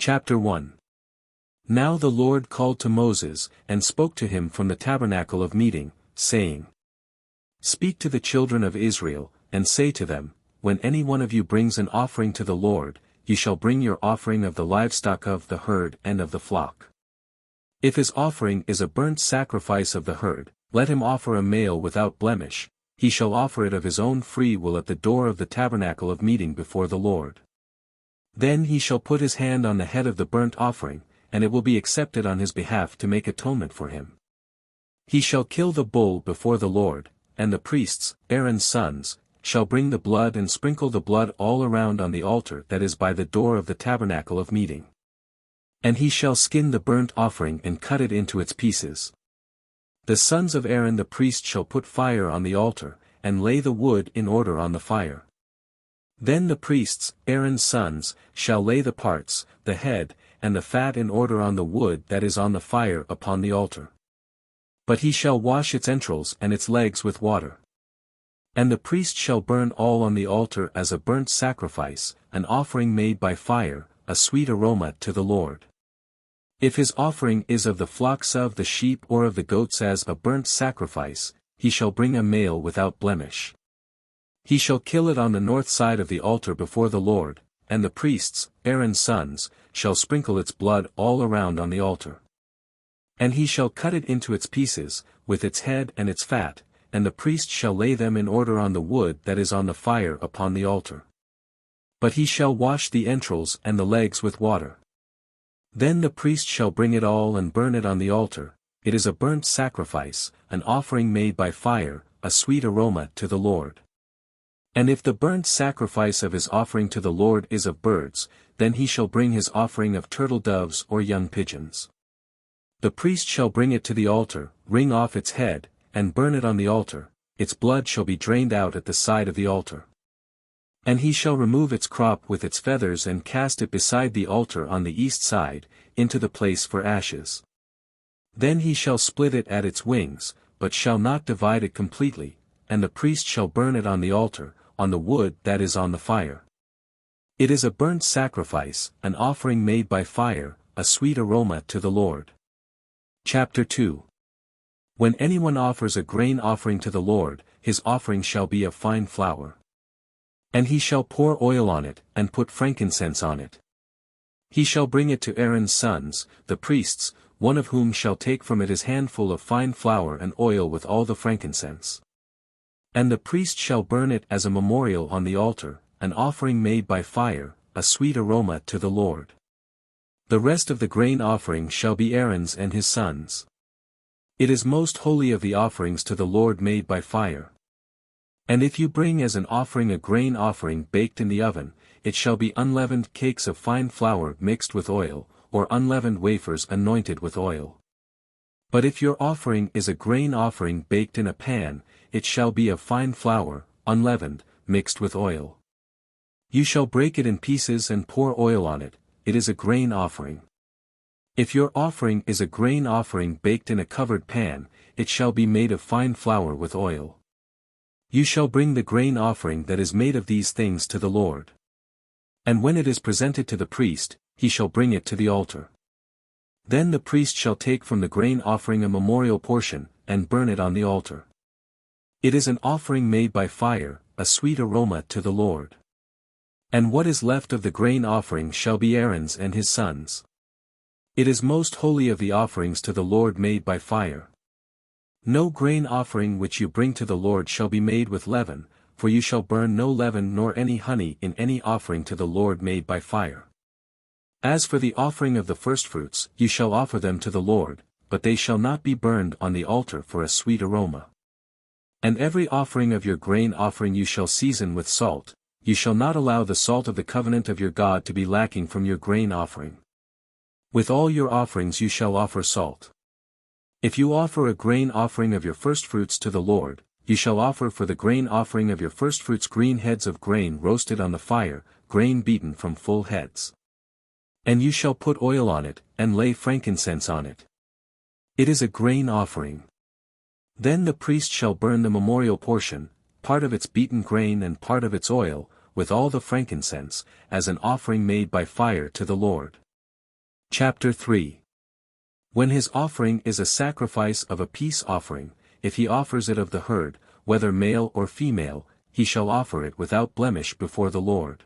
Chapter 1. Now the Lord called to Moses, and spoke to him from the tabernacle of meeting, saying, Speak to the children of Israel, and say to them, When any one of you brings an offering to the Lord, you shall bring your offering of the livestock of the herd and of the flock. If his offering is a burnt sacrifice of the herd, let him offer a male without blemish. He shall offer it of his own free will at the door of the tabernacle of meeting before the Lord. Then he shall put his hand on the head of the burnt offering, and it will be accepted on his behalf to make atonement for him. He shall kill the bull before the Lord, and the priests, Aaron's sons, shall bring the blood and sprinkle the blood all around on the altar that is by the door of the tabernacle of meeting. And he shall skin the burnt offering and cut it into its pieces. The sons of Aaron the priest shall put fire on the altar, and lay the wood in order on the fire. Then the priests, Aaron's sons, shall lay the parts, the head, and the fat in order on the wood that is on the fire upon the altar. But he shall wash its entrails and its legs with water. And the priest shall burn all on the altar as a burnt sacrifice, an offering made by fire, a sweet aroma to the Lord. If his offering is of the flocks of the sheep or of the goats as a burnt sacrifice, he shall bring a male without blemish. He shall kill it on the north side of the altar before the Lord, and the priests, Aaron's sons, shall sprinkle its blood all around on the altar. And he shall cut it into its pieces, with its head and its fat, and the priest shall lay them in order on the wood that is on the fire upon the altar. But he shall wash the entrails and the legs with water. Then the priest shall bring it all and burn it on the altar. It is a burnt sacrifice, an offering made by fire, a sweet aroma to the Lord. And if the burnt sacrifice of his offering to the Lord is of birds, then he shall bring his offering of turtle doves or young pigeons. The priest shall bring it to the altar, wring off its head, and burn it on the altar. Its blood shall be drained out at the side of the altar. And he shall remove its crop with its feathers and cast it beside the altar on the east side, into the place for ashes. Then he shall split it at its wings, but shall not divide it completely, and the priest shall burn it on the altar, on the wood that is on the fire. It is a burnt sacrifice, an offering made by fire, a sweet aroma to the Lord. Chapter 2. When anyone offers a grain offering to the Lord, his offering shall be of fine flour. And he shall pour oil on it, and put frankincense on it. He shall bring it to Aaron's sons, the priests, one of whom shall take from it his handful of fine flour and oil with all the frankincense. And the priest shall burn it as a memorial on the altar, an offering made by fire, a sweet aroma to the Lord. The rest of the grain offering shall be Aaron's and his sons. It is most holy of the offerings to the Lord made by fire. And if you bring as an offering a grain offering baked in the oven, it shall be unleavened cakes of fine flour mixed with oil, or unleavened wafers anointed with oil. But if your offering is a grain offering baked in a pan, it shall be of fine flour, unleavened, mixed with oil. You shall break it in pieces and pour oil on it. It is a grain offering. If your offering is a grain offering baked in a covered pan, it shall be made of fine flour with oil. You shall bring the grain offering that is made of these things to the Lord. And when it is presented to the priest, he shall bring it to the altar. Then the priest shall take from the grain offering a memorial portion, and burn it on the altar. It is an offering made by fire, a sweet aroma to the Lord. And what is left of the grain offering shall be Aaron's and his sons. It is most holy of the offerings to the Lord made by fire. No grain offering which you bring to the Lord shall be made with leaven, for you shall burn no leaven nor any honey in any offering to the Lord made by fire. As for the offering of the firstfruits, you shall offer them to the Lord, but they shall not be burned on the altar for a sweet aroma. And every offering of your grain offering you shall season with salt. You shall not allow the salt of the covenant of your God to be lacking from your grain offering. With all your offerings you shall offer salt. If you offer a grain offering of your firstfruits to the Lord, you shall offer for the grain offering of your firstfruits green heads of grain roasted on the fire, grain beaten from full heads. And you shall put oil on it, and lay frankincense on it. It is a grain offering. Then the priest shall burn the memorial portion, part of its beaten grain and part of its oil, with all the frankincense, as an offering made by fire to the Lord. Chapter 3. When his offering is a sacrifice of a peace offering, if he offers it of the herd, whether male or female, he shall offer it without blemish before the Lord.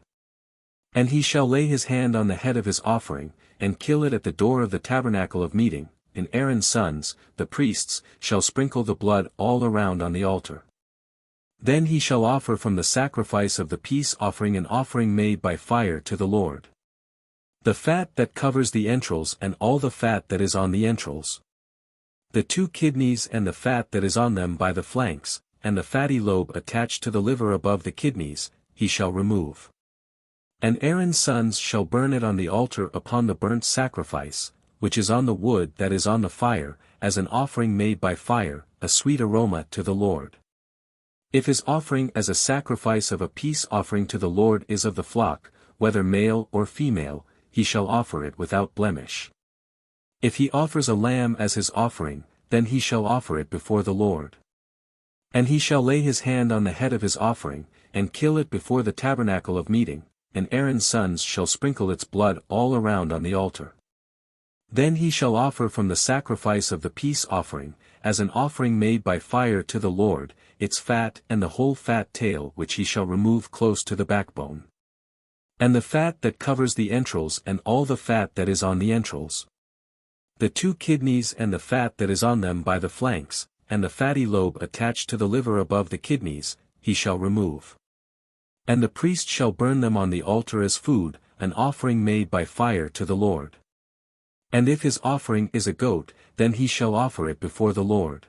And he shall lay his hand on the head of his offering, and kill it at the door of the tabernacle of meeting, and Aaron's sons, the priests, shall sprinkle the blood all around on the altar. Then he shall offer from the sacrifice of the peace offering an offering made by fire to the Lord. The fat that covers the entrails and all the fat that is on the entrails. The 2 kidneys and the fat that is on them by the flanks, and the fatty lobe attached to the liver above the kidneys, he shall remove. And Aaron's sons shall burn it on the altar upon the burnt sacrifice, which is on the wood that is on the fire, as an offering made by fire, a sweet aroma to the Lord. If his offering as a sacrifice of a peace offering to the Lord is of the flock, whether male or female, he shall offer it without blemish. If he offers a lamb as his offering, then he shall offer it before the Lord. And he shall lay his hand on the head of his offering, and kill it before the tabernacle of meeting, and Aaron's sons shall sprinkle its blood all around on the altar. Then he shall offer from the sacrifice of the peace offering, as an offering made by fire to the Lord, its fat and the whole fat tail which he shall remove close to the backbone. And the fat that covers the entrails and all the fat that is on the entrails. The 2 kidneys and the fat that is on them by the flanks, and the fatty lobe attached to the liver above the kidneys, he shall remove. And the priest shall burn them on the altar as food, an offering made by fire to the Lord. And if his offering is a goat, then he shall offer it before the Lord.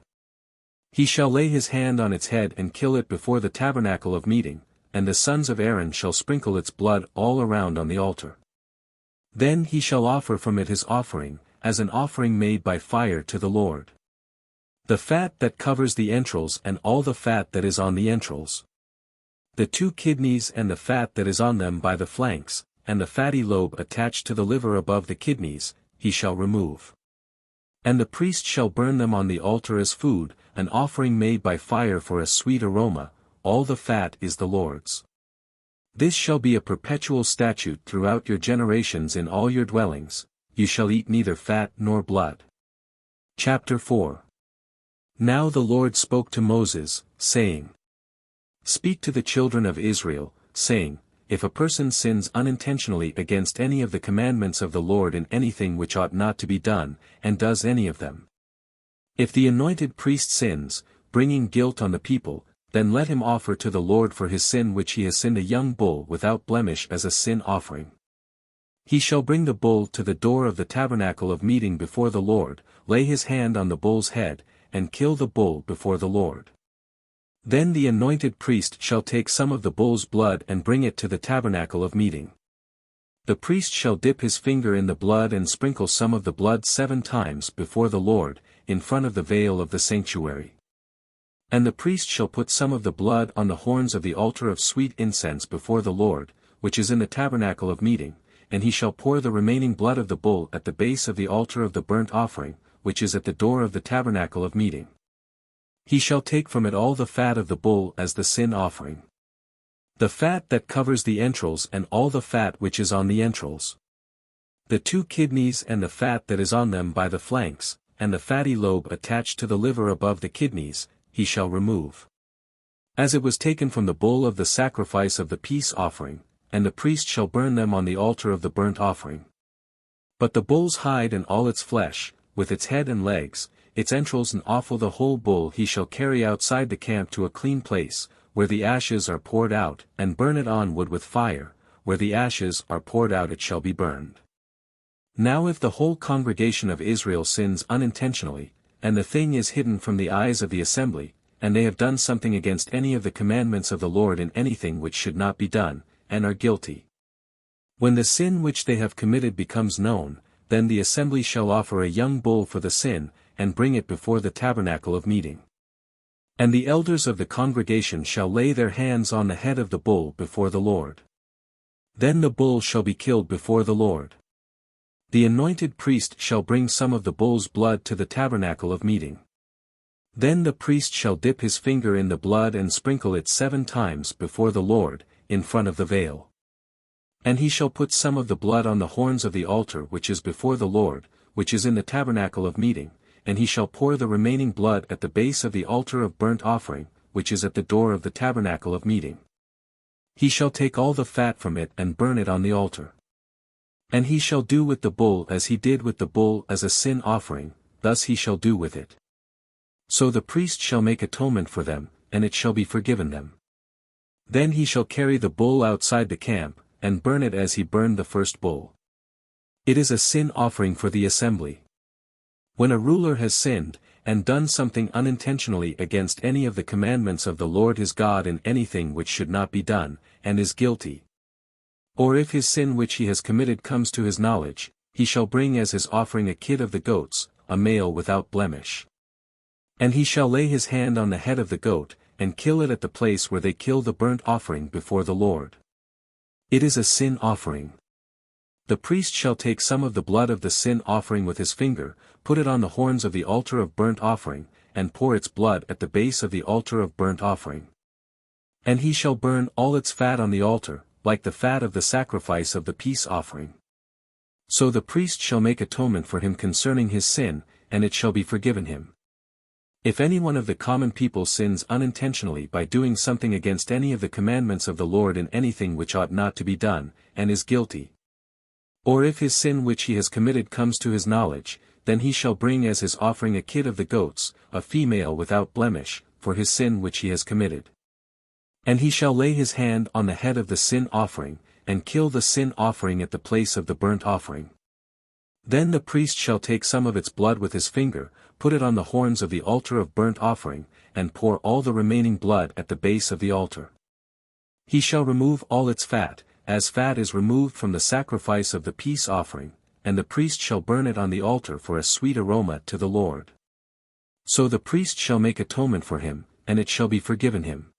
He shall lay his hand on its head and kill it before the tabernacle of meeting, and the sons of Aaron shall sprinkle its blood all around on the altar. Then he shall offer from it his offering, as an offering made by fire to the Lord. The fat that covers the entrails and all the fat that is on the entrails. The 2 kidneys and the fat that is on them by the flanks, and the fatty lobe attached to the liver above the kidneys, he shall remove. And the priest shall burn them on the altar as food, an offering made by fire for a sweet aroma, all the fat is the Lord's. This shall be a perpetual statute throughout your generations in all your dwellings, you shall eat neither fat nor blood. Chapter 4. Now the Lord spoke to Moses, saying, Speak to the children of Israel, saying, If a person sins unintentionally against any of the commandments of the Lord in anything which ought not to be done, and does any of them. If the anointed priest sins, bringing guilt on the people, then let him offer to the Lord for his sin which he has sinned a young bull without blemish as a sin offering. He shall bring the bull to the door of the tabernacle of meeting before the Lord, lay his hand on the bull's head, and kill the bull before the Lord. Then the anointed priest shall take some of the bull's blood and bring it to the tabernacle of meeting. The priest shall dip his finger in the blood and sprinkle some of the blood 7 times before the Lord, in front of the veil of the sanctuary. And the priest shall put some of the blood on the horns of the altar of sweet incense before the Lord, which is in the tabernacle of meeting, and he shall pour the remaining blood of the bull at the base of the altar of the burnt offering, which is at the door of the tabernacle of meeting. He shall take from it all the fat of the bull as the sin offering. The fat that covers the entrails and all the fat which is on the entrails. The 2 kidneys and the fat that is on them by the flanks, and the fatty lobe attached to the liver above the kidneys, he shall remove. As it was taken from the bull of the sacrifice of the peace offering, and the priest shall burn them on the altar of the burnt offering. But the bull's hide and all its flesh, with its head and legs, its entrails and offal the whole bull he shall carry outside the camp to a clean place, where the ashes are poured out, and burn it on wood with fire, where the ashes are poured out it shall be burned. Now if the whole congregation of Israel sins unintentionally, and the thing is hidden from the eyes of the assembly, and they have done something against any of the commandments of the Lord in anything which should not be done, and are guilty. When the sin which they have committed becomes known, then the assembly shall offer a young bull for the sin, and bring it before the tabernacle of meeting. And the elders of the congregation shall lay their hands on the head of the bull before the Lord. Then the bull shall be killed before the Lord. The anointed priest shall bring some of the bull's blood to the tabernacle of meeting. Then the priest shall dip his finger in the blood and sprinkle it 7 times before the Lord, in front of the veil. And he shall put some of the blood on the horns of the altar which is before the Lord, which is in the tabernacle of meeting, and he shall pour the remaining blood at the base of the altar of burnt offering, which is at the door of the tabernacle of meeting. He shall take all the fat from it and burn it on the altar. And he shall do with the bull as he did with the bull as a sin offering, thus he shall do with it. So the priest shall make atonement for them, and it shall be forgiven them. Then he shall carry the bull outside the camp, and burn it as he burned the first bull. It is a sin offering for the assembly. When a ruler has sinned, and done something unintentionally against any of the commandments of the Lord his God in anything which should not be done, and is guilty, or if his sin which he has committed comes to his knowledge, he shall bring as his offering a kid of the goats, a male without blemish. And he shall lay his hand on the head of the goat, and kill it at the place where they kill the burnt offering before the Lord. It is a sin offering. The priest shall take some of the blood of the sin offering with his finger, put it on the horns of the altar of burnt offering, and pour its blood at the base of the altar of burnt offering. And he shall burn all its fat on the altar, like the fat of the sacrifice of the peace offering. So the priest shall make atonement for him concerning his sin, and it shall be forgiven him. If any one of the common people sins unintentionally by doing something against any of the commandments of the Lord in anything which ought not to be done, and is guilty, or if his sin which he has committed comes to his knowledge, then he shall bring as his offering a kid of the goats, a female without blemish, for his sin which he has committed. And he shall lay his hand on the head of the sin offering, and kill the sin offering at the place of the burnt offering. Then the priest shall take some of its blood with his finger, put it on the horns of the altar of burnt offering, and pour all the remaining blood at the base of the altar. He shall remove all its fat, as fat is removed from the sacrifice of the peace offering, and the priest shall burn it on the altar for a sweet aroma to the Lord. So the priest shall make atonement for him, and it shall be forgiven him.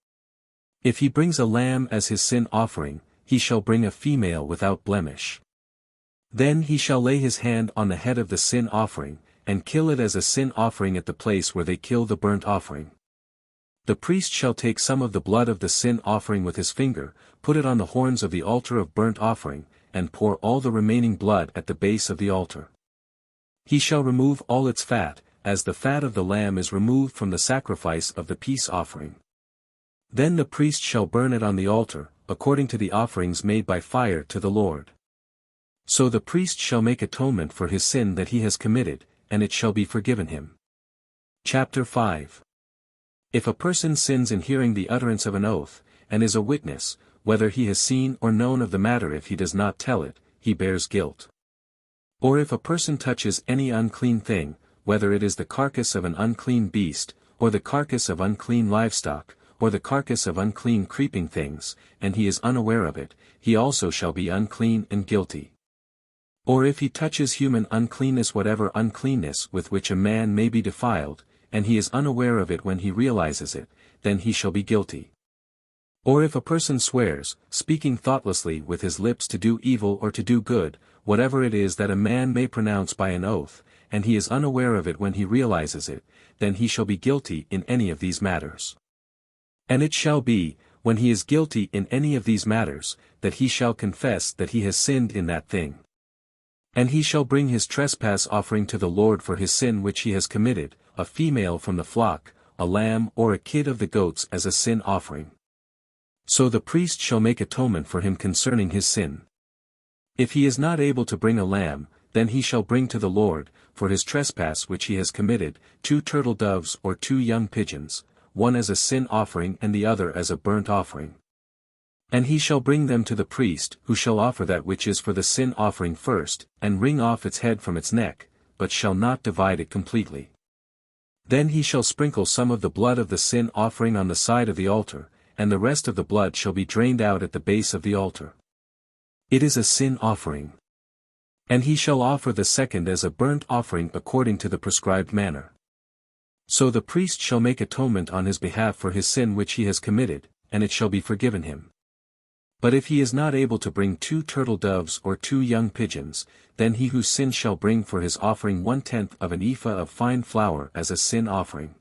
If he brings a lamb as his sin offering, he shall bring a female without blemish. Then he shall lay his hand on the head of the sin offering, and kill it as a sin offering at the place where they kill the burnt offering. The priest shall take some of the blood of the sin offering with his finger, put it on the horns of the altar of burnt offering, and pour all the remaining blood at the base of the altar. He shall remove all its fat, as the fat of the lamb is removed from the sacrifice of the peace offering. Then the priest shall burn it on the altar, according to the offerings made by fire to the Lord. So the priest shall make atonement for his sin that he has committed, and it shall be forgiven him. Chapter 5. If a person sins in hearing the utterance of an oath, and is a witness, whether he has seen or known of the matter, if he does not tell it, he bears guilt. Or if a person touches any unclean thing, whether it is the carcass of an unclean beast, or the carcass of unclean livestock, or the carcass of unclean creeping things, and he is unaware of it, he also shall be unclean and guilty. Or if he touches human uncleanness, whatever uncleanness with which a man may be defiled, and he is unaware of it when he realizes it, then he shall be guilty. Or if a person swears, speaking thoughtlessly with his lips to do evil or to do good, whatever it is that a man may pronounce by an oath, and he is unaware of it when he realizes it, then he shall be guilty in any of these matters. And it shall be, when he is guilty in any of these matters, that he shall confess that he has sinned in that thing. And he shall bring his trespass offering to the Lord for his sin which he has committed, a female from the flock, a lamb or a kid of the goats as a sin offering. So the priest shall make atonement for him concerning his sin. If he is not able to bring a lamb, then he shall bring to the Lord, for his trespass which he has committed, 2 turtle doves or 2 young pigeons, one as a sin offering and the other as a burnt offering. And he shall bring them to the priest, who shall offer that which is for the sin offering first, and wring off its head from its neck, but shall not divide it completely. Then he shall sprinkle some of the blood of the sin offering on the side of the altar, and the rest of the blood shall be drained out at the base of the altar. It is a sin offering. And he shall offer the second as a burnt offering according to the prescribed manner. So the priest shall make atonement on his behalf for his sin which he has committed, and it shall be forgiven him. But if he is not able to bring 2 turtle doves or 2 young pigeons, then he who sinned shall bring for his offering 1/10 of an ephah of fine flour as a sin offering.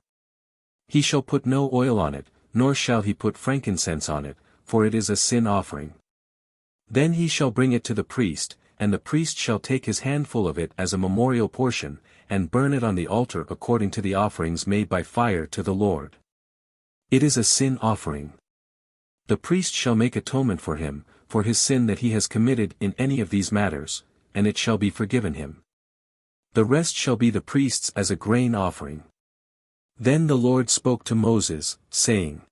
He shall put no oil on it, nor shall he put frankincense on it, for it is a sin offering. Then he shall bring it to the priest, and the priest shall take his handful of it as a memorial portion, and burn it on the altar according to the offerings made by fire to the Lord. It is a sin offering. The priest shall make atonement for him, for his sin that he has committed in any of these matters, and it shall be forgiven him. The rest shall be the priest's as a grain offering. Then the Lord spoke to Moses, saying,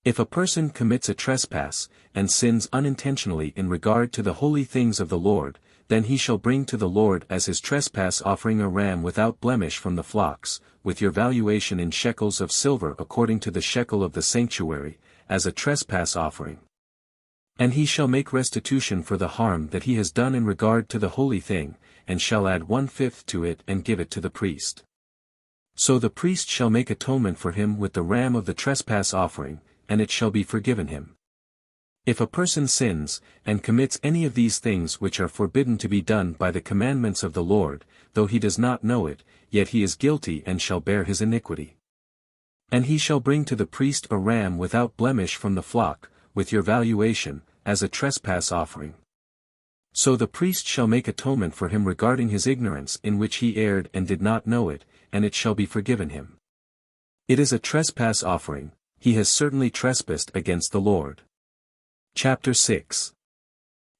If a person commits a trespass, and sins unintentionally in regard to the holy things of the Lord, then he shall bring to the Lord as his trespass offering a ram without blemish from the flocks, with your valuation in shekels of silver according to the shekel of the sanctuary, as a trespass offering. And he shall make restitution for the harm that he has done in regard to the holy thing, and shall add 1/5 to it and give it to the priest. So the priest shall make atonement for him with the ram of the trespass offering, and it shall be forgiven him. If a person sins, and commits any of these things which are forbidden to be done by the commandments of the Lord, though he does not know it, yet he is guilty and shall bear his iniquity. And he shall bring to the priest a ram without blemish from the flock, with your valuation, as a trespass offering. So the priest shall make atonement for him regarding his ignorance in which he erred and did not know it, and it shall be forgiven him. It is a trespass offering, he has certainly trespassed against the Lord. Chapter 6.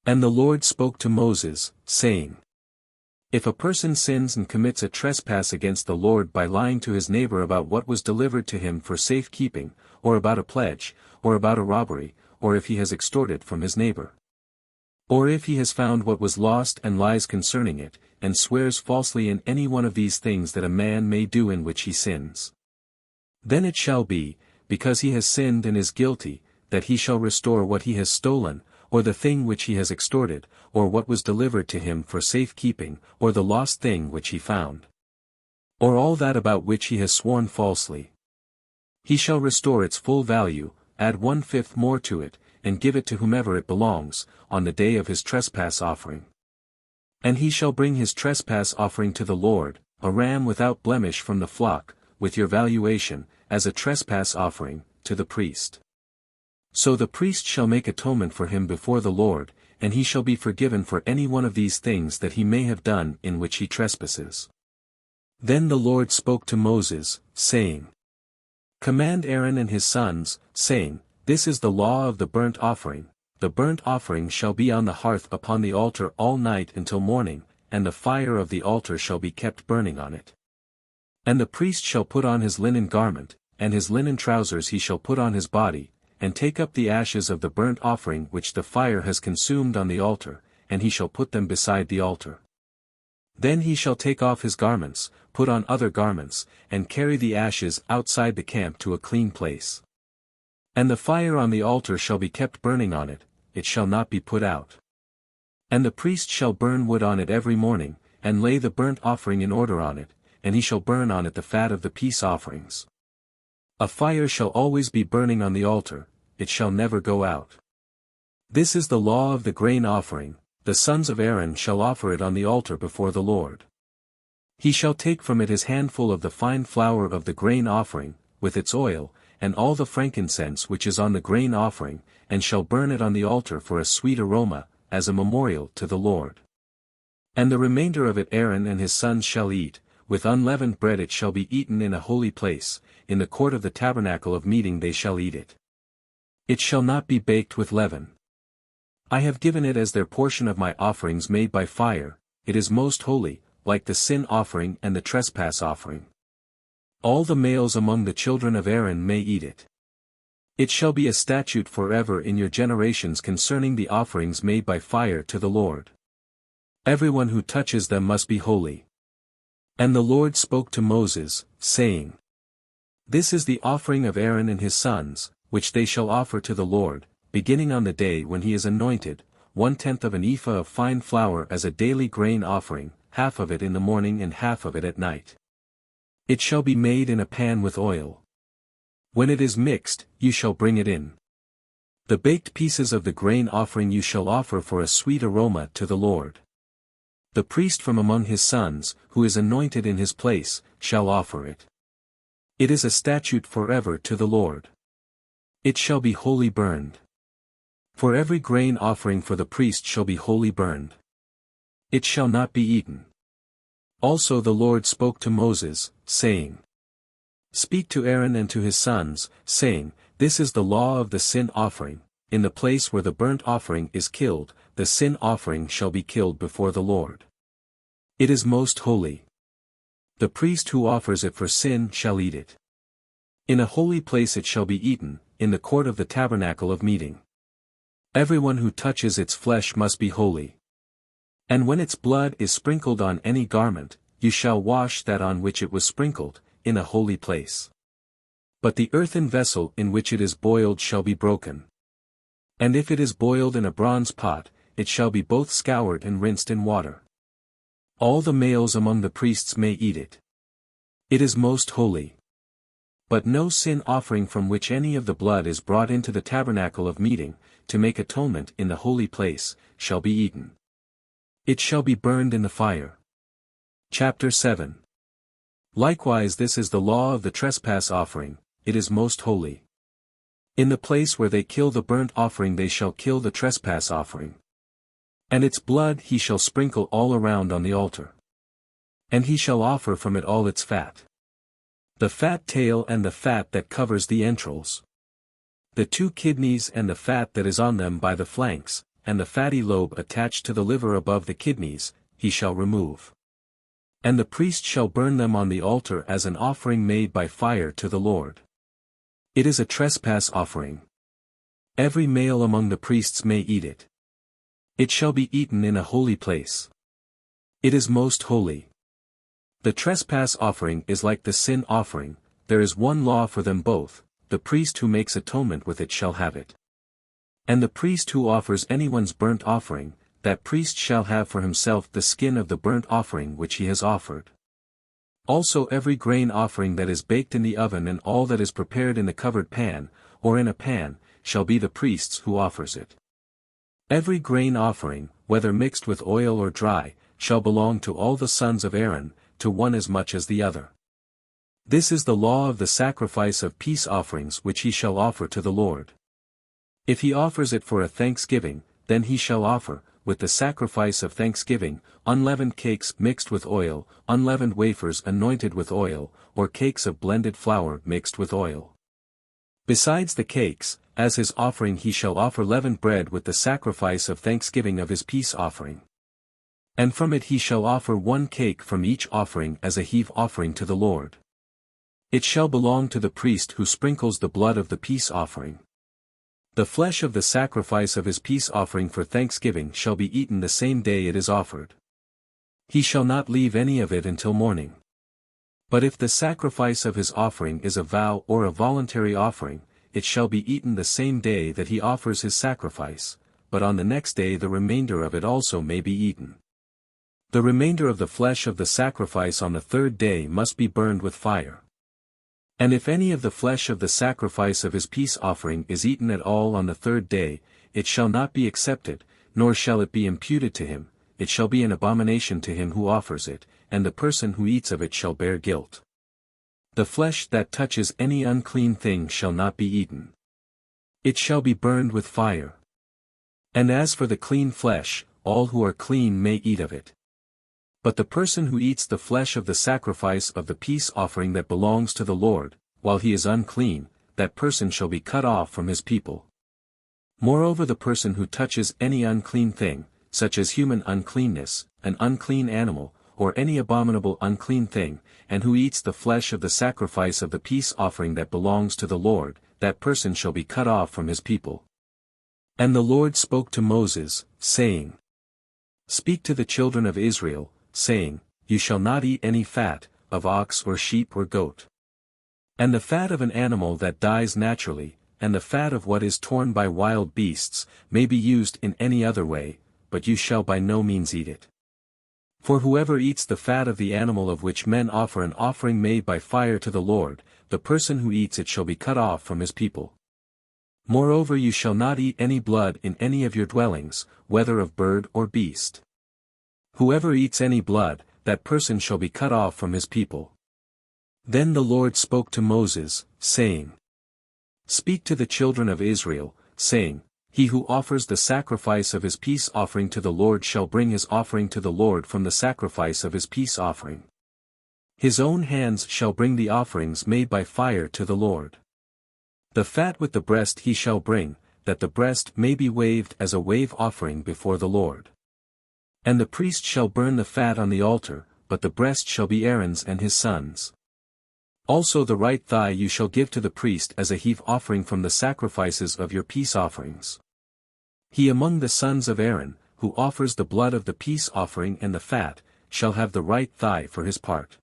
And the Lord spoke to Moses, saying, If a person sins and commits a trespass against the Lord by lying to his neighbor about what was delivered to him for safekeeping, or about a pledge, or about a robbery, or if he has extorted from his neighbor, or if he has found what was lost and lies concerning it, and swears falsely in any one of these things that a man may do in which he sins, then it shall be, because he has sinned and is guilty, that he shall restore what he has stolen, or the thing which he has extorted, or what was delivered to him for safekeeping, or the lost thing which he found, or all that about which he has sworn falsely. He shall restore its full value, add 1/5 more to it, and give it to whomever it belongs, on the day of his trespass offering. And he shall bring his trespass offering to the Lord, a ram without blemish from the flock, with your valuation, as a trespass offering, to the priest. So the priest shall make atonement for him before the Lord, and he shall be forgiven for any one of these things that he may have done in which he trespasses. Then the Lord spoke to Moses, saying, Command Aaron and his sons, saying, This is the law of the burnt offering. The burnt offering shall be on the hearth upon the altar all night until morning, and the fire of the altar shall be kept burning on it. And the priest shall put on his linen garment, and his linen trousers he shall put on his body, and take up the ashes of the burnt offering which the fire has consumed on the altar, and he shall put them beside the altar. Then he shall take off his garments, put on other garments, and carry the ashes outside the camp to a clean place. And the fire on the altar shall be kept burning on it, it shall not be put out. And the priest shall burn wood on it every morning, and lay the burnt offering in order on it, and he shall burn on it the fat of the peace offerings. A fire shall always be burning on the altar, it shall never go out. This is the law of the grain offering, the sons of Aaron shall offer it on the altar before the Lord. He shall take from it his handful of the fine flour of the grain offering, with its oil, and all the frankincense which is on the grain offering, and shall burn it on the altar for a sweet aroma, as a memorial to the Lord. And the remainder of it Aaron and his sons shall eat, with unleavened bread it shall be eaten in a holy place, in the court of the tabernacle of meeting they shall eat it. It shall not be baked with leaven. I have given it as their portion of my offerings made by fire, it is most holy, like the sin offering and the trespass offering. All the males among the children of Aaron may eat it. It shall be a statute forever in your generations concerning the offerings made by fire to the Lord. Everyone who touches them must be holy. And the Lord spoke to Moses, saying, This is the offering of Aaron and his sons, which they shall offer to the Lord, beginning on the day when he is anointed, 1/10 of an ephah of fine flour as a daily grain offering, half of it in the morning and half of it at night. It shall be made in a pan with oil. When it is mixed, you shall bring it in. The baked pieces of the grain offering you shall offer for a sweet aroma to the Lord. The priest from among his sons, who is anointed in his place, shall offer it. It is a statute forever to the Lord. It shall be wholly burned. For every grain offering for the priest shall be wholly burned. It shall not be eaten. Also the Lord spoke to Moses, saying, Speak to Aaron and to his sons, saying, This is the law of the sin offering. In the place where the burnt offering is killed, the sin offering shall be killed before the Lord. It is most holy. The priest who offers it for sin shall eat it. In a holy place it shall be eaten, in the court of the tabernacle of meeting. Everyone who touches its flesh must be holy. And when its blood is sprinkled on any garment, you shall wash that on which it was sprinkled, in a holy place. But the earthen vessel in which it is boiled shall be broken. And if it is boiled in a bronze pot, it shall be both scoured and rinsed in water. All the males among the priests may eat it. It is most holy. But no sin offering from which any of the blood is brought into the tabernacle of meeting, to make atonement in the holy place, shall be eaten. It shall be burned in the fire. Chapter 7. Likewise this is the law of the trespass offering, it is most holy. In the place where they kill the burnt offering they shall kill the trespass offering. And its blood he shall sprinkle all around on the altar. And he shall offer from it all its fat. The fat tail and the fat that covers the entrails. The 2 kidneys and the fat that is on them by the flanks, and the fatty lobe attached to the liver above the kidneys, he shall remove. And the priest shall burn them on the altar as an offering made by fire to the Lord. It is a trespass offering. Every male among the priests may eat it. It shall be eaten in a holy place. It is most holy. The trespass offering is like the sin offering, there is one law for them both, the priest who makes atonement with it shall have it. And the priest who offers anyone's burnt offering, that priest shall have for himself the skin of the burnt offering which he has offered. Also every grain offering that is baked in the oven and all that is prepared in the covered pan, or in a pan, shall be the priest's who offers it. Every grain offering, whether mixed with oil or dry, shall belong to all the sons of Aaron, to one as much as the other. This is the law of the sacrifice of peace offerings which he shall offer to the Lord. If he offers it for a thanksgiving, then he shall offer, with the sacrifice of thanksgiving, unleavened cakes mixed with oil, unleavened wafers anointed with oil, or cakes of blended flour mixed with oil. Besides the cakes, as his offering he shall offer leavened bread with the sacrifice of thanksgiving of his peace offering. And from it he shall offer 1 cake from each offering as a heave offering to the Lord. It shall belong to the priest who sprinkles the blood of the peace offering. The flesh of the sacrifice of his peace offering for thanksgiving shall be eaten the same day it is offered. He shall not leave any of it until morning. But if the sacrifice of his offering is a vow or a voluntary offering, it shall be eaten the same day that he offers his sacrifice, but on the next day the remainder of it also may be eaten. The remainder of the flesh of the sacrifice on the 3rd day must be burned with fire. And if any of the flesh of the sacrifice of his peace offering is eaten at all on the 3rd day, it shall not be accepted, nor shall it be imputed to him, it shall be an abomination to him who offers it, and the person who eats of it shall bear guilt. The flesh that touches any unclean thing shall not be eaten. It shall be burned with fire. And as for the clean flesh, all who are clean may eat of it. But the person who eats the flesh of the sacrifice of the peace offering that belongs to the Lord, while he is unclean, that person shall be cut off from his people. Moreover the person who touches any unclean thing, such as human uncleanness, an unclean animal, or any abominable unclean thing, and who eats the flesh of the sacrifice of the peace offering that belongs to the Lord, that person shall be cut off from his people. And the Lord spoke to Moses, saying, Speak to the children of Israel, saying, You shall not eat any fat, of ox or sheep or goat. And the fat of an animal that dies naturally, and the fat of what is torn by wild beasts, may be used in any other way, but you shall by no means eat it. For whoever eats the fat of the animal of which men offer an offering made by fire to the Lord, the person who eats it shall be cut off from his people. Moreover you shall not eat any blood in any of your dwellings, whether of bird or beast. Whoever eats any blood, that person shall be cut off from his people. Then the Lord spoke to Moses, saying, Speak to the children of Israel, saying, He who offers the sacrifice of his peace offering to the Lord shall bring his offering to the Lord from the sacrifice of his peace offering. His own hands shall bring the offerings made by fire to the Lord. The fat with the breast he shall bring, that the breast may be waved as a wave offering before the Lord. And the priest shall burn the fat on the altar, but the breast shall be Aaron's and his sons'. Also the right thigh you shall give to the priest as a heave offering from the sacrifices of your peace offerings. He among the sons of Aaron, who offers the blood of the peace offering and the fat, shall have the right thigh for his part.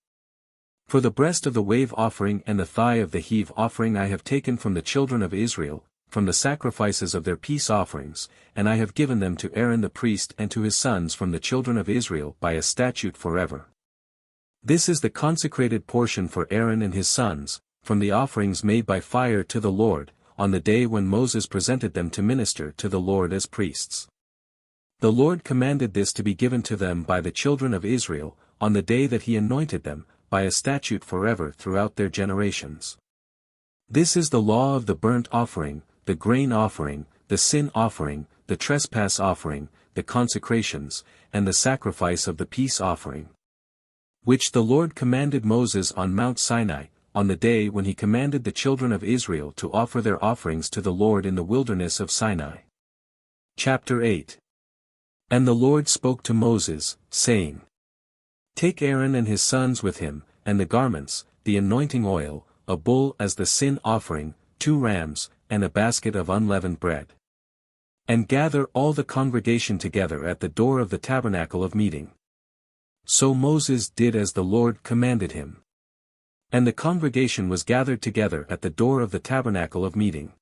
For the breast of the wave offering and the thigh of the heave offering I have taken from the children of Israel, from the sacrifices of their peace offerings, and I have given them to Aaron the priest and to his sons from the children of Israel by a statute forever. This is the consecrated portion for Aaron and his sons, from the offerings made by fire to the Lord, on the day when Moses presented them to minister to the Lord as priests. The Lord commanded this to be given to them by the children of Israel, on the day that he anointed them, by a statute forever throughout their generations. This is the law of the burnt offering, the grain offering, the sin offering, the trespass offering, the consecrations, and the sacrifice of the peace offering, which the Lord commanded Moses on Mount Sinai, on the day when he commanded the children of Israel to offer their offerings to the Lord in the wilderness of Sinai. Chapter 8. And the Lord spoke to Moses, saying, Take Aaron and his sons with him, and the garments, the anointing oil, a bull as the sin offering, 2 rams, and a basket of unleavened bread. And gather all the congregation together at the door of the tabernacle of meeting. So Moses did as the Lord commanded him. And the congregation was gathered together at the door of the tabernacle of meeting.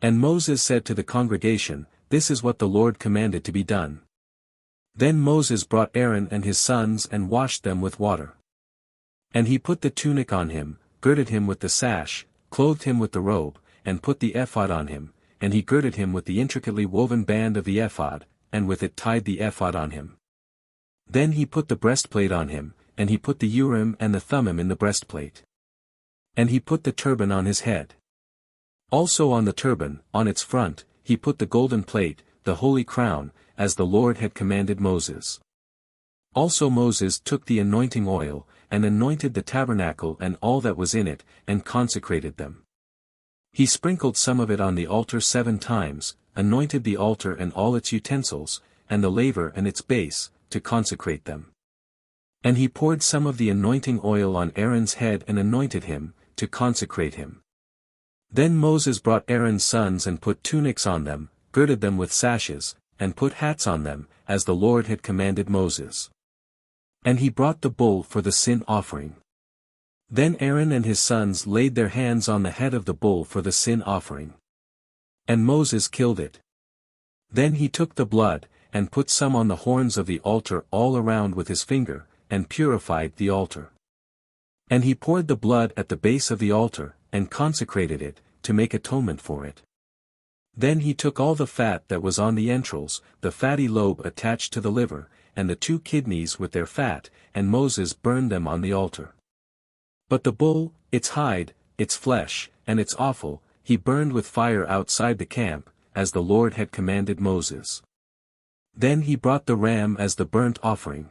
And Moses said to the congregation, This is what the Lord commanded to be done. Then Moses brought Aaron and his sons and washed them with water. And he put the tunic on him, girded him with the sash, clothed him with the robe, and put the ephod on him, and he girded him with the intricately woven band of the ephod, and with it tied the ephod on him. Then he put the breastplate on him, and he put the Urim and the Thummim in the breastplate. And he put the turban on his head. Also on the turban, on its front, he put the golden plate, the holy crown, as the Lord had commanded Moses. Also Moses took the anointing oil, and anointed the tabernacle and all that was in it, and consecrated them. He sprinkled some of it on the altar 7 times, anointed the altar and all its utensils, and the laver and its base, to consecrate them. And he poured some of the anointing oil on Aaron's head and anointed him, to consecrate him. Then Moses brought Aaron's sons and put tunics on them, girded them with sashes, and put hats on them, as the Lord had commanded Moses. And he brought the bull for the sin offering. Then Aaron and his sons laid their hands on the head of the bull for the sin offering. And Moses killed it. Then he took the blood, and put some on the horns of the altar all around with his finger, and purified the altar. And he poured the blood at the base of the altar, and consecrated it, to make atonement for it. Then he took all the fat that was on the entrails, the fatty lobe attached to the liver, and the 2 kidneys with their fat, and Moses burned them on the altar. But the bull, its hide, its flesh, and its offal, he burned with fire outside the camp, as the Lord had commanded Moses. Then he brought the ram as the burnt offering.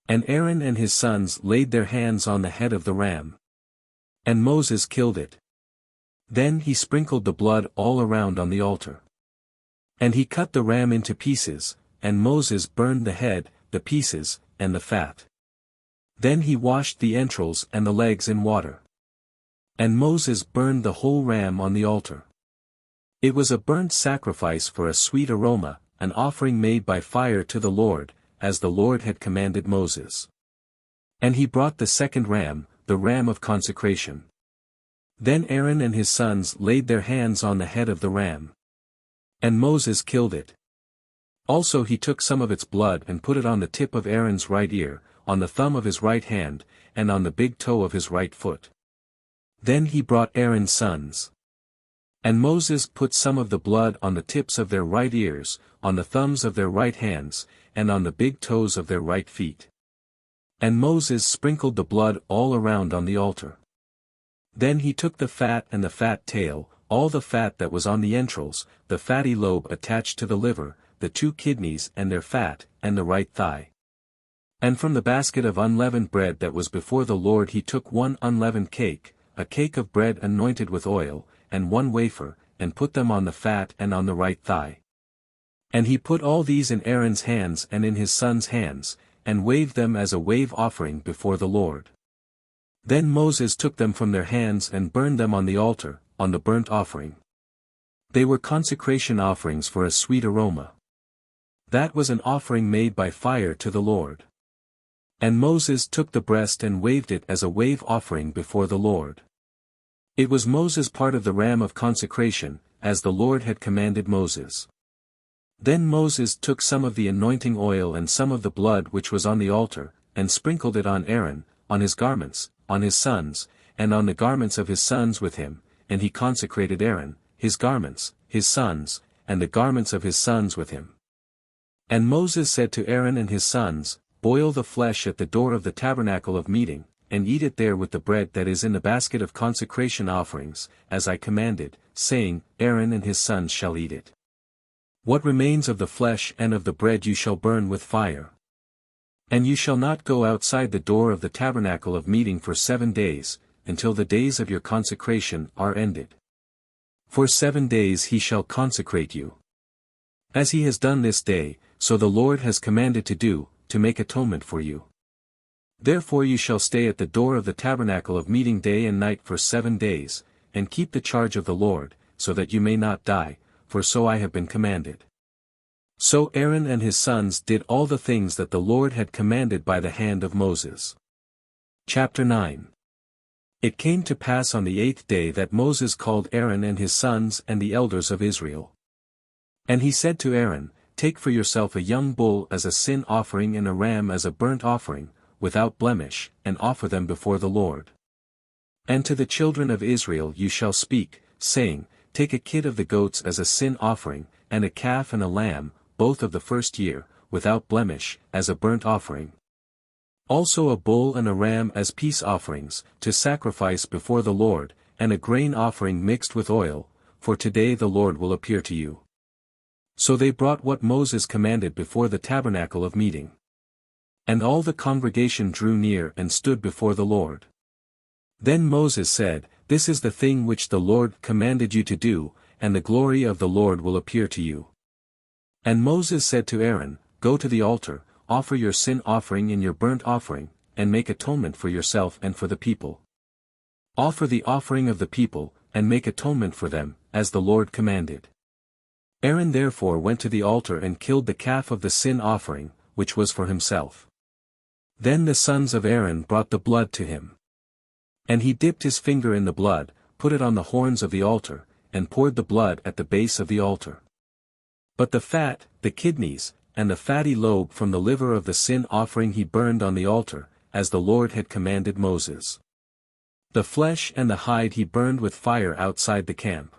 And Aaron and his sons laid their hands on the head of the ram. And Moses killed it. Then he sprinkled the blood all around on the altar. And he cut the ram into pieces, and Moses burned the head, the pieces, and the fat. Then he washed the entrails and the legs in water. And Moses burned the whole ram on the altar. It was a burnt sacrifice for a sweet aroma, an offering made by fire to the Lord, as the Lord had commanded Moses. And he brought the second ram, the ram of consecration. Then Aaron and his sons laid their hands on the head of the ram. And Moses killed it. Also he took some of its blood and put it on the tip of Aaron's right ear, on the thumb of his right hand, and on the big toe of his right foot. Then he brought Aaron's sons. And Moses put some of the blood on the tips of their right ears, on the thumbs of their right hands, and on the big toes of their right feet. And Moses sprinkled the blood all around on the altar. Then he took the fat and the fat tail, all the fat that was on the entrails, the fatty lobe attached to the liver, the 2 kidneys and their fat, and the right thigh. And from the basket of unleavened bread that was before the Lord he took 1 unleavened cake, a cake of bread anointed with oil, and 1 wafer, and put them on the fat and on the right thigh. And he put all these in Aaron's hands and in his sons' hands, and waved them as a wave offering before the Lord. Then Moses took them from their hands and burned them on the altar, on the burnt offering. They were consecration offerings for a sweet aroma. That was an offering made by fire to the Lord. And Moses took the breast and waved it as a wave offering before the Lord. It was Moses' part of the ram of consecration, as the Lord had commanded Moses. Then Moses took some of the anointing oil and some of the blood which was on the altar, and sprinkled it on Aaron, on his garments, on his sons, and on the garments of his sons with him, and he consecrated Aaron, his garments, his sons, and the garments of his sons with him. And Moses said to Aaron and his sons, Boil the flesh at the door of the tabernacle of meeting, and eat it there with the bread that is in the basket of consecration offerings, as I commanded, saying, Aaron and his sons shall eat it. What remains of the flesh and of the bread you shall burn with fire. And you shall not go outside the door of the tabernacle of meeting for 7 days, until the days of your consecration are ended. For 7 days he shall consecrate you. As he has done this day, so the Lord has commanded to do, to make atonement for you. Therefore you shall stay at the door of the tabernacle of meeting day and night for 7 days, and keep the charge of the Lord, so that you may not die, for so I have been commanded. So Aaron and his sons did all the things that the Lord had commanded by the hand of Moses. Chapter 9. It came to pass on the 8th day that Moses called Aaron and his sons and the elders of Israel. And he said to Aaron, Take for yourself a young bull as a sin offering and a ram as a burnt offering, without blemish, and offer them before the Lord. And to the children of Israel you shall speak, saying, Take a kid of the goats as a sin offering, and a calf and a lamb, both of the first year, without blemish, as a burnt offering. Also a bull and a ram as peace offerings, to sacrifice before the Lord, and a grain offering mixed with oil, for today the Lord will appear to you. So they brought what Moses commanded before the tabernacle of meeting. And all the congregation drew near and stood before the Lord. Then Moses said, This is the thing which the Lord commanded you to do, and the glory of the Lord will appear to you. And Moses said to Aaron, Go to the altar, offer your sin offering and your burnt offering, and make atonement for yourself and for the people. Offer the offering of the people, and make atonement for them, as the Lord commanded. Aaron therefore went to the altar and killed the calf of the sin offering, which was for himself. Then the sons of Aaron brought the blood to him. And he dipped his finger in the blood, put it on the horns of the altar, and poured the blood at the base of the altar. But the fat, the kidneys, and the fatty lobe from the liver of the sin offering he burned on the altar, as the Lord had commanded Moses. The flesh and the hide he burned with fire outside the camp.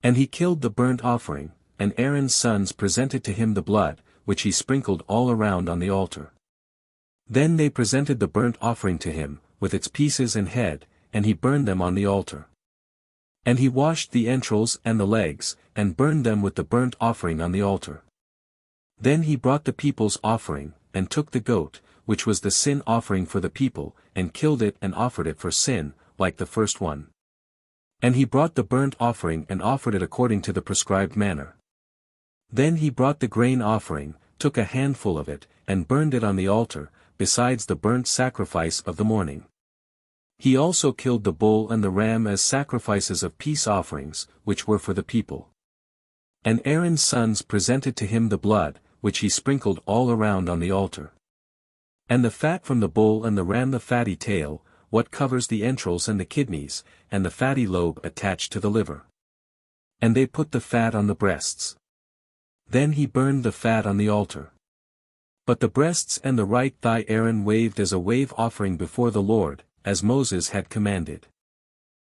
And he killed the burnt offering, and Aaron's sons presented to him the blood, which he sprinkled all around on the altar. Then they presented the burnt offering to him, with its pieces and head, and he burned them on the altar. And he washed the entrails and the legs, and burned them with the burnt offering on the altar. Then he brought the people's offering, and took the goat, which was the sin offering for the people, and killed it and offered it for sin, like the first one. And he brought the burnt offering and offered it according to the prescribed manner. Then he brought the grain offering, took a handful of it, and burned it on the altar, besides the burnt sacrifice of the morning. He also killed the bull and the ram as sacrifices of peace offerings, which were for the people. And Aaron's sons presented to him the blood, which he sprinkled all around on the altar. And the fat from the bull and the ram, the fatty tail, what covers the entrails and the kidneys, and the fatty lobe attached to the liver. And they put the fat on the breasts. Then he burned the fat on the altar. But the breasts and the right thigh Aaron waved as a wave offering before the Lord, as Moses had commanded.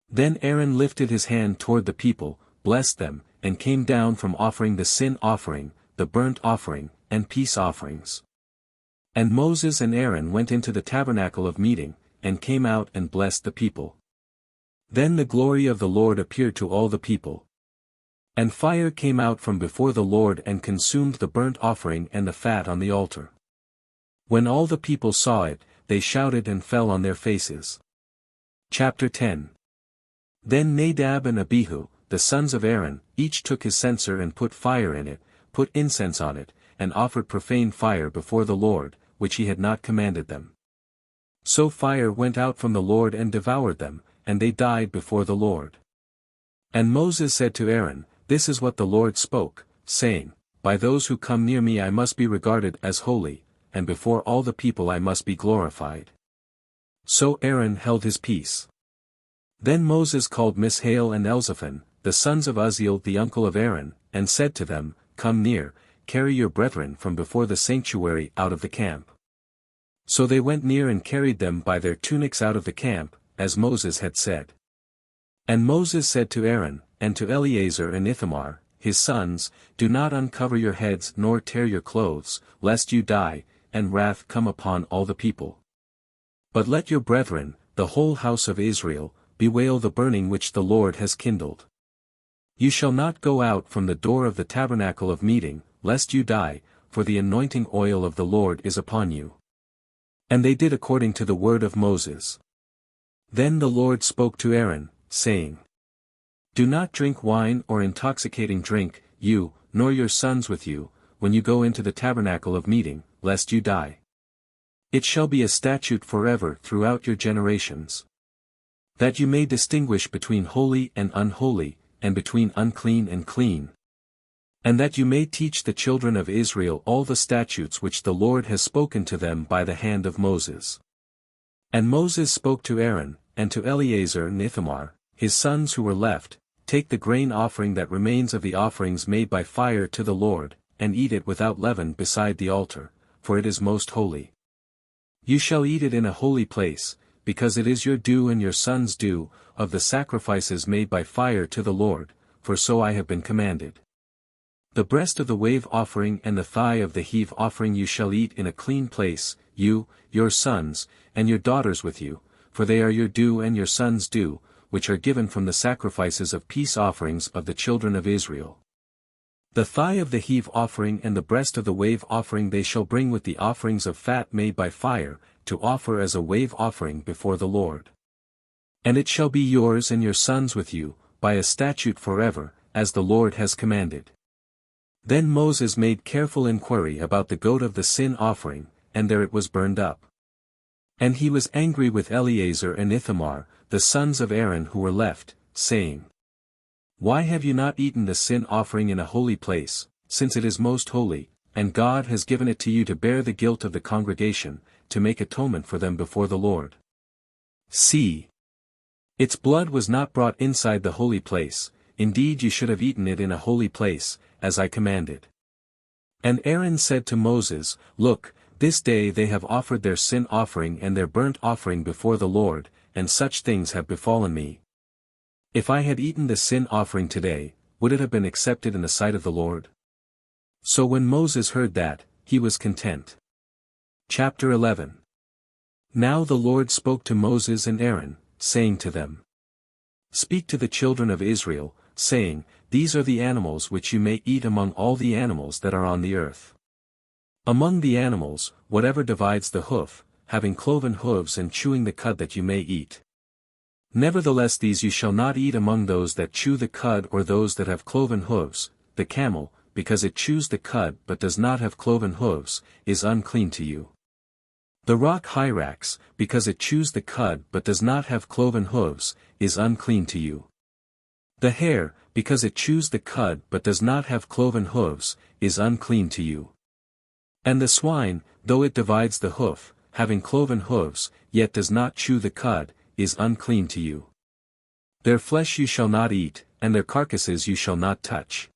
Then Aaron lifted his hand toward the people, blessed them, and came down from offering the sin offering, the burnt offering, and peace offerings. And Moses and Aaron went into the tabernacle of meeting, and came out and blessed the people. Then the glory of the Lord appeared to all the people. And fire came out from before the Lord and consumed the burnt offering and the fat on the altar. When all the people saw it, they shouted and fell on their faces. Chapter 10. Then Nadab and Abihu, the sons of Aaron, each took his censer and put fire in it, put incense on it, and offered profane fire before the Lord, which he had not commanded them. So fire went out from the Lord and devoured them, and they died before the Lord. And Moses said to Aaron, "This is what the Lord spoke, saying, By those who come near me I must be regarded as holy, and before all the people I must be glorified." So Aaron held his peace. Then Moses called Mishael and Elzaphan, the sons of Uzziel the uncle of Aaron, and said to them, "Come near, carry your brethren from before the sanctuary out of the camp." So they went near and carried them by their tunics out of the camp, as Moses had said. And Moses said to Aaron, and to Eleazar and Ithamar, his sons, "Do not uncover your heads nor tear your clothes, lest you die, and wrath come upon all the people. But let your brethren, the whole house of Israel, bewail the burning which the Lord has kindled. You shall not go out from the door of the tabernacle of meeting, lest you die, for the anointing oil of the Lord is upon you." And they did according to the word of Moses. Then the Lord spoke to Aaron, saying, "Do not drink wine or intoxicating drink, you, nor your sons with you, when you go into the tabernacle of meeting, lest you die. It shall be a statute forever throughout your generations. That you may distinguish between holy and unholy, and between unclean and clean. And that you may teach the children of Israel all the statutes which the Lord has spoken to them by the hand of Moses." And Moses spoke to Aaron, and to Eleazar and Ithamar, his sons who were left, "Take the grain offering that remains of the offerings made by fire to the Lord, and eat it without leaven beside the altar, for it is most holy. You shall eat it in a holy place, because it is your due and your sons' due, of the sacrifices made by fire to the Lord, for so I have been commanded. The breast of the wave offering and the thigh of the heave offering you shall eat in a clean place, you, your sons, and your daughters with you, for they are your due and your sons' due, which are given from the sacrifices of peace offerings of the children of Israel. The thigh of the heave offering and the breast of the wave offering they shall bring with the offerings of fat made by fire, to offer as a wave offering before the Lord. And it shall be yours and your sons with you, by a statute forever, as the Lord has commanded." Then Moses made careful inquiry about the goat of the sin offering, and there it was burned up. And he was angry with Eleazar and Ithamar, the sons of Aaron who were left, saying, "Why have you not eaten the sin offering in a holy place, since it is most holy, and God has given it to you to bear the guilt of the congregation, to make atonement for them before the Lord? See. Its blood was not brought inside the holy place, indeed you should have eaten it in a holy place, as I commanded." And Aaron said to Moses, "Look, this day they have offered their sin offering and their burnt offering before the Lord, and such things have befallen me. If I had eaten the sin offering today, would it have been accepted in the sight of the Lord?" So when Moses heard that, he was content. Chapter 11. Now the Lord spoke to Moses and Aaron, saying to them, "Speak to the children of Israel, saying, These are the animals which you may eat among all the animals that are on the earth. Among the animals, whatever divides the hoof, having cloven hooves and chewing the cud that you may eat. Nevertheless these you shall not eat among those that chew the cud or those that have cloven hooves. The camel, because it chews the cud but does not have cloven hooves, is unclean to you. The rock hyrax, because it chews the cud but does not have cloven hooves, is unclean to you. The hare, because it chews the cud but does not have cloven hooves, is unclean to you. And the swine, though it divides the hoof, having cloven hooves, yet does not chew the cud, is unclean to you. Their flesh you shall not eat, and their carcasses you shall not touch.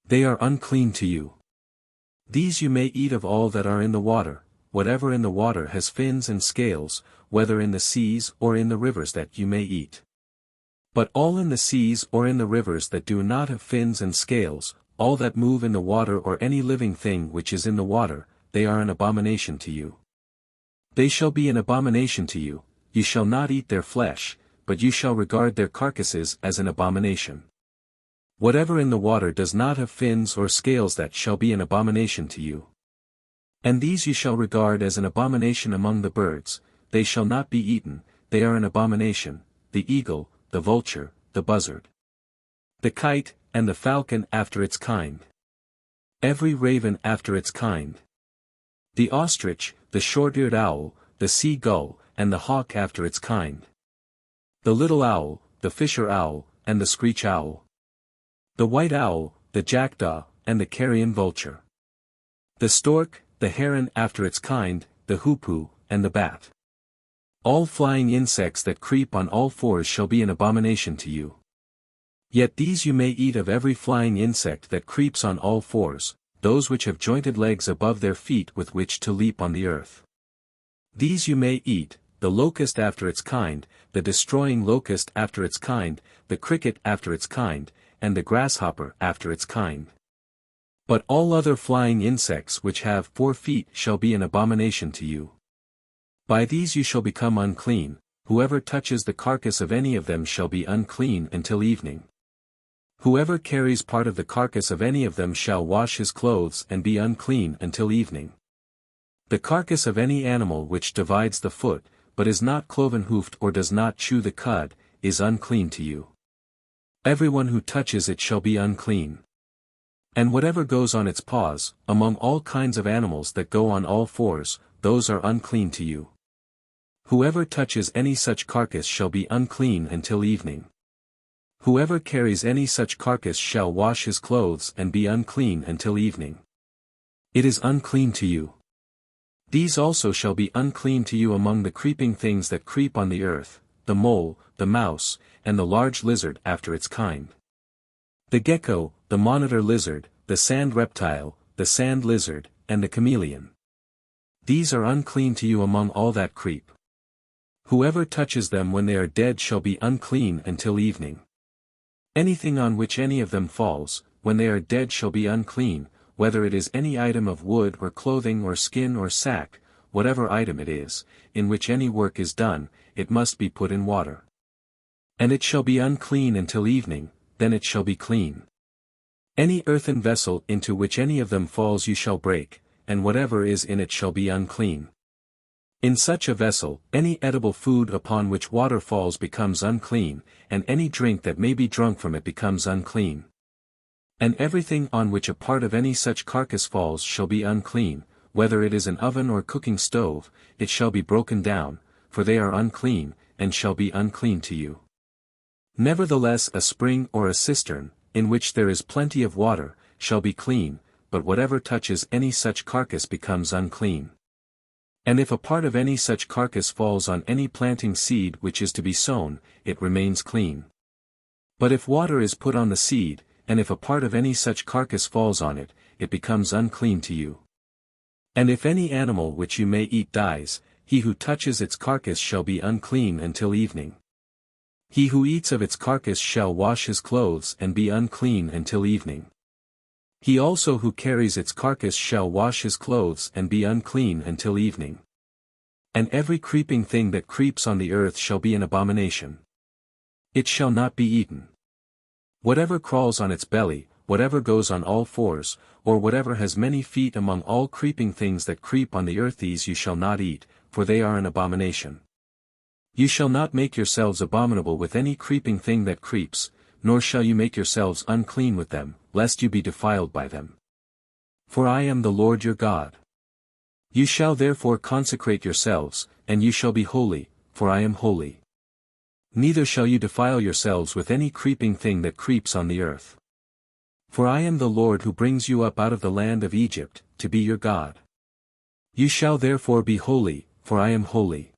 They are unclean to you. These you may eat of all that are in the water, whatever in the water has fins and scales, whether in the seas or in the rivers that you may eat. But all in the seas or in the rivers that do not have fins and scales, all that move in the water or any living thing which is in the water, they are an abomination to you. They shall be an abomination to you, you shall not eat their flesh, but you shall regard their carcasses as an abomination. Whatever in the water does not have fins or scales, that shall be an abomination to you. And these you shall regard as an abomination among the birds, they shall not be eaten, they are an abomination, the eagle, the vulture, the buzzard, the kite, and the falcon after its kind. Every raven after its kind. The ostrich, the short-eared owl, the sea gull, and the hawk after its kind. The little owl, the fisher owl, and the screech owl. The white owl, the jackdaw, and the carrion vulture. The stork, the heron after its kind, the hoopoe, and the bat. All flying insects that creep on all fours shall be an abomination to you. Yet these you may eat of every flying insect that creeps on all fours, those which have jointed legs above their feet with which to leap on the earth. These you may eat, the locust after its kind, the destroying locust after its kind, the cricket after its kind, and the grasshopper after its kind. But all other flying insects which have 4 feet shall be an abomination to you. By these you shall become unclean, whoever touches the carcass of any of them shall be unclean until evening. Whoever carries part of the carcass of any of them shall wash his clothes and be unclean until evening. The carcass of any animal which divides the foot, but is not cloven-hoofed or does not chew the cud, is unclean to you. Everyone who touches it shall be unclean. And whatever goes on its paws, among all kinds of animals that go on all fours, those are unclean to you. Whoever touches any such carcass shall be unclean until evening. Whoever carries any such carcass shall wash his clothes and be unclean until evening. It is unclean to you. These also shall be unclean to you among the creeping things that creep on the earth, the mole, the mouse, and the large lizard after its kind. The gecko, the monitor lizard, the sand reptile, the sand lizard, and the chameleon. These are unclean to you among all that creep. Whoever touches them when they are dead shall be unclean until evening. Anything on which any of them falls, when they are dead shall be unclean, whether it is any item of wood or clothing or skin or sack, whatever item it is, in which any work is done, it must be put in water. And it shall be unclean until evening, then it shall be clean. Any earthen vessel into which any of them falls you shall break, and whatever is in it shall be unclean. In such a vessel, any edible food upon which water falls becomes unclean, and any drink that may be drunk from it becomes unclean. And everything on which a part of any such carcass falls shall be unclean, whether it is an oven or cooking stove, it shall be broken down, for they are unclean, and shall be unclean to you. Nevertheless a spring or a cistern, in which there is plenty of water, shall be clean, but whatever touches any such carcass becomes unclean. And if a part of any such carcass falls on any planting seed which is to be sown, it remains clean. But if water is put on the seed, and if a part of any such carcass falls on it, it becomes unclean to you. And if any animal which you may eat dies, he who touches its carcass shall be unclean until evening. He who eats of its carcass shall wash his clothes and be unclean until evening. He also who carries its carcass shall wash his clothes and be unclean until evening. And every creeping thing that creeps on the earth shall be an abomination. It shall not be eaten. Whatever crawls on its belly, whatever goes on all fours, or whatever has many feet among all creeping things that creep on the earth, these you shall not eat, for they are an abomination. You shall not make yourselves abominable with any creeping thing that creeps, nor shall you make yourselves unclean with them, lest you be defiled by them. For I am the Lord your God. You shall therefore consecrate yourselves, and you shall be holy, for I am holy. Neither shall you defile yourselves with any creeping thing that creeps on the earth. For I am the Lord who brings you up out of the land of Egypt, to be your God. You shall therefore be holy, for I am holy.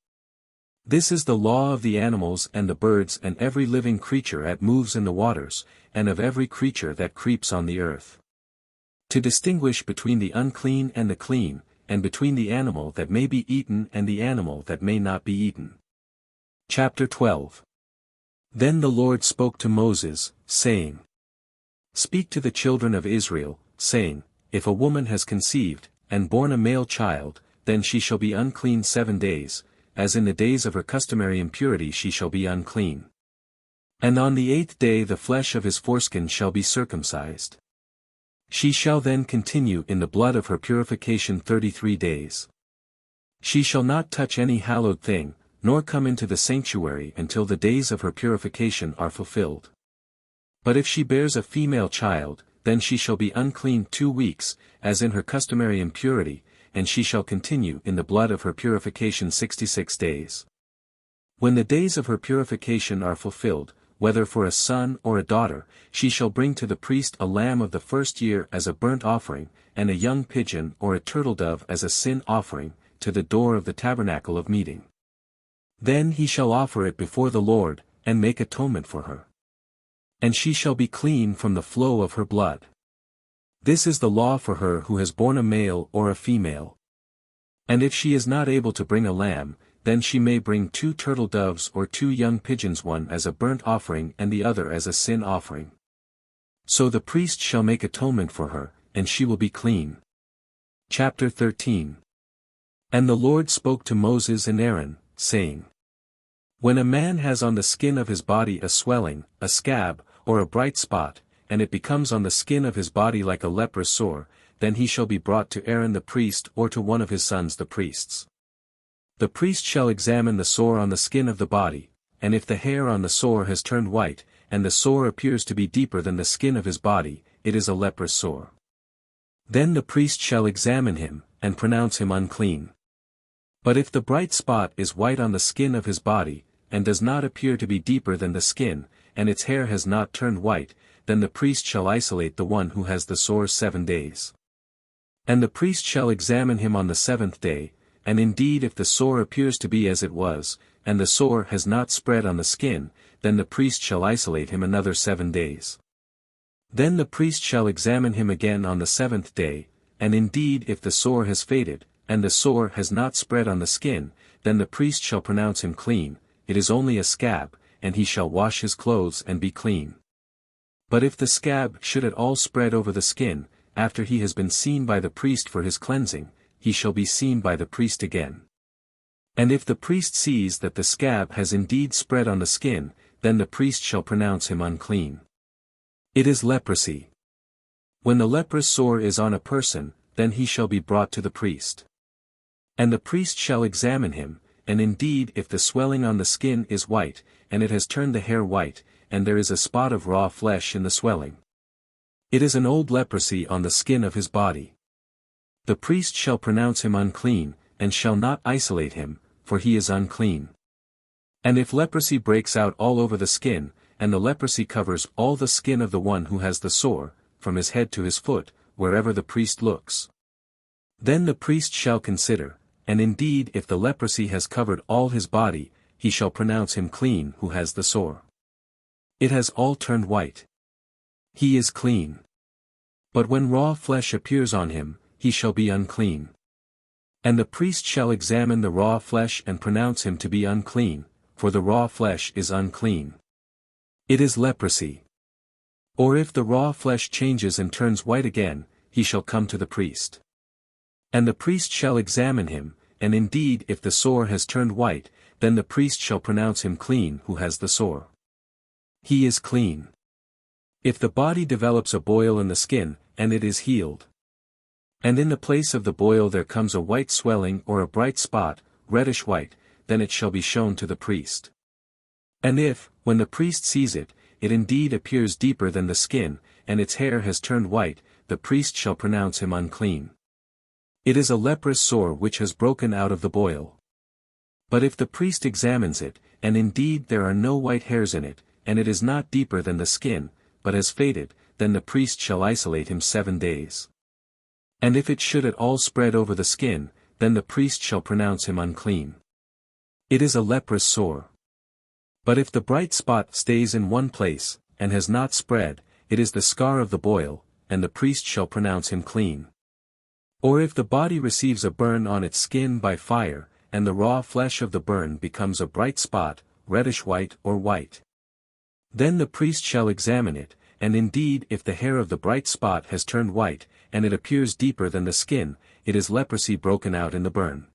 This is the law of the animals and the birds and every living creature that moves in the waters, and of every creature that creeps on the earth. To distinguish between the unclean and the clean, and between the animal that may be eaten and the animal that may not be eaten. Chapter 12. Then the Lord spoke to Moses, saying, Speak to the children of Israel, saying, If a woman has conceived, and borne a male child, then she shall be unclean 7 days, as in the days of her customary impurity she shall be unclean. And on the 8th day the flesh of his foreskin shall be circumcised. She shall then continue in the blood of her purification 33 days. She shall not touch any hallowed thing, nor come into the sanctuary until the days of her purification are fulfilled. But if she bears a female child, then she shall be unclean 2 weeks, as in her customary impurity, and she shall continue in the blood of her purification 66 days. When the days of her purification are fulfilled, whether for a son or a daughter, she shall bring to the priest a lamb of the first year as a burnt offering, and a young pigeon or a turtle-dove as a sin offering, to the door of the tabernacle of meeting. Then he shall offer it before the Lord, and make atonement for her. And she shall be clean from the flow of her blood. This is the law for her who has borne a male or a female. And if she is not able to bring a lamb, then she may bring 2 turtle-doves or 2 young pigeons, one as a burnt offering and the other as a sin offering. So the priest shall make atonement for her, and she will be clean. Chapter 13. And the Lord spoke to Moses and Aaron, saying, When a man has on the skin of his body a swelling, a scab, or a bright spot, and it becomes on the skin of his body like a leprous sore, then he shall be brought to Aaron the priest or to one of his sons the priests. The priest shall examine the sore on the skin of the body, and if the hair on the sore has turned white, and the sore appears to be deeper than the skin of his body, it is a leprous sore. Then the priest shall examine him, and pronounce him unclean. But if the bright spot is white on the skin of his body, and does not appear to be deeper than the skin, and its hair has not turned white, then the priest shall isolate the one who has the sore 7 days. And the priest shall examine him on the 7th day, and indeed if the sore appears to be as it was, and the sore has not spread on the skin, then the priest shall isolate him another 7 days. Then the priest shall examine him again on the 7th day, and indeed if the sore has faded, and the sore has not spread on the skin, then the priest shall pronounce him clean, it is only a scab, and he shall wash his clothes and be clean. But if the scab should at all spread over the skin, after he has been seen by the priest for his cleansing, he shall be seen by the priest again. And if the priest sees that the scab has indeed spread on the skin, then the priest shall pronounce him unclean. It is leprosy. When the leprous sore is on a person, then he shall be brought to the priest. And the priest shall examine him, and indeed if the swelling on the skin is white, and it has turned the hair white, and there is a spot of raw flesh in the swelling, it is an old leprosy on the skin of his body. The priest shall pronounce him unclean, and shall not isolate him, for he is unclean. And if leprosy breaks out all over the skin, and the leprosy covers all the skin of the one who has the sore, from his head to his foot, wherever the priest looks, then the priest shall consider, and indeed if the leprosy has covered all his body, he shall pronounce him clean who has the sore. It has all turned white. He is clean. But when raw flesh appears on him, he shall be unclean. And the priest shall examine the raw flesh and pronounce him to be unclean, for the raw flesh is unclean. It is leprosy. Or if the raw flesh changes and turns white again, he shall come to the priest. And the priest shall examine him, and indeed if the sore has turned white, then the priest shall pronounce him clean who has the sore. He is clean. If the body develops a boil in the skin, and it is healed, and in the place of the boil there comes a white swelling or a bright spot, reddish white, then it shall be shown to the priest. And if, when the priest sees it, it indeed appears deeper than the skin, and its hair has turned white, the priest shall pronounce him unclean. It is a leprous sore which has broken out of the boil. But if the priest examines it, and indeed there are no white hairs in it, and it is not deeper than the skin, but has faded, then the priest shall isolate him 7 days. And if it should at all spread over the skin, then the priest shall pronounce him unclean. It is a leprous sore. But if the bright spot stays in one place, and has not spread, it is the scar of the boil, and the priest shall pronounce him clean. Or if the body receives a burn on its skin by fire, and the raw flesh of the burn becomes a bright spot, reddish white or white, then the priest shall examine it, and indeed if the hair of the bright spot has turned white, and it appears deeper than the skin, it is leprosy broken out in the burn.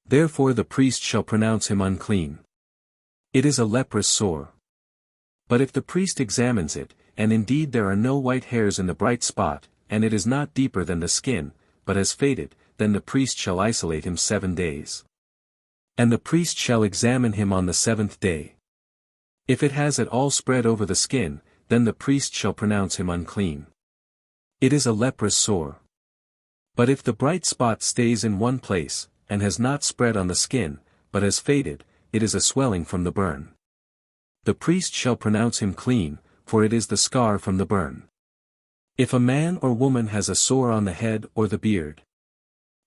Therefore the priest shall pronounce him unclean. It is a leprous sore. But if the priest examines it, and indeed there are no white hairs in the bright spot, and it is not deeper than the skin, but has faded, then the priest shall isolate him 7 days. And the priest shall examine him on the 7th day. If it has at all spread over the skin, then the priest shall pronounce him unclean. It is a leprous sore. But if the bright spot stays in one place, and has not spread on the skin, but has faded, it is a swelling from the burn. The priest shall pronounce him clean, for it is the scar from the burn. If a man or woman has a sore on the head or the beard,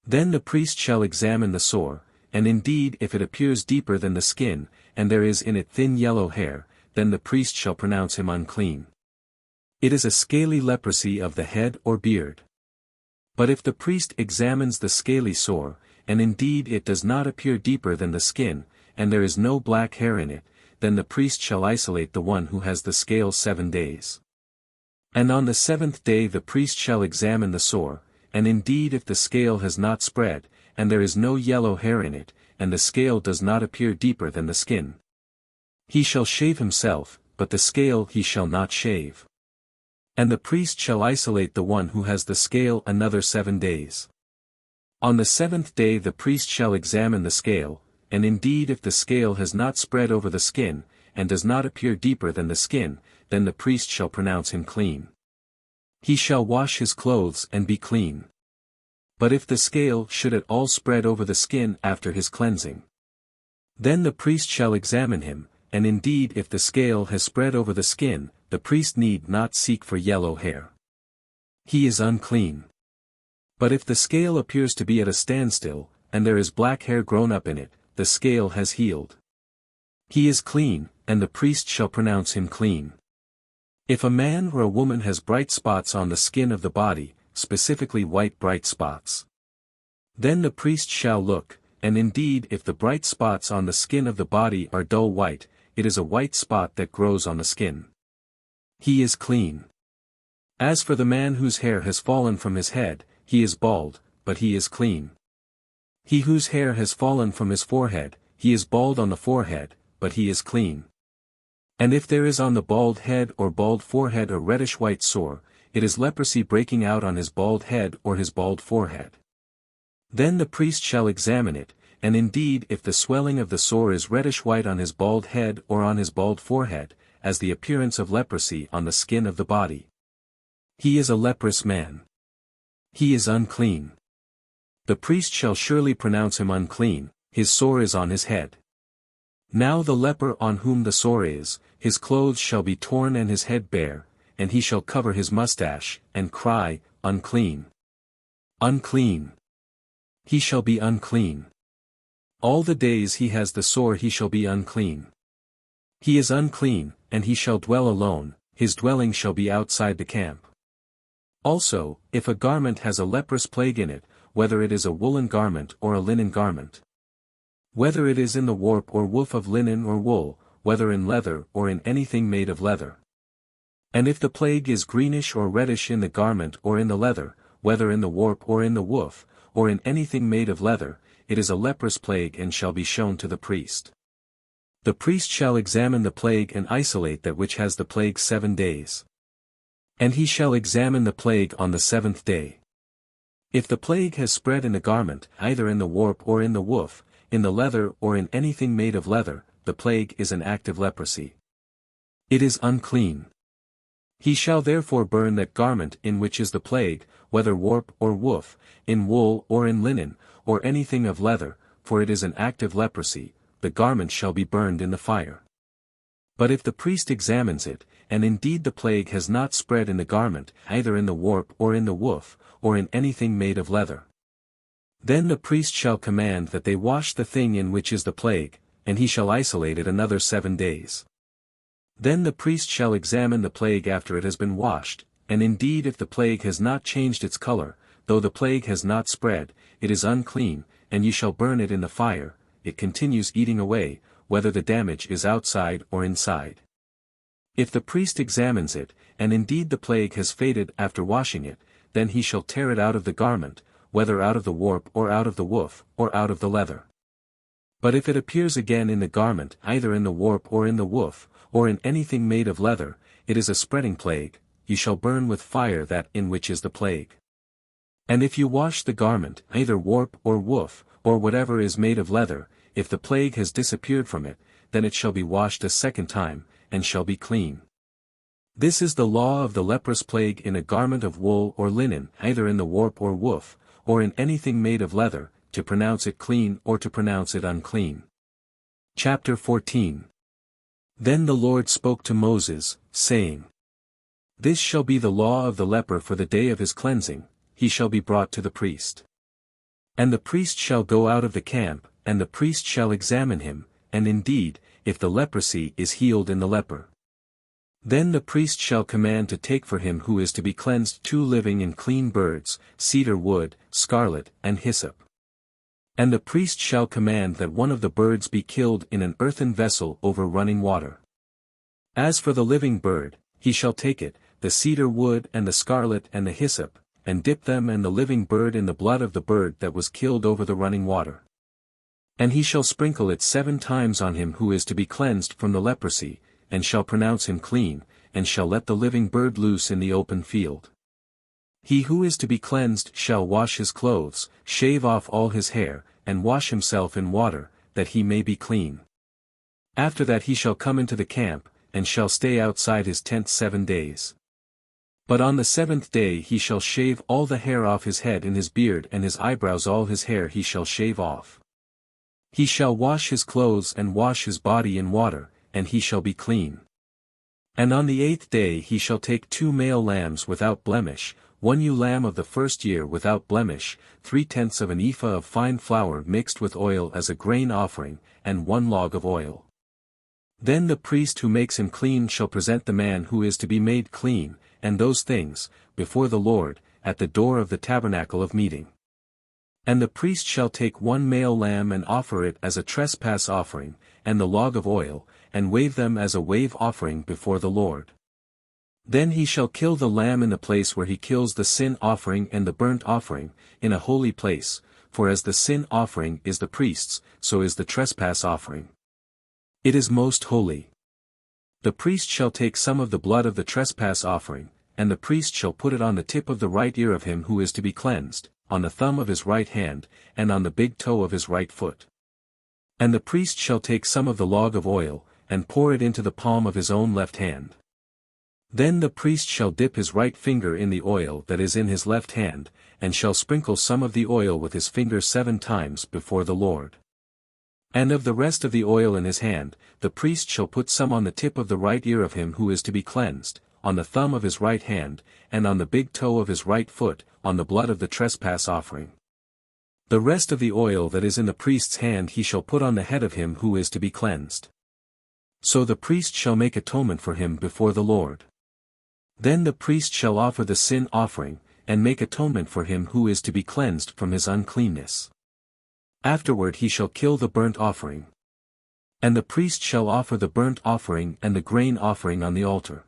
then the priest shall examine the sore, and indeed if it appears deeper than the skin, and there is in it thin yellow hair, then the priest shall pronounce him unclean. It is a scaly leprosy of the head or beard. But if the priest examines the scaly sore, and indeed it does not appear deeper than the skin, and there is no black hair in it, then the priest shall isolate the one who has the scale 7 days. And on the 7th day the priest shall examine the sore, and indeed if the scale has not spread, and there is no yellow hair in it, and the scale does not appear deeper than the skin, he shall shave himself, but the scale he shall not shave. And the priest shall isolate the one who has the scale another 7 days. On the 7th day the priest shall examine the scale, and indeed if the scale has not spread over the skin, and does not appear deeper than the skin, then the priest shall pronounce him clean. He shall wash his clothes and be clean. But if the scale should at all spread over the skin after his cleansing, then the priest shall examine him, and indeed if the scale has spread over the skin, the priest need not seek for yellow hair. He is unclean. But if the scale appears to be at a standstill, and there is black hair grown up in it, the scale has healed. He is clean, and the priest shall pronounce him clean. If a man or a woman has bright spots on the skin of the body, specifically white bright spots, then the priest shall look, and indeed if the bright spots on the skin of the body are dull white, it is a white spot that grows on the skin. He is clean. As for the man whose hair has fallen from his head, he is bald, but he is clean. He whose hair has fallen from his forehead, he is bald on the forehead, but he is clean. And if there is on the bald head or bald forehead a reddish-white sore, it is leprosy breaking out on his bald head or his bald forehead. Then the priest shall examine it, and indeed if the swelling of the sore is reddish-white on his bald head or on his bald forehead, as the appearance of leprosy on the skin of the body, he is a leprous man. He is unclean. The priest shall surely pronounce him unclean, his sore is on his head. Now the leper on whom the sore is, his clothes shall be torn and his head bare, and he shall cover his mustache, and cry, Unclean! Unclean! He shall be unclean. All the days he has the sore he shall be unclean. He is unclean, and he shall dwell alone, his dwelling shall be outside the camp. Also, if a garment has a leprous plague in it, whether it is a woolen garment or a linen garment, whether it is in the warp or woof of linen or wool, whether in leather or in anything made of leather, and if the plague is greenish or reddish in the garment or in the leather, whether in the warp or in the woof, or in anything made of leather, it is a leprous plague and shall be shown to the priest. The priest shall examine the plague and isolate that which has the plague 7 days. And he shall examine the plague on the 7th day. If the plague has spread in the garment, either in the warp or in the woof, in the leather or in anything made of leather, the plague is an active leprosy. It is unclean. He shall therefore burn that garment in which is the plague, whether warp or woof, in wool or in linen, or anything of leather, for it is an active leprosy, the garment shall be burned in the fire. But if the priest examines it, and indeed the plague has not spread in the garment, either in the warp or in the woof, or in anything made of leather, then the priest shall command that they wash the thing in which is the plague, and he shall isolate it another 7 days. Then the priest shall examine the plague after it has been washed, and indeed if the plague has not changed its color, though the plague has not spread, it is unclean, and ye shall burn it in the fire, it continues eating away, whether the damage is outside or inside. If the priest examines it, and indeed the plague has faded after washing it, then he shall tear it out of the garment, whether out of the warp or out of the woof, or out of the leather. But if it appears again in the garment, either in the warp or in the woof, or in anything made of leather, it is a spreading plague, you shall burn with fire that in which is the plague. And if you wash the garment, either warp or woof, or whatever is made of leather, if the plague has disappeared from it, then it shall be washed a second time, and shall be clean. This is the law of the leprous plague in a garment of wool or linen, either in the warp or woof, or in anything made of leather, to pronounce it clean or to pronounce it unclean. Chapter 14. Then the Lord spoke to Moses, saying, This shall be the law of the leper for the day of his cleansing, he shall be brought to the priest. And the priest shall go out of the camp, and the priest shall examine him, and indeed, if the leprosy is healed in the leper. Then the priest shall command to take for him who is to be cleansed 2 living and clean birds, cedar wood, scarlet, and hyssop. And the priest shall command that one of the birds be killed in an earthen vessel over running water. As for the living bird, he shall take it, the cedar wood and the scarlet and the hyssop, and dip them and the living bird in the blood of the bird that was killed over the running water. And he shall sprinkle it 7 times on him who is to be cleansed from the leprosy, and shall pronounce him clean, and shall let the living bird loose in the open field. He who is to be cleansed shall wash his clothes, shave off all his hair, and wash himself in water, that he may be clean. After that he shall come into the camp, and shall stay outside his tent 7 days. But on the 7th day he shall shave all the hair off his head and his beard and his eyebrows, all his hair he shall shave off. He shall wash his clothes and wash his body in water, and he shall be clean. And on the 8th day he shall take 2 male lambs without blemish, 1 ewe lamb of the first year without blemish, 3/10 of an ephah of fine flour mixed with oil as a grain offering, and 1 log of oil. Then the priest who makes him clean shall present the man who is to be made clean, and those things, before the Lord, at the door of the tabernacle of meeting. And the priest shall take 1 male lamb and offer it as a trespass offering, and the log of oil, and wave them as a wave offering before the Lord. Then he shall kill the lamb in the place where he kills the sin offering and the burnt offering, in a holy place, for as the sin offering is the priest's, so is the trespass offering. It is most holy. The priest shall take some of the blood of the trespass offering, and the priest shall put it on the tip of the right ear of him who is to be cleansed, on the thumb of his right hand, and on the big toe of his right foot. And the priest shall take some of the log of oil, and pour it into the palm of his own left hand. Then the priest shall dip his right finger in the oil that is in his left hand, and shall sprinkle some of the oil with his finger 7 times before the Lord. And of the rest of the oil in his hand, the priest shall put some on the tip of the right ear of him who is to be cleansed, on the thumb of his right hand, and on the big toe of his right foot, on the blood of the trespass offering. The rest of the oil that is in the priest's hand he shall put on the head of him who is to be cleansed. So the priest shall make atonement for him before the Lord. Then the priest shall offer the sin offering, and make atonement for him who is to be cleansed from his uncleanness. Afterward he shall kill the burnt offering. And the priest shall offer the burnt offering and the grain offering on the altar.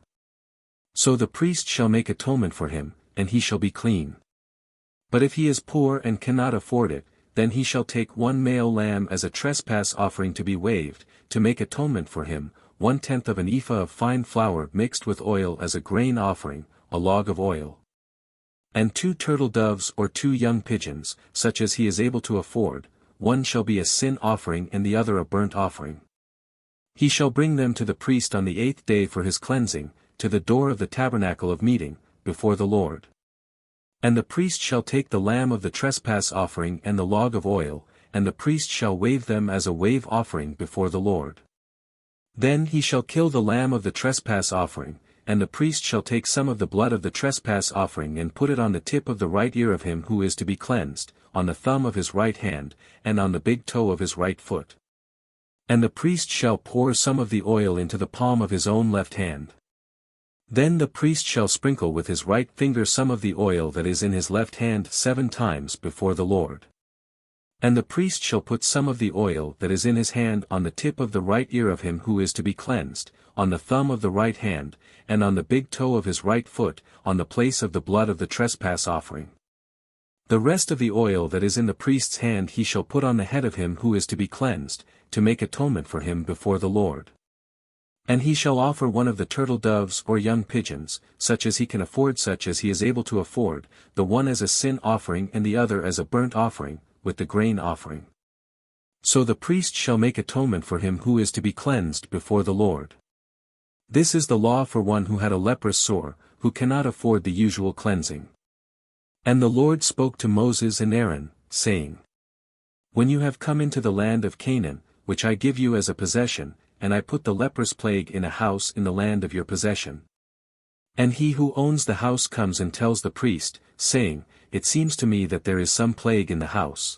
So the priest shall make atonement for him, and he shall be clean. But if he is poor and cannot afford it, then he shall take 1 male lamb as a trespass offering to be waved, to make atonement for him, 1/10 of an ephah of fine flour mixed with oil as a grain offering, a log of oil. And 2 turtle doves or 2 young pigeons, such as he is able to afford, one shall be a sin offering and the other a burnt offering. He shall bring them to the priest on the 8th day for his cleansing, to the door of the tabernacle of meeting, before the Lord. And the priest shall take the lamb of the trespass offering and the log of oil, and the priest shall wave them as a wave offering before the Lord. Then he shall kill the lamb of the trespass offering, and the priest shall take some of the blood of the trespass offering and put it on the tip of the right ear of him who is to be cleansed, on the thumb of his right hand, and on the big toe of his right foot. And the priest shall pour some of the oil into the palm of his own left hand. Then the priest shall sprinkle with his right finger some of the oil that is in his left hand 7 times before the Lord. And the priest shall put some of the oil that is in his hand on the tip of the right ear of him who is to be cleansed, on the thumb of the right hand, and on the big toe of his right foot, on the place of the blood of the trespass offering. The rest of the oil that is in the priest's hand he shall put on the head of him who is to be cleansed, to make atonement for him before the Lord. And he shall offer one of the turtle doves or young pigeons, such as he can afford, such as he is able to afford, the one as a sin offering and the other as a burnt offering, with the grain offering. So the priest shall make atonement for him who is to be cleansed before the Lord. This is the law for one who had a leprous sore, who cannot afford the usual cleansing. And the Lord spoke to Moses and Aaron, saying, When you have come into the land of Canaan, which I give you as a possession, and I put the leprous plague in a house in the land of your possession. And he who owns the house comes and tells the priest, saying, It seems to me that there is some plague in the house.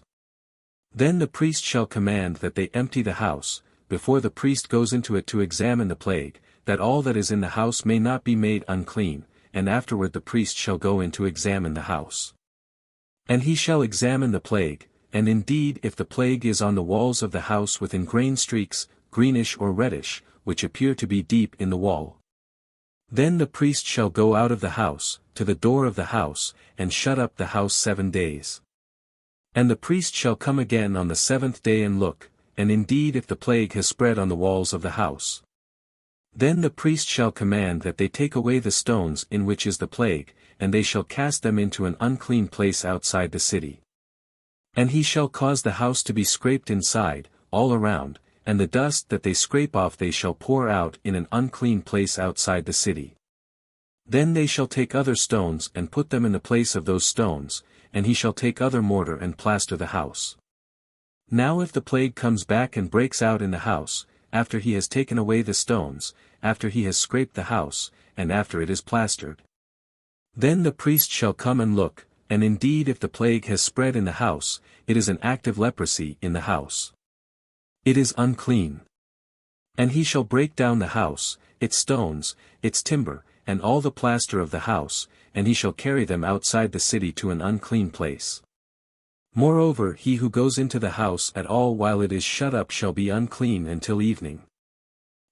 Then the priest shall command that they empty the house, before the priest goes into it to examine the plague, that all that is in the house may not be made unclean, and afterward the priest shall go in to examine the house. And he shall examine the plague, and indeed if the plague is on the walls of the house with ingrained streaks, greenish or reddish, which appear to be deep in the wall. Then the priest shall go out of the house, to the door of the house, and shut up the house 7 days. And the priest shall come again on the 7th day and look, and indeed if the plague has spread on the walls of the house. Then the priest shall command that they take away the stones in which is the plague, and they shall cast them into an unclean place outside the city. And he shall cause the house to be scraped inside, all around, and the dust that they scrape off they shall pour out in an unclean place outside the city. Then they shall take other stones and put them in the place of those stones, and he shall take other mortar and plaster the house. Now if the plague comes back and breaks out in the house, after he has taken away the stones, after he has scraped the house, and after it is plastered, then the priest shall come and look, and indeed if the plague has spread in the house, it is an active leprosy in the house. It is unclean. And he shall break down the house, its stones, its timber, and all the plaster of the house, and he shall carry them outside the city to an unclean place. Moreover he who goes into the house at all while it is shut up shall be unclean until evening.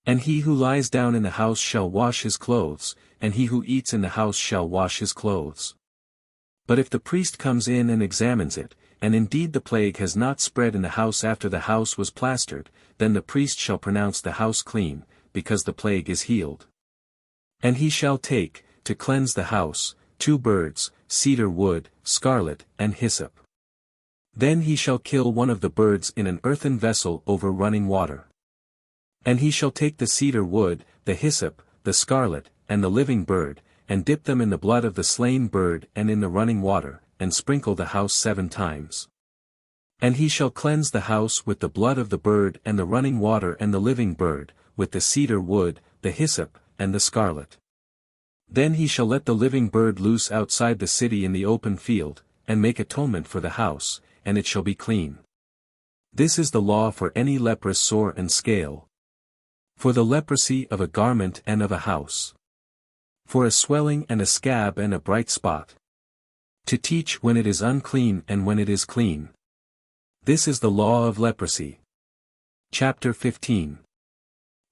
And he who lies down in the house shall wash his clothes, and he who eats in the house shall wash his clothes. But if the priest comes in and examines it, and indeed the plague has not spread in the house after the house was plastered, then the priest shall pronounce the house clean, because the plague is healed. And he shall take, to cleanse the house, 2 birds, cedar wood, scarlet, and hyssop. Then he shall kill one of the birds in an earthen vessel over running water. And he shall take the cedar wood, the hyssop, the scarlet, and the living bird, and dip them in the blood of the slain bird and in the running water, and sprinkle the house 7 times. And he shall cleanse the house with the blood of the bird and the running water and the living bird, with the cedar wood, the hyssop, and the scarlet. Then he shall let the living bird loose outside the city in the open field, and make atonement for the house, and it shall be clean. This is the law for any leprous sore and scale. For the leprosy of a garment and of a house. For a swelling and a scab and a bright spot. To teach when it is unclean and when it is clean. This is the law of leprosy. Chapter 15.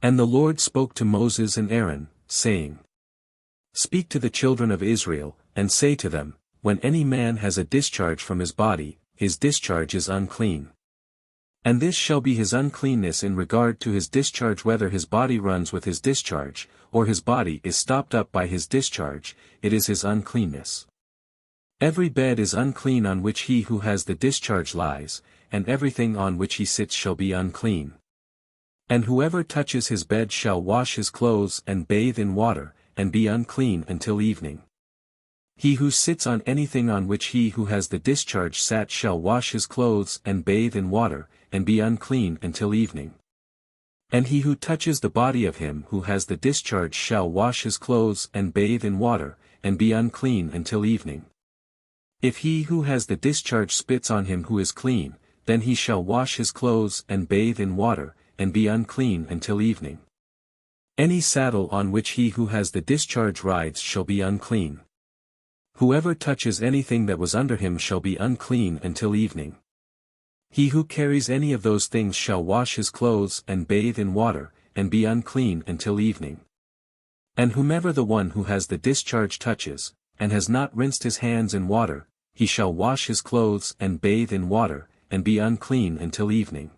And the Lord spoke to Moses and Aaron, saying, Speak to the children of Israel, and say to them, When any man has a discharge from his body, his discharge is unclean. And this shall be his uncleanness in regard to his discharge, whether his body runs with his discharge, or his body is stopped up by his discharge, it is his uncleanness. Every bed is unclean on which he who has the discharge lies, and everything on which he sits shall be unclean. And whoever touches his bed shall wash his clothes and bathe in water, and be unclean until evening. He who sits on anything on which he who has the discharge sat shall wash his clothes and bathe in water, and be unclean until evening. And he who touches the body of him who has the discharge shall wash his clothes and bathe in water, and be unclean until evening. If he who has the discharge spits on him who is clean, then he shall wash his clothes and bathe in water, and be unclean until evening. Any saddle on which he who has the discharge rides shall be unclean. Whoever touches anything that was under him shall be unclean until evening. He who carries any of those things shall wash his clothes and bathe in water, and be unclean until evening. And whomever the one who has the discharge touches, and has not rinsed his hands in water, he shall wash his clothes and bathe in water, and be unclean until evening.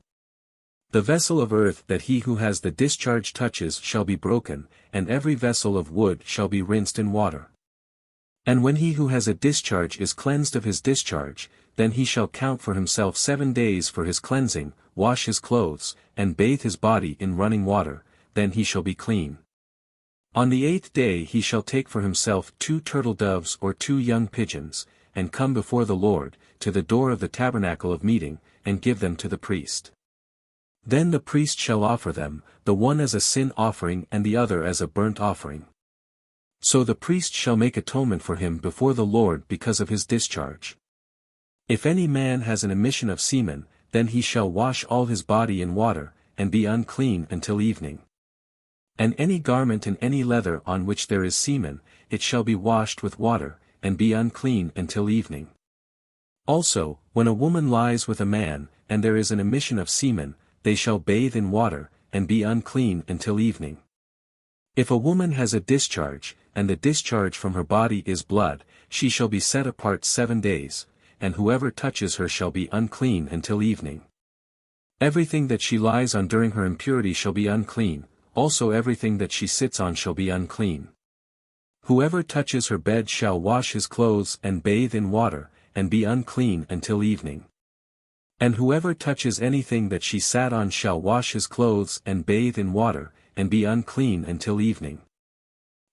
The vessel of earth that he who has the discharge touches shall be broken, and every vessel of wood shall be rinsed in water. And when he who has a discharge is cleansed of his discharge, then he shall count for himself 7 days for his cleansing, wash his clothes, and bathe his body in running water, then he shall be clean. On the 8th day he shall take for himself 2 turtle doves or 2 young pigeons, and come before the Lord, to the door of the tabernacle of meeting, and give them to the priest. Then the priest shall offer them, the one as a sin offering and the other as a burnt offering. So the priest shall make atonement for him before the Lord because of his discharge. If any man has an emission of semen, then he shall wash all his body in water, and be unclean until evening. And any garment and any leather on which there is semen, it shall be washed with water, and be unclean until evening. Also, when a woman lies with a man, and there is an emission of semen, they shall bathe in water, and be unclean until evening. If a woman has a discharge, and the discharge from her body is blood, she shall be set apart 7 days, and whoever touches her shall be unclean until evening. Everything that she lies on during her impurity shall be unclean, also everything that she sits on shall be unclean. Whoever touches her bed shall wash his clothes and bathe in water, and be unclean until evening. And whoever touches anything that she sat on shall wash his clothes and bathe in water, and be unclean until evening.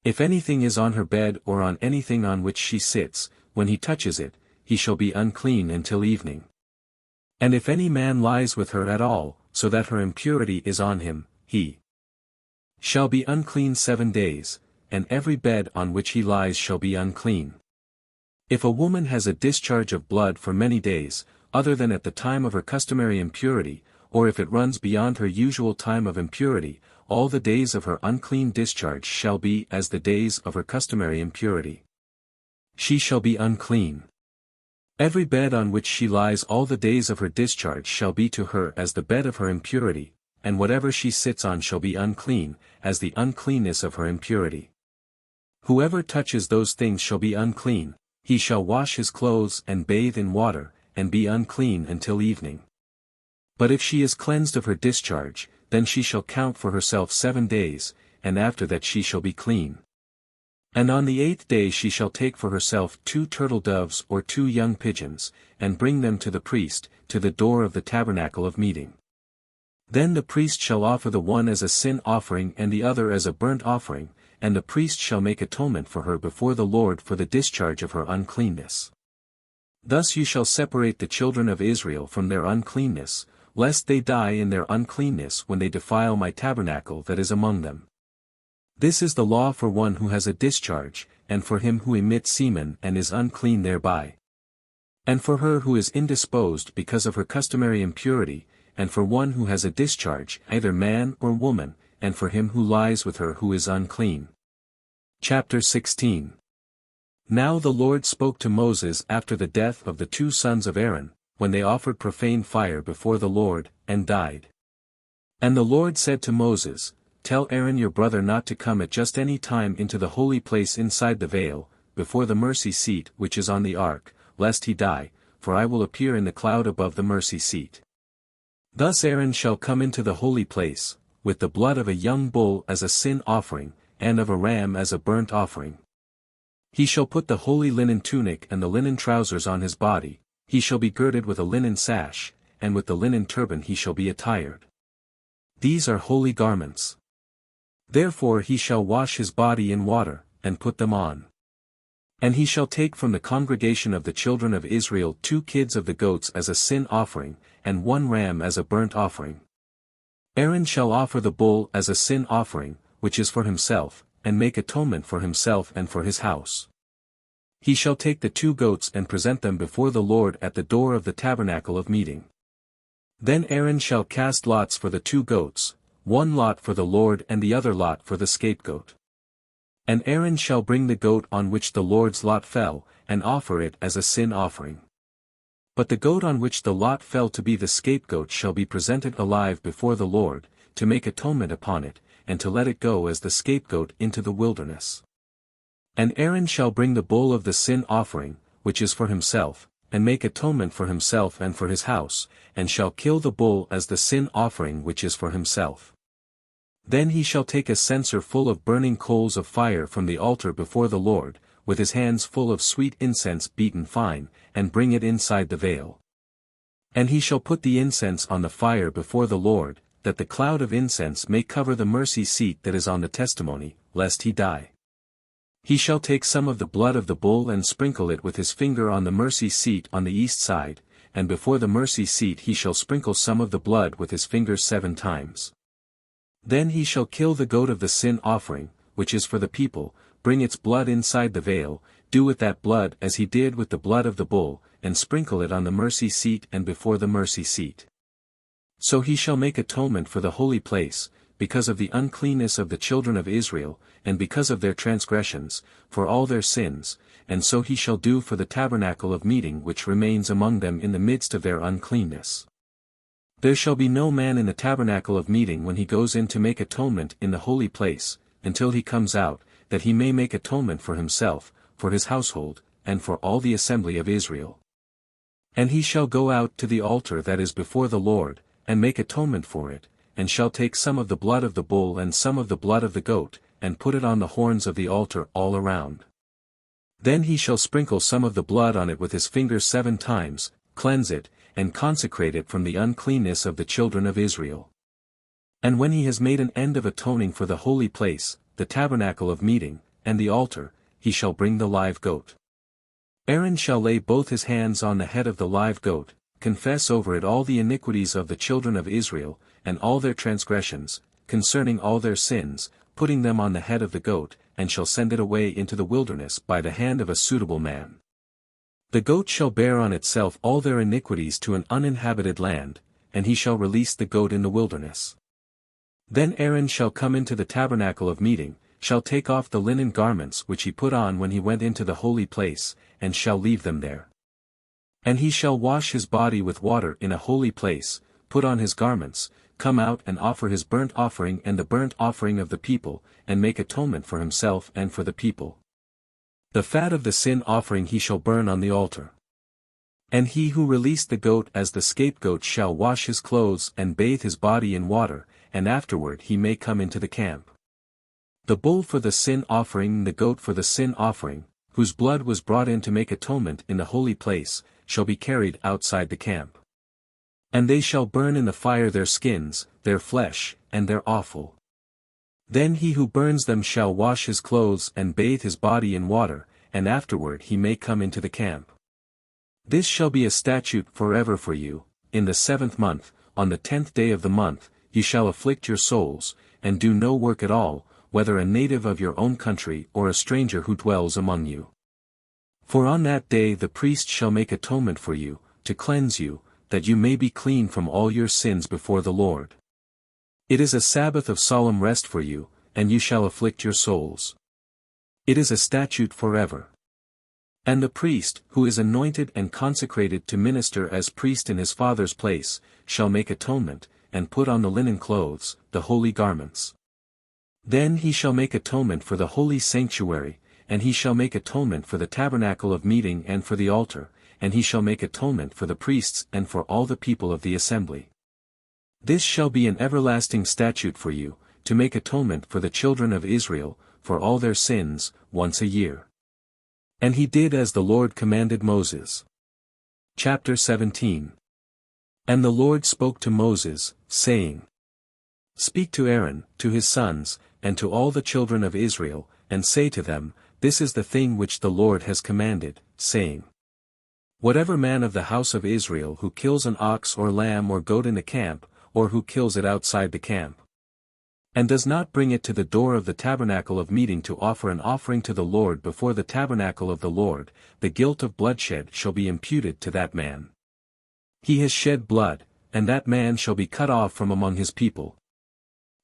If anything is on her bed or on anything on which she sits, when he touches it, he shall be unclean until evening. And if any man lies with her at all, so that her impurity is on him, he shall be unclean 7 days, and every bed on which he lies shall be unclean. If a woman has a discharge of blood for many days, other than at the time of her customary impurity, or if it runs beyond her usual time of impurity, all the days of her unclean discharge shall be as the days of her customary impurity. She shall be unclean. Every bed on which she lies all the days of her discharge shall be to her as the bed of her impurity, and whatever she sits on shall be unclean, as the uncleanness of her impurity. Whoever touches those things shall be unclean, he shall wash his clothes and bathe in water, and be unclean until evening. But if she is cleansed of her discharge, then she shall count for herself 7 days, and after that she shall be clean. And on the 8th day she shall take for herself 2 turtle doves or 2 young pigeons, and bring them to the priest, to the door of the tabernacle of meeting. Then the priest shall offer the one as a sin offering and the other as a burnt offering, and the priest shall make atonement for her before the Lord for the discharge of her uncleanness. Thus you shall separate the children of Israel from their uncleanness, lest they die in their uncleanness when they defile my tabernacle that is among them. This is the law for one who has a discharge, and for him who emits semen and is unclean thereby. And for her who is indisposed because of her customary impurity, and for one who has a discharge, either man or woman, and for him who lies with her who is unclean. Chapter 16. Now the Lord spoke to Moses after the death of the 2 sons of Aaron, when they offered profane fire before the Lord, and died. And the Lord said to Moses, Tell Aaron your brother not to come at just any time into the holy place inside the veil, before the mercy seat which is on the ark, lest he die, for I will appear in the cloud above the mercy seat. Thus Aaron shall come into the holy place, with the blood of a young bull as a sin offering, and of a ram as a burnt offering. He shall put the holy linen tunic and the linen trousers on his body, he shall be girded with a linen sash, and with the linen turban he shall be attired. These are holy garments. Therefore he shall wash his body in water, and put them on. And he shall take from the congregation of the children of Israel 2 kids of the goats as a sin offering, and 1 ram as a burnt offering. Aaron shall offer the bull as a sin offering, which is for himself, and make atonement for himself and for his house. He shall take the 2 goats and present them before the Lord at the door of the tabernacle of meeting. Then Aaron shall cast lots for the 2 goats, 1 lot for the Lord and the other lot for the scapegoat. And Aaron shall bring the goat on which the Lord's lot fell, and offer it as a sin offering. But the goat on which the lot fell to be the scapegoat shall be presented alive before the Lord, to make atonement upon it, and to let it go as the scapegoat into the wilderness. And Aaron shall bring the bull of the sin offering, which is for himself, and make atonement for himself and for his house, and shall kill the bull as the sin offering which is for himself. Then he shall take a censer full of burning coals of fire from the altar before the Lord, with his hands full of sweet incense beaten fine, and bring it inside the veil. And he shall put the incense on the fire before the Lord, that the cloud of incense may cover the mercy seat that is on the testimony, lest he die. He shall take some of the blood of the bull and sprinkle it with his finger on the mercy seat on the east side, and before the mercy seat he shall sprinkle some of the blood with his fingers 7 times. Then he shall kill the goat of the sin offering, which is for the people, bring its blood inside the veil, do with that blood as he did with the blood of the bull, and sprinkle it on the mercy seat and before the mercy seat. So he shall make atonement for the holy place, because of the uncleanness of the children of Israel, and because of their transgressions, for all their sins, and so he shall do for the tabernacle of meeting which remains among them in the midst of their uncleanness. There shall be no man in the tabernacle of meeting when he goes in to make atonement in the holy place, until he comes out, that he may make atonement for himself, for his household, and for all the assembly of Israel. And he shall go out to the altar that is before the Lord, and make atonement for it, and shall take some of the blood of the bull and some of the blood of the goat, and put it on the horns of the altar all around. Then he shall sprinkle some of the blood on it with his fingers 7 times, cleanse it, and consecrate it from the uncleanness of the children of Israel. And when he has made an end of atoning for the holy place, the tabernacle of meeting, and the altar, he shall bring the live goat. Aaron shall lay both his hands on the head of the live goat, confess over it all the iniquities of the children of Israel, and all their transgressions, concerning all their sins, putting them on the head of the goat, and shall send it away into the wilderness by the hand of a suitable man. The goat shall bear on itself all their iniquities to an uninhabited land, and he shall release the goat in the wilderness. Then Aaron shall come into the tabernacle of meeting, shall take off the linen garments which he put on when he went into the holy place, and shall leave them there. And he shall wash his body with water in a holy place, put on his garments, come out and offer his burnt offering and the burnt offering of the people, and make atonement for himself and for the people. The fat of the sin offering he shall burn on the altar. And he who released the goat as the scapegoat shall wash his clothes and bathe his body in water, and afterward he may come into the camp. The bull for the sin offering and the goat for the sin offering, whose blood was brought in to make atonement in the holy place, shall be carried outside the camp. And they shall burn in the fire their skins, their flesh, and their offal. Then he who burns them shall wash his clothes and bathe his body in water, and afterward he may come into the camp. This shall be a statute forever for you. In the 7th month, on the 10th day of the month, ye shall afflict your souls, and do no work at all, whether a native of your own country or a stranger who dwells among you. For on that day the priest shall make atonement for you, to cleanse you, that you may be clean from all your sins before the Lord. It is a Sabbath of solemn rest for you, and you shall afflict your souls. It is a statute forever. And the priest, who is anointed and consecrated to minister as priest in his father's place, shall make atonement, and put on the linen clothes, the holy garments. Then he shall make atonement for the holy sanctuary, and he shall make atonement for the tabernacle of meeting and for the altar, and he shall make atonement for the priests and for all the people of the assembly. This shall be an everlasting statute for you, to make atonement for the children of Israel, for all their sins, once a year. And he did as the Lord commanded Moses. Chapter 17. And the Lord spoke to Moses, saying, Speak to Aaron, to his sons, and to all the children of Israel, and say to them, This is the thing which the Lord has commanded, saying, Whatever man of the house of Israel who kills an ox or lamb or goat in the camp, or who kills it outside the camp, and does not bring it to the door of the tabernacle of meeting to offer an offering to the Lord before the tabernacle of the Lord, the guilt of bloodshed shall be imputed to that man. He has shed blood, and that man shall be cut off from among his people.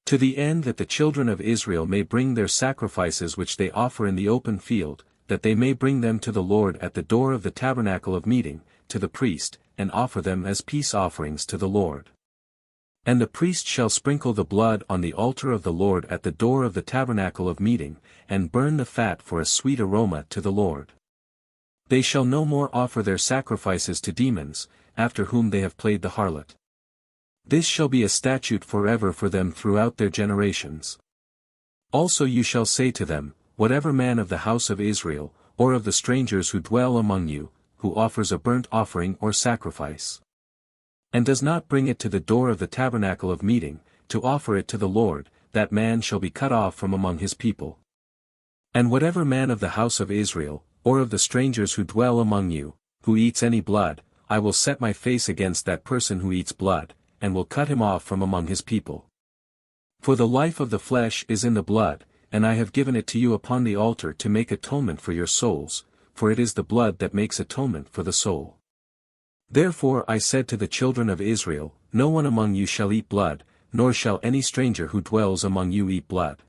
To the end that the children of Israel may bring their sacrifices which they offer in the open field, that they may bring them to the Lord at the door of the tabernacle of meeting, to the priest, and offer them as peace offerings to the Lord. And the priest shall sprinkle the blood on the altar of the Lord at the door of the tabernacle of meeting, and burn the fat for a sweet aroma to the Lord. They shall no more offer their sacrifices to demons, after whom they have played the harlot. This shall be a statute forever for them throughout their generations. Also you shall say to them, whatever man of the house of Israel, or of the strangers who dwell among you, who offers a burnt offering or sacrifice, and does not bring it to the door of the tabernacle of meeting, to offer it to the Lord, that man shall be cut off from among his people. And whatever man of the house of Israel, or of the strangers who dwell among you, who eats any blood, I will set my face against that person who eats blood, and will cut him off from among his people. For the life of the flesh is in the blood, and I have given it to you upon the altar to make atonement for your souls, for it is the blood that makes atonement for the soul. Therefore I said to the children of Israel, no one among you shall eat blood, nor shall any stranger who dwells among you eat blood.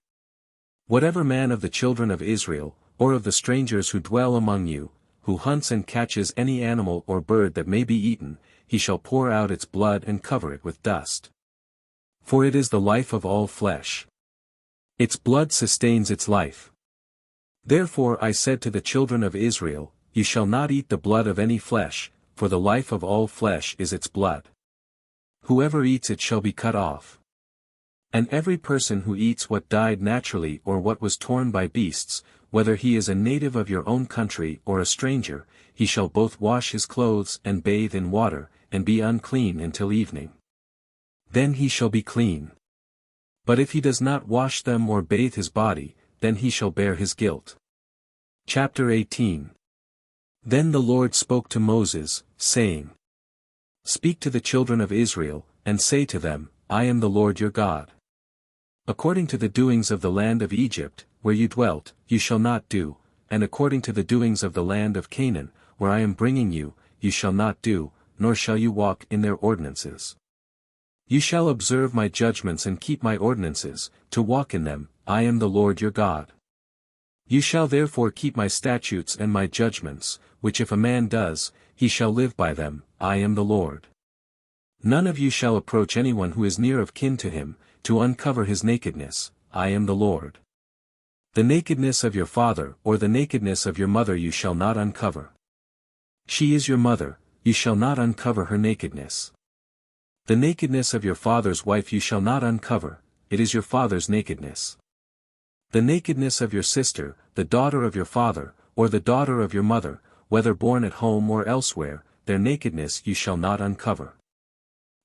Whatever man of the children of Israel, or of the strangers who dwell among you, who hunts and catches any animal or bird that may be eaten, he shall pour out its blood and cover it with dust. For it is the life of all flesh. Its blood sustains its life. Therefore I said to the children of Israel, you shall not eat the blood of any flesh, for the life of all flesh is its blood. Whoever eats it shall be cut off. And every person who eats what died naturally or what was torn by beasts, whether he is a native of your own country or a stranger, he shall both wash his clothes and bathe in water, and be unclean until evening. Then he shall be clean. But if he does not wash them or bathe his body, then he shall bear his guilt. Chapter 18. Then the Lord spoke to Moses, saying, Speak to the children of Israel, and say to them, I am the Lord your God. According to the doings of the land of Egypt, where you dwelt, you shall not do, and according to the doings of the land of Canaan, where I am bringing you, you shall not do, nor shall you walk in their ordinances. You shall observe my judgments and keep my ordinances, to walk in them, I am the Lord your God. You shall therefore keep my statutes and my judgments, which if a man does, he shall live by them, I am the Lord. None of you shall approach anyone who is near of kin to him, to uncover his nakedness, I am the Lord. The nakedness of your father or the nakedness of your mother you shall not uncover. She is your mother, you shall not uncover her nakedness. The nakedness of your father's wife you shall not uncover, it is your father's nakedness. The nakedness of your sister, the daughter of your father, or the daughter of your mother, whether born at home or elsewhere, their nakedness you shall not uncover.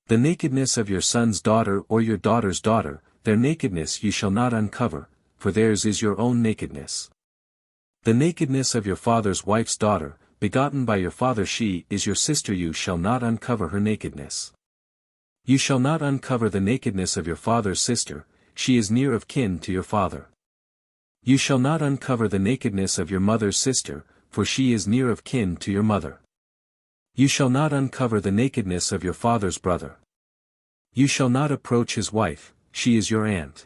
The nakedness of your son's daughter or your daughter's daughter, their nakedness you shall not uncover, for theirs is your own nakedness. The nakedness of your father's wife's daughter, begotten by your father she is your sister you shall not uncover her nakedness. You shall not uncover the nakedness of your father's sister, she is near of kin to your father. You shall not uncover the nakedness of your mother's sister, for she is near of kin to your mother. You shall not uncover the nakedness of your father's brother. You shall not approach his wife, she is your aunt.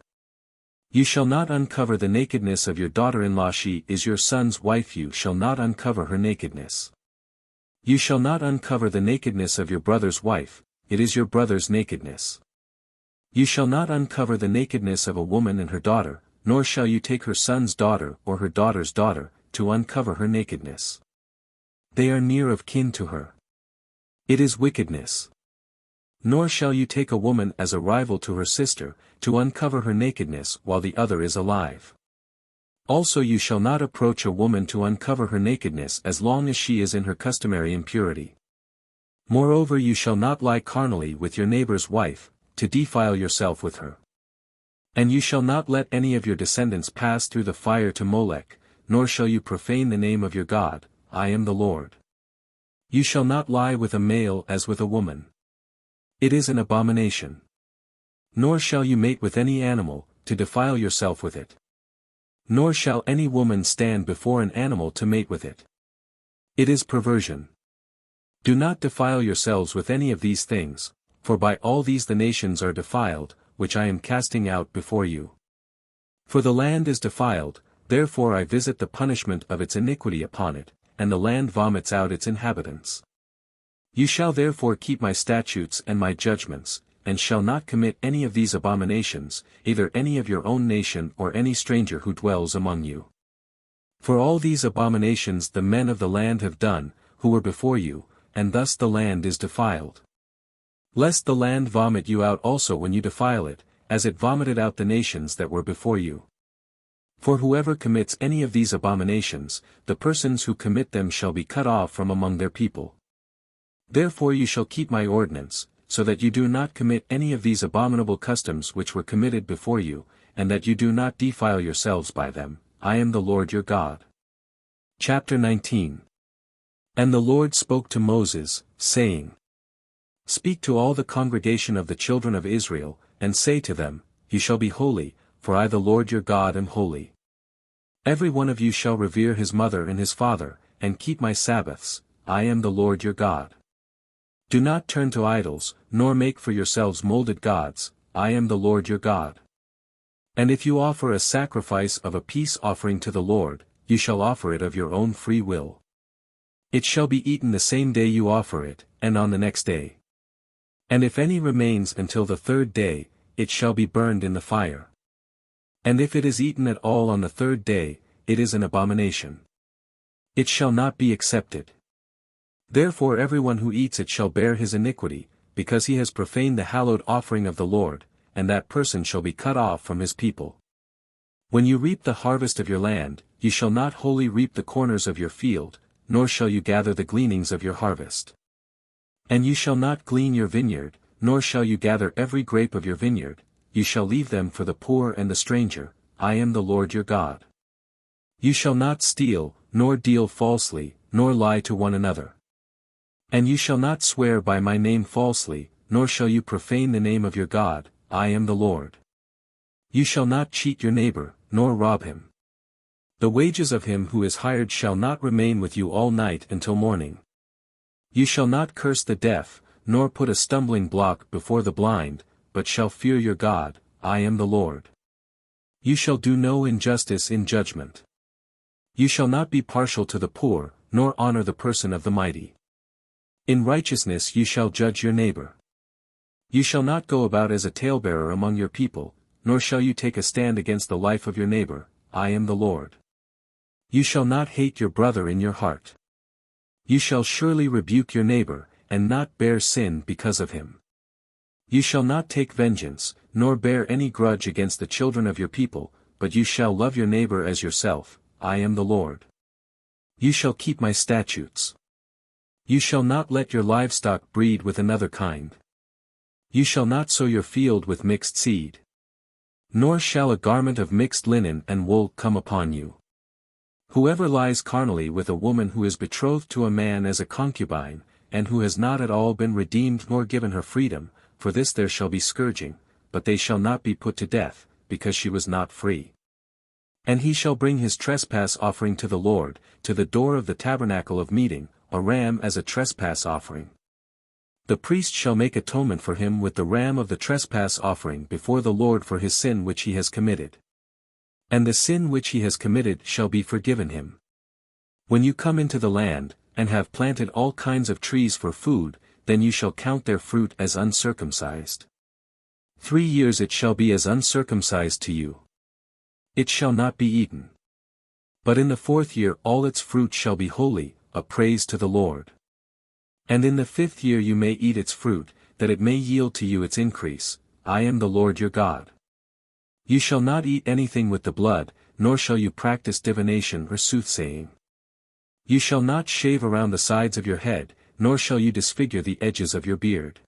You shall not uncover the nakedness of your daughter-in-law she is your son's wife you shall not uncover her nakedness. You shall not uncover the nakedness of your brother's wife, it is your brother's nakedness. You shall not uncover the nakedness of a woman and her daughter, nor shall you take her son's daughter or her daughter's daughter, to uncover her nakedness. They are near of kin to her. It is wickedness. Nor shall you take a woman as a rival to her sister, to uncover her nakedness while the other is alive. Also you shall not approach a woman to uncover her nakedness as long as she is in her customary impurity. Moreover you shall not lie carnally with your neighbor's wife, to defile yourself with her. And you shall not let any of your descendants pass through the fire to Molech, nor shall you profane the name of your God, I am the Lord. You shall not lie with a male as with a woman. It is an abomination. Nor shall you mate with any animal, to defile yourself with it. Nor shall any woman stand before an animal to mate with it. It is perversion. Do not defile yourselves with any of these things, for by all these the nations are defiled, which I am casting out before you. For the land is defiled, therefore I visit the punishment of its iniquity upon it, and the land vomits out its inhabitants. You shall therefore keep my statutes and my judgments, and shall not commit any of these abominations, either any of your own nation or any stranger who dwells among you. For all these abominations the men of the land have done, who were before you, and thus the land is defiled. Lest the land vomit you out also when you defile it, as it vomited out the nations that were before you. For whoever commits any of these abominations, the persons who commit them shall be cut off from among their people. Therefore you shall keep my ordinance, so that you do not commit any of these abominable customs which were committed before you, and that you do not defile yourselves by them. I am the Lord your God. Chapter 19. And the Lord spoke to Moses, saying, Speak to all the congregation of the children of Israel, and say to them, You shall be holy, for I the Lord your God am holy. Every one of you shall revere his mother and his father, and keep my Sabbaths. I am the Lord your God. Do not turn to idols, nor make for yourselves molded gods. I am the Lord your God. And if you offer a sacrifice of a peace offering to the Lord, you shall offer it of your own free will. It shall be eaten the same day you offer it, and on the next day. And if any remains until the third day, it shall be burned in the fire. And if it is eaten at all on the third day, it is an abomination. It shall not be accepted. Therefore everyone who eats it shall bear his iniquity, because he has profaned the hallowed offering of the Lord, and that person shall be cut off from his people. When you reap the harvest of your land, you shall not wholly reap the corners of your field, nor shall you gather the gleanings of your harvest. And you shall not glean your vineyard, nor shall you gather every grape of your vineyard, you shall leave them for the poor and the stranger. I am the Lord your God. You shall not steal, nor deal falsely, nor lie to one another. And you shall not swear by my name falsely, nor shall you profane the name of your God. I am the Lord. You shall not cheat your neighbor, nor rob him. The wages of him who is hired shall not remain with you all night until morning. You shall not curse the deaf, nor put a stumbling block before the blind, but shall fear your God. I am the Lord. You shall do no injustice in judgment. You shall not be partial to the poor, nor honor the person of the mighty. In righteousness you shall judge your neighbor. You shall not go about as a talebearer among your people, nor shall you take a stand against the life of your neighbor. I am the Lord. You shall not hate your brother in your heart. You shall surely rebuke your neighbor, and not bear sin because of him. You shall not take vengeance, nor bear any grudge against the children of your people, but you shall love your neighbor as yourself. I am the Lord. You shall keep my statutes. You shall not let your livestock breed with another kind. You shall not sow your field with mixed seed. Nor shall a garment of mixed linen and wool come upon you. Whoever lies carnally with a woman who is betrothed to a man as a concubine, and who has not at all been redeemed nor given her freedom, for this there shall be scourging, but they shall not be put to death, because she was not free. And he shall bring his trespass offering to the Lord, to the door of the tabernacle of meeting, a ram as a trespass offering. The priest shall make atonement for him with the ram of the trespass offering before the Lord for his sin which he has committed. And the sin which he has committed shall be forgiven him. When you come into the land, and have planted all kinds of trees for food, then you shall count their fruit as uncircumcised. 3 years it shall be as uncircumcised to you. It shall not be eaten. But in the 4th year all its fruit shall be holy, a praise to the Lord. And in the 5th year you may eat its fruit, that it may yield to you its increase. I am the Lord your God. You shall not eat anything with the blood, nor shall you practice divination or soothsaying. You shall not shave around the sides of your head, nor shall you disfigure the edges of your beard.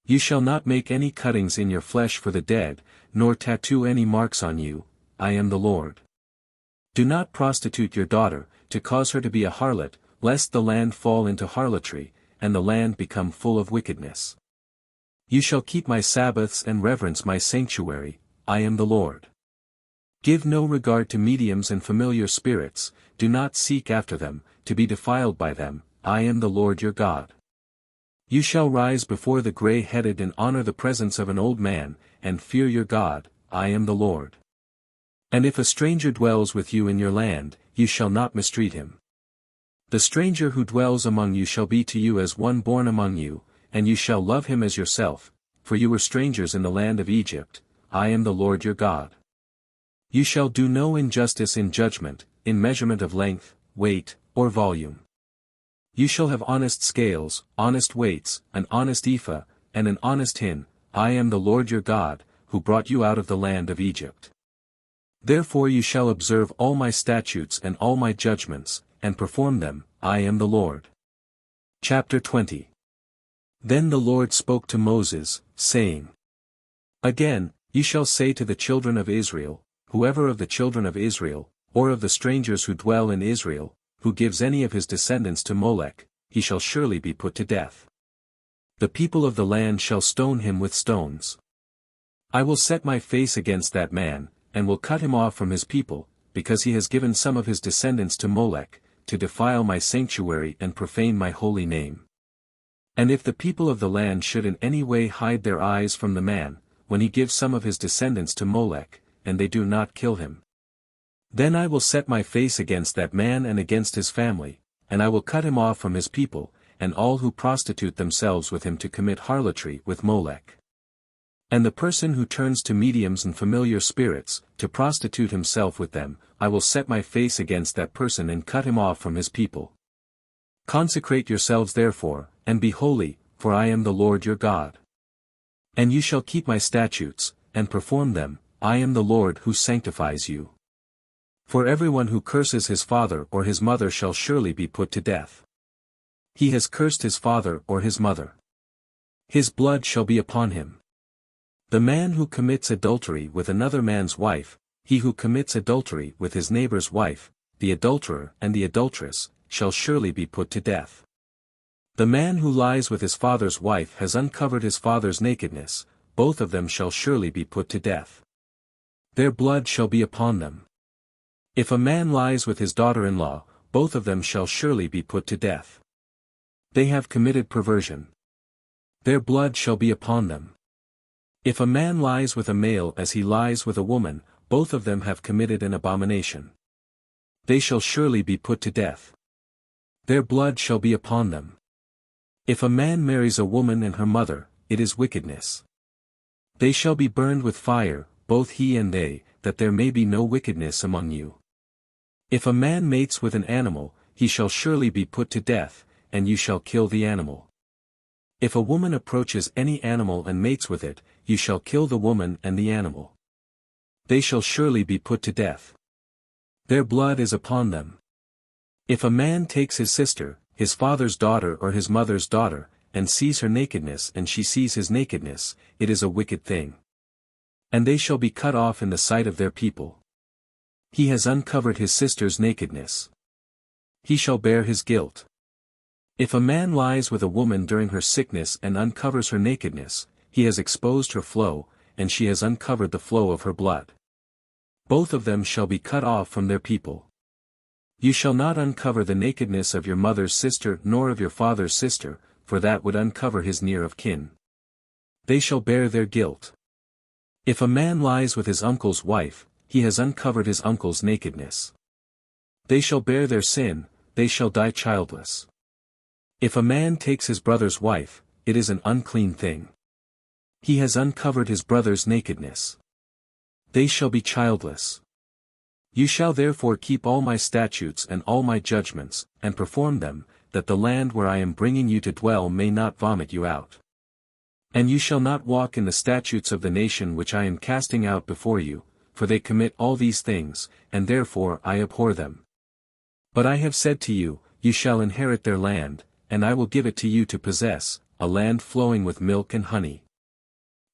You shall not make any cuttings in your flesh for the dead, nor tattoo any marks on you. I am the Lord. Do not prostitute your daughter, to cause her to be a harlot, lest the land fall into harlotry, and the land become full of wickedness. You shall keep my Sabbaths and reverence my sanctuary. I am the Lord. Give no regard to mediums and familiar spirits, do not seek after them, to be defiled by them. I am the Lord your God. You shall rise before the gray-headed and honor the presence of an old man, and fear your God. I am the Lord. And if a stranger dwells with you in your land, you shall not mistreat him. The stranger who dwells among you shall be to you as one born among you, and you shall love him as yourself, for you were strangers in the land of Egypt. I am the Lord your God. You shall do no injustice in judgment, in measurement of length, weight, or volume. You shall have honest scales, honest weights, an honest ephah, and an honest hin. I am the Lord your God, who brought you out of the land of Egypt. Therefore you shall observe all my statutes and all my judgments, and perform them. I am the Lord. Chapter 20. Then the Lord spoke to Moses, saying, Again, you shall say to the children of Israel, whoever of the children of Israel, or of the strangers who dwell in Israel, who gives any of his descendants to Molech, he shall surely be put to death. The people of the land shall stone him with stones. I will set my face against that man, and will cut him off from his people, because he has given some of his descendants to Molech, to defile my sanctuary and profane my holy name. And if the people of the land should in any way hide their eyes from the man, when he gives some of his descendants to Molech, and they do not kill him, then I will set my face against that man and against his family, and I will cut him off from his people, and all who prostitute themselves with him to commit harlotry with Molech. And the person who turns to mediums and familiar spirits, to prostitute himself with them, I will set my face against that person and cut him off from his people. Consecrate yourselves therefore, and be holy, for I am the Lord your God. And you shall keep my statutes, and perform them. I am the Lord who sanctifies you. For everyone who curses his father or his mother shall surely be put to death. He has cursed his father or his mother. His blood shall be upon him. The man who commits adultery with another man's wife, he who commits adultery with his neighbor's wife, the adulterer and the adulteress, shall surely be put to death. The man who lies with his father's wife has uncovered his father's nakedness, both of them shall surely be put to death. Their blood shall be upon them. If a man lies with his daughter-in-law, both of them shall surely be put to death. They have committed perversion. Their blood shall be upon them. If a man lies with a male as he lies with a woman, both of them have committed an abomination. They shall surely be put to death. Their blood shall be upon them. If a man marries a woman and her mother, it is wickedness. They shall be burned with fire, both he and they, that there may be no wickedness among you. If a man mates with an animal, he shall surely be put to death, and you shall kill the animal. If a woman approaches any animal and mates with it, you shall kill the woman and the animal. They shall surely be put to death. Their blood is upon them. If a man takes his sister, his father's daughter or his mother's daughter, and sees her nakedness and she sees his nakedness, it is a wicked thing. And they shall be cut off in the sight of their people. He has uncovered his sister's nakedness. He shall bear his guilt. If a man lies with a woman during her sickness and uncovers her nakedness, he has exposed her flow, and she has uncovered the flow of her blood. Both of them shall be cut off from their people. You shall not uncover the nakedness of your mother's sister nor of your father's sister, for that would uncover his near of kin. They shall bear their guilt. If a man lies with his uncle's wife, he has uncovered his uncle's nakedness. They shall bear their sin, they shall die childless. If a man takes his brother's wife, it is an unclean thing. He has uncovered his brother's nakedness. They shall be childless. You shall therefore keep all my statutes and all my judgments, and perform them, that the land where I am bringing you to dwell may not vomit you out. And you shall not walk in the statutes of the nation which I am casting out before you, for they commit all these things, and therefore I abhor them. But I have said to you, you shall inherit their land, and I will give it to you to possess, a land flowing with milk and honey.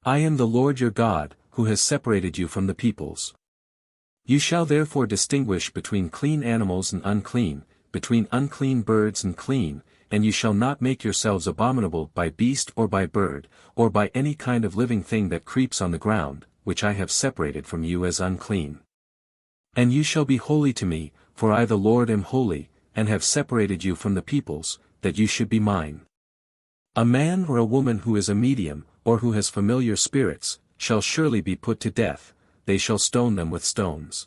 I am the Lord your God, who has separated you from the peoples. You shall therefore distinguish between clean animals and unclean, between unclean birds and clean, and you shall not make yourselves abominable by beast or by bird, or by any kind of living thing that creeps on the ground, which I have separated from you as unclean. And you shall be holy to me, for I the Lord am holy, and have separated you from the peoples, that you should be mine. A man or a woman who is a medium, or who has familiar spirits, shall surely be put to death, they shall stone them with stones.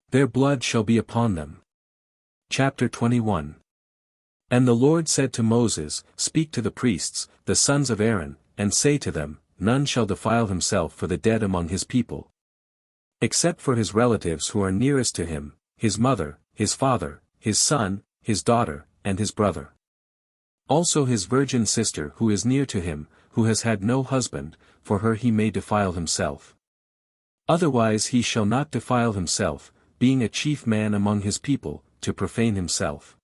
Their blood shall be upon them. Chapter 21. And the Lord said to Moses, Speak to the priests, the sons of Aaron, and say to them, None shall defile himself for the dead among his people, except for his relatives who are nearest to him, his mother, his father, his son, his daughter, and his brother. Also his virgin sister who is near to him, who has had no husband, for her he may defile himself. Otherwise he shall not defile himself, being a chief man among his people, to profane himself.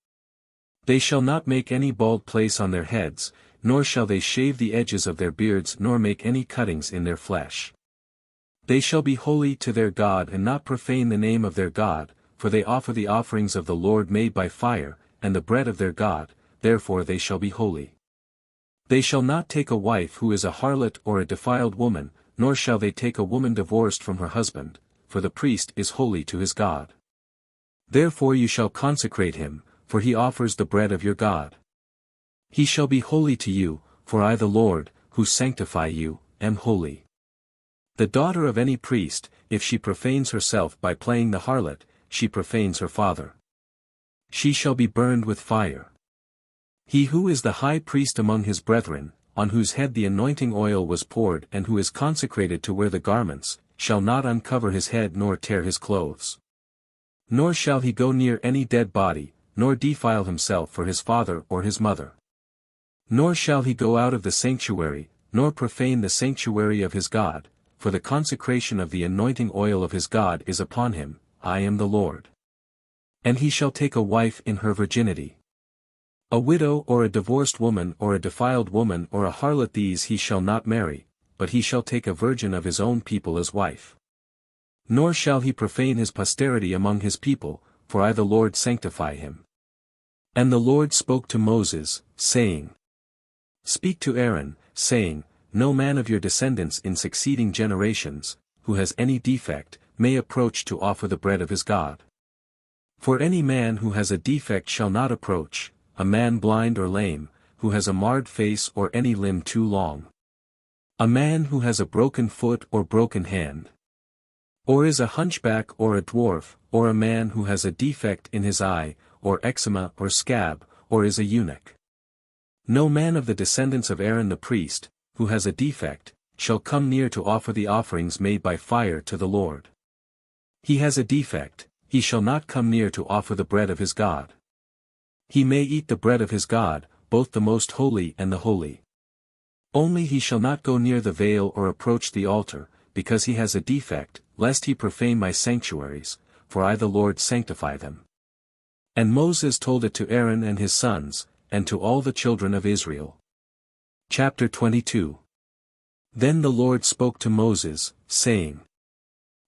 They shall not make any bald place on their heads, nor shall they shave the edges of their beards nor make any cuttings in their flesh. They shall be holy to their God and not profane the name of their God, for they offer the offerings of the Lord made by fire, and the bread of their God, therefore they shall be holy. They shall not take a wife who is a harlot or a defiled woman, nor shall they take a woman divorced from her husband, for the priest is holy to his God. Therefore you shall consecrate him, for he offers the bread of your God. He shall be holy to you, for I the Lord, who sanctify you, am holy. The daughter of any priest, if she profanes herself by playing the harlot, she profanes her father. She shall be burned with fire. He who is the high priest among his brethren, on whose head the anointing oil was poured and who is consecrated to wear the garments, shall not uncover his head nor tear his clothes. Nor shall he go near any dead body, nor defile himself for his father or his mother. Nor shall he go out of the sanctuary, nor profane the sanctuary of his God, for the consecration of the anointing oil of his God is upon him, I am the Lord. And he shall take a wife in her virginity. A widow or a divorced woman or a defiled woman or a harlot these he shall not marry, but he shall take a virgin of his own people as wife. Nor shall he profane his posterity among his people, for I the Lord sanctify him. And the Lord spoke to Moses, saying, Speak to Aaron, saying, No man of your descendants in succeeding generations, who has any defect, may approach to offer the bread of his God. For any man who has a defect shall not approach, a man blind or lame, who has a marred face or any limb too long. A man who has a broken foot or broken hand. Or is a hunchback or a dwarf, or a man who has a defect in his eye, or eczema or scab, or is a eunuch. No man of the descendants of Aaron the priest, who has a defect, shall come near to offer the offerings made by fire to the Lord. He has a defect, he shall not come near to offer the bread of his God. He may eat the bread of his God, both the most holy and the holy. Only he shall not go near the veil or approach the altar, because he has a defect, lest he profane my sanctuaries, for I the Lord sanctify them. And Moses told it to Aaron and his sons, and to all the children of Israel. Chapter 22. Then the Lord spoke to Moses, saying,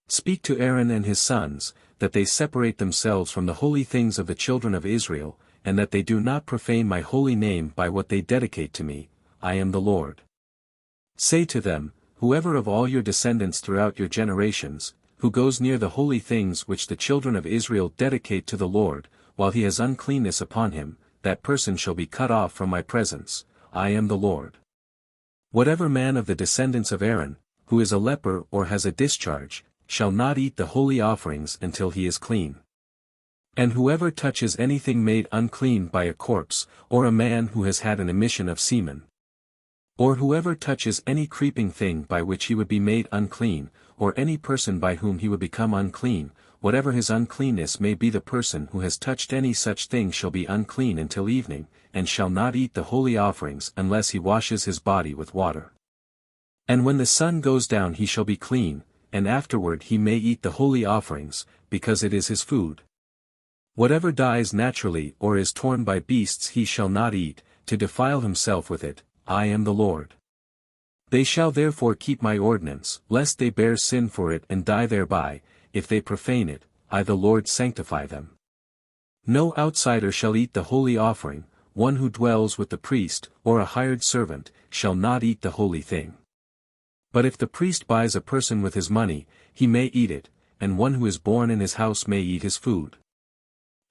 Speak to Aaron and his sons, that they separate themselves from the holy things of the children of Israel, and that they do not profane my holy name by what they dedicate to me, I am the Lord. Say to them, Whoever of all your descendants throughout your generations, who goes near the holy things which the children of Israel dedicate to the Lord, while he has uncleanness upon him, that person shall be cut off from my presence, I am the Lord. Whatever man of the descendants of Aaron, who is a leper or has a discharge, shall not eat the holy offerings until he is clean. And whoever touches anything made unclean by a corpse, or a man who has had an emission of semen, or whoever touches any creeping thing by which he would be made unclean, or any person by whom he would become unclean, whatever his uncleanness may be, the person who has touched any such thing shall be unclean until evening, and shall not eat the holy offerings unless he washes his body with water. And when the sun goes down he shall be clean, and afterward he may eat the holy offerings, because it is his food. Whatever dies naturally or is torn by beasts he shall not eat, to defile himself with it, I am the Lord. They shall therefore keep my ordinance, lest they bear sin for it and die thereby, if they profane it, I the Lord sanctify them. No outsider shall eat the holy offering, one who dwells with the priest, or a hired servant, shall not eat the holy thing. But if the priest buys a person with his money, he may eat it, and one who is born in his house may eat his food.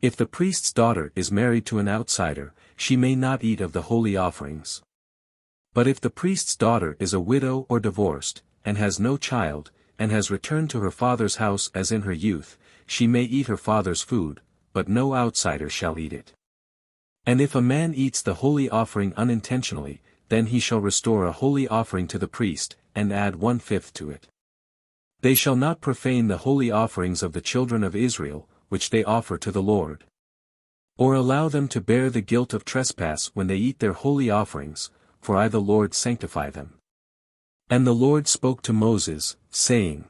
If the priest's daughter is married to an outsider, she may not eat of the holy offerings. But if the priest's daughter is a widow or divorced, and has no child, and has returned to her father's house as in her youth, she may eat her father's food, but no outsider shall eat it. And if a man eats the holy offering unintentionally, then he shall restore a holy offering to the priest, and add 1/5 to it. They shall not profane the holy offerings of the children of Israel, which they offer to the Lord. Or allow them to bear the guilt of trespass when they eat their holy offerings, for I the Lord sanctify them. And the Lord spoke to Moses, saying,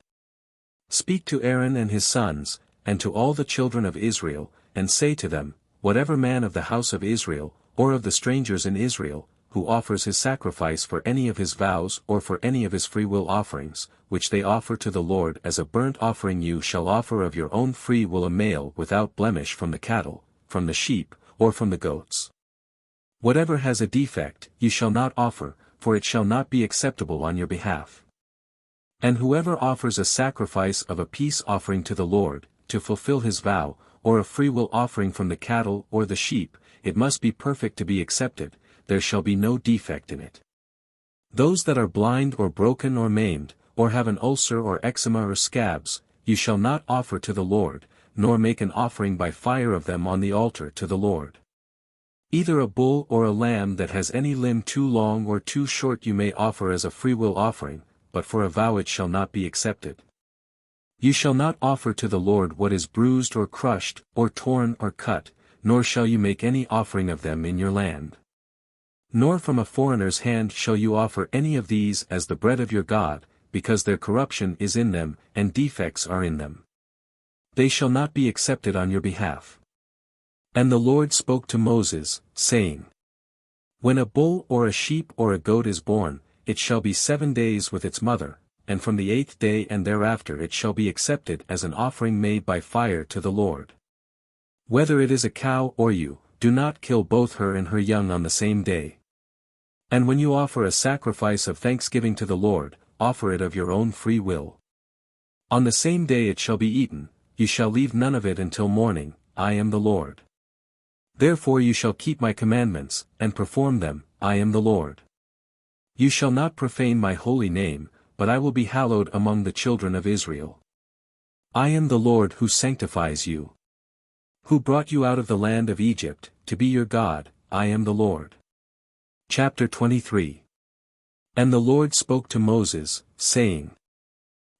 Speak to Aaron and his sons, and to all the children of Israel, and say to them, Whatever man of the house of Israel, or of the strangers in Israel, who offers his sacrifice for any of his vows or for any of his freewill offerings, which they offer to the Lord as a burnt offering, you shall offer of your own free will a male without blemish from the cattle, from the sheep, or from the goats. Whatever has a defect, you shall not offer, for it shall not be acceptable on your behalf. And whoever offers a sacrifice of a peace offering to the Lord, to fulfill his vow, or a freewill offering from the cattle or the sheep, it must be perfect to be accepted, there shall be no defect in it. Those that are blind or broken or maimed, or have an ulcer or eczema or scabs, you shall not offer to the Lord, nor make an offering by fire of them on the altar to the Lord. Either a bull or a lamb that has any limb too long or too short you may offer as a freewill offering, but for a vow it shall not be accepted. You shall not offer to the Lord what is bruised or crushed, or torn or cut, nor shall you make any offering of them in your land. Nor from a foreigner's hand shall you offer any of these as the bread of your God, because their corruption is in them, and defects are in them. They shall not be accepted on your behalf. And the Lord spoke to Moses, saying, When a bull or a sheep or a goat is born, it shall be 7 days with its mother, and from the 8th day and thereafter it shall be accepted as an offering made by fire to the Lord. Whether it is a cow or ewe, do not kill both her and her young on the same day. And when you offer a sacrifice of thanksgiving to the Lord, offer it of your own free will. On the same day it shall be eaten, you shall leave none of it until morning, I am the Lord. Therefore you shall keep my commandments, and perform them, I am the Lord. You shall not profane my holy name, but I will be hallowed among the children of Israel. I am the Lord who sanctifies you. Who brought you out of the land of Egypt, to be your God, I am the Lord. Chapter 23. And the Lord spoke to Moses, saying,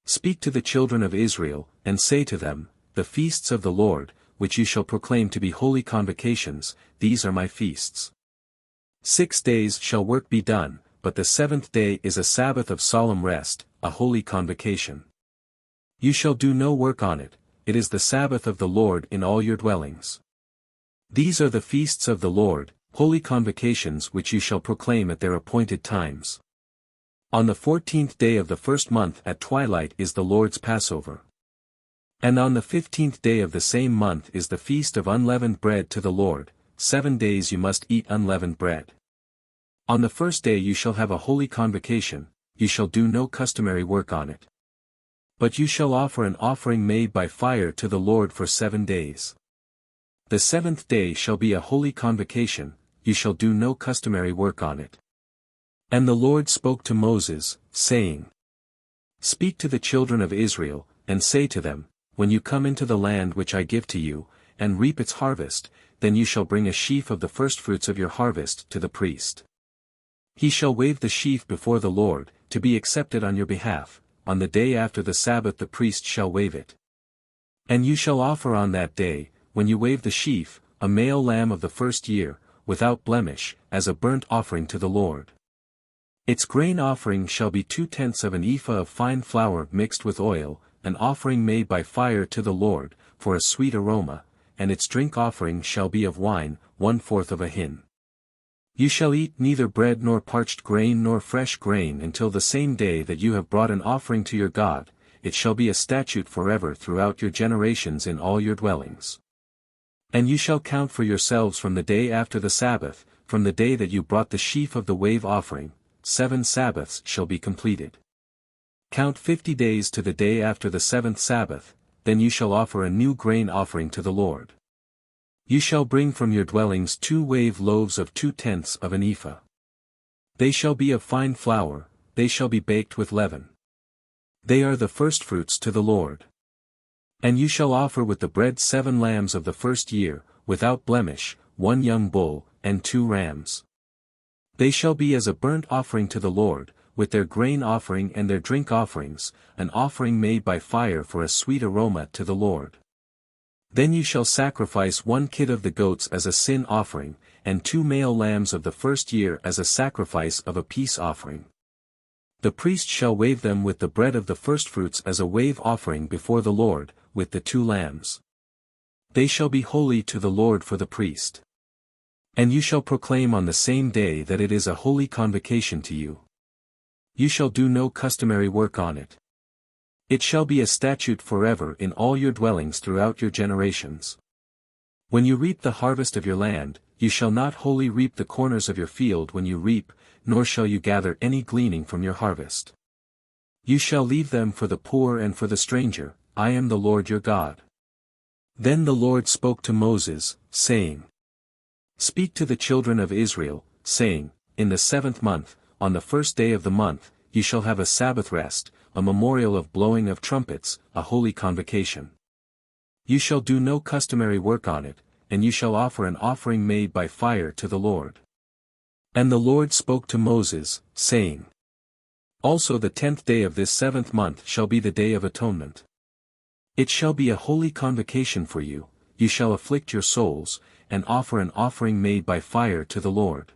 Speak to the children of Israel, and say to them, The feasts of the Lord, which you shall proclaim to be holy convocations, these are my feasts. 6 days shall work be done, but the 7th day is a Sabbath of solemn rest, a holy convocation. You shall do no work on it, it is the Sabbath of the Lord in all your dwellings. These are the feasts of the Lord, holy convocations which you shall proclaim at their appointed times. On the 14th day of the first month at twilight is the Lord's Passover. And on the 15th day of the same month is the feast of unleavened bread to the Lord, 7 days you must eat unleavened bread. On the first day you shall have a holy convocation, you shall do no customary work on it. But you shall offer an offering made by fire to the Lord for 7 days. The 7th day shall be a holy convocation, you shall do no customary work on it. And the Lord spoke to Moses, saying, Speak to the children of Israel, and say to them, When you come into the land which I give to you, and reap its harvest, then you shall bring a sheaf of the firstfruits of your harvest to the priest. He shall wave the sheaf before the Lord, to be accepted on your behalf, on the day after the Sabbath the priest shall wave it. And you shall offer on that day, when you wave the sheaf, a male lamb of the first year, without blemish, as a burnt offering to the Lord. Its grain offering shall be 2/10 of an ephah of fine flour mixed with oil, an offering made by fire to the Lord, for a sweet aroma, and its drink offering shall be of wine, 1/4 of a hin. You shall eat neither bread nor parched grain nor fresh grain until the same day that you have brought an offering to your God, it shall be a statute forever throughout your generations in all your dwellings. And you shall count for yourselves from the day after the Sabbath, from the day that you brought the sheaf of the wave offering, 7 Sabbaths shall be completed. Count 50 days to the day after the 7th Sabbath, then you shall offer a new grain offering to the Lord. You shall bring from your dwellings 2 wave loaves of 2/10 of an ephah. They shall be of fine flour, they shall be baked with leaven. They are the firstfruits to the Lord. And you shall offer with the bread 7 lambs of the first year, without blemish, 1 young bull, and 2 rams. They shall be as a burnt offering to the Lord, with their grain offering and their drink offerings, an offering made by fire for a sweet aroma to the Lord. Then you shall sacrifice 1 kid of the goats as a sin offering, and 2 male lambs of the first year as a sacrifice of a peace offering. The priest shall wave them with the bread of the firstfruits as a wave offering before the Lord, with the 2 lambs. They shall be holy to the Lord for the priest. And you shall proclaim on the same day that it is a holy convocation to you. You shall do no customary work on it. It shall be a statute forever in all your dwellings throughout your generations. When you reap the harvest of your land, you shall not wholly reap the corners of your field when you reap, nor shall you gather any gleaning from your harvest. You shall leave them for the poor and for the stranger. I am the Lord your God. Then the Lord spoke to Moses, saying, Speak to the children of Israel, saying, In the 7th month, on the 1st day of the month, you shall have a Sabbath rest, a memorial of blowing of trumpets, a holy convocation. You shall do no customary work on it, and you shall offer an offering made by fire to the Lord. And the Lord spoke to Moses, saying, Also the 10th day of this 7th month shall be the day of atonement. It shall be a holy convocation for you, you shall afflict your souls, and offer an offering made by fire to the Lord.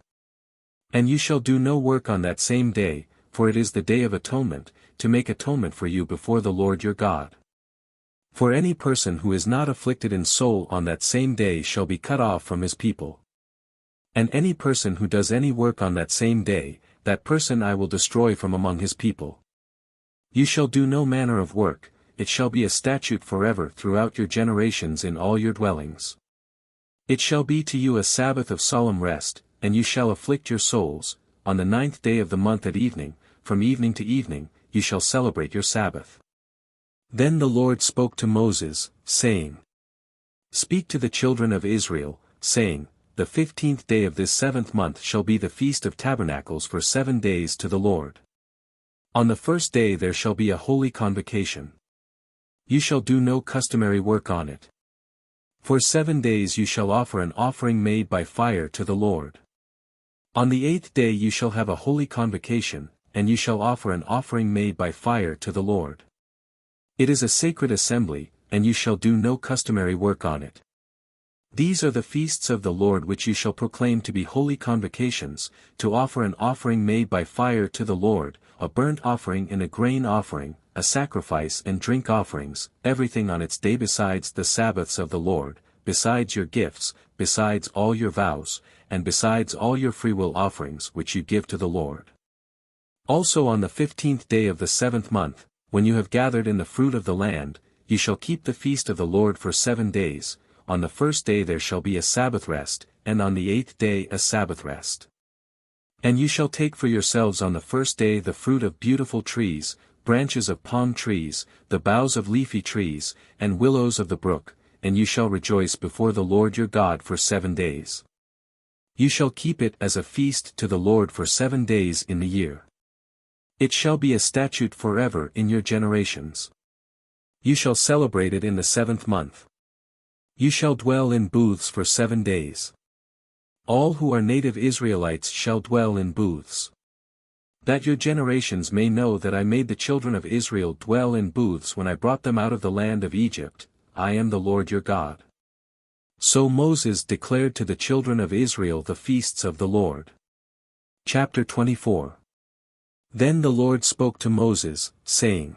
And you shall do no work on that same day, for it is the day of atonement, to make atonement for you before the Lord your God. For any person who is not afflicted in soul on that same day shall be cut off from his people. And any person who does any work on that same day, that person I will destroy from among his people. You shall do no manner of work, it shall be a statute forever throughout your generations in all your dwellings. It shall be to you a Sabbath of solemn rest, and you shall afflict your souls, on the 9th day of the month at evening, from evening to evening, you shall celebrate your Sabbath. Then the Lord spoke to Moses, saying, Speak to the children of Israel, saying, The 15th day of this 7th month shall be the Feast of Tabernacles for 7 days to the Lord. On the 1st day there shall be a holy convocation. You shall do no customary work on it. For 7 days you shall offer an offering made by fire to the Lord. On the 8th day you shall have a holy convocation, and you shall offer an offering made by fire to the Lord. It is a sacred assembly, and you shall do no customary work on it. These are the feasts of the Lord which you shall proclaim to be holy convocations, to offer an offering made by fire to the Lord, a burnt offering and a grain offering, a sacrifice and drink offerings, everything on its day besides the Sabbaths of the Lord, besides your gifts, besides all your vows, and besides all your freewill offerings which you give to the Lord. Also on the 15th day of the 7th month, when you have gathered in the fruit of the land, you shall keep the feast of the Lord for 7 days, on the 1st day there shall be a Sabbath rest, and on the 8th day a Sabbath rest. And you shall take for yourselves on the 1st day the fruit of beautiful trees, branches of palm trees, the boughs of leafy trees, and willows of the brook, and you shall rejoice before the Lord your God for 7 days. You shall keep it as a feast to the Lord for 7 days in the year. It shall be a statute forever in your generations. You shall celebrate it in the 7th month. You shall dwell in booths for 7 days. All who are native Israelites shall dwell in booths. That your generations may know that I made the children of Israel dwell in booths when I brought them out of the land of Egypt, I am the Lord your God. So Moses declared to the children of Israel the feasts of the Lord. Chapter 24. Then the Lord spoke to Moses, saying,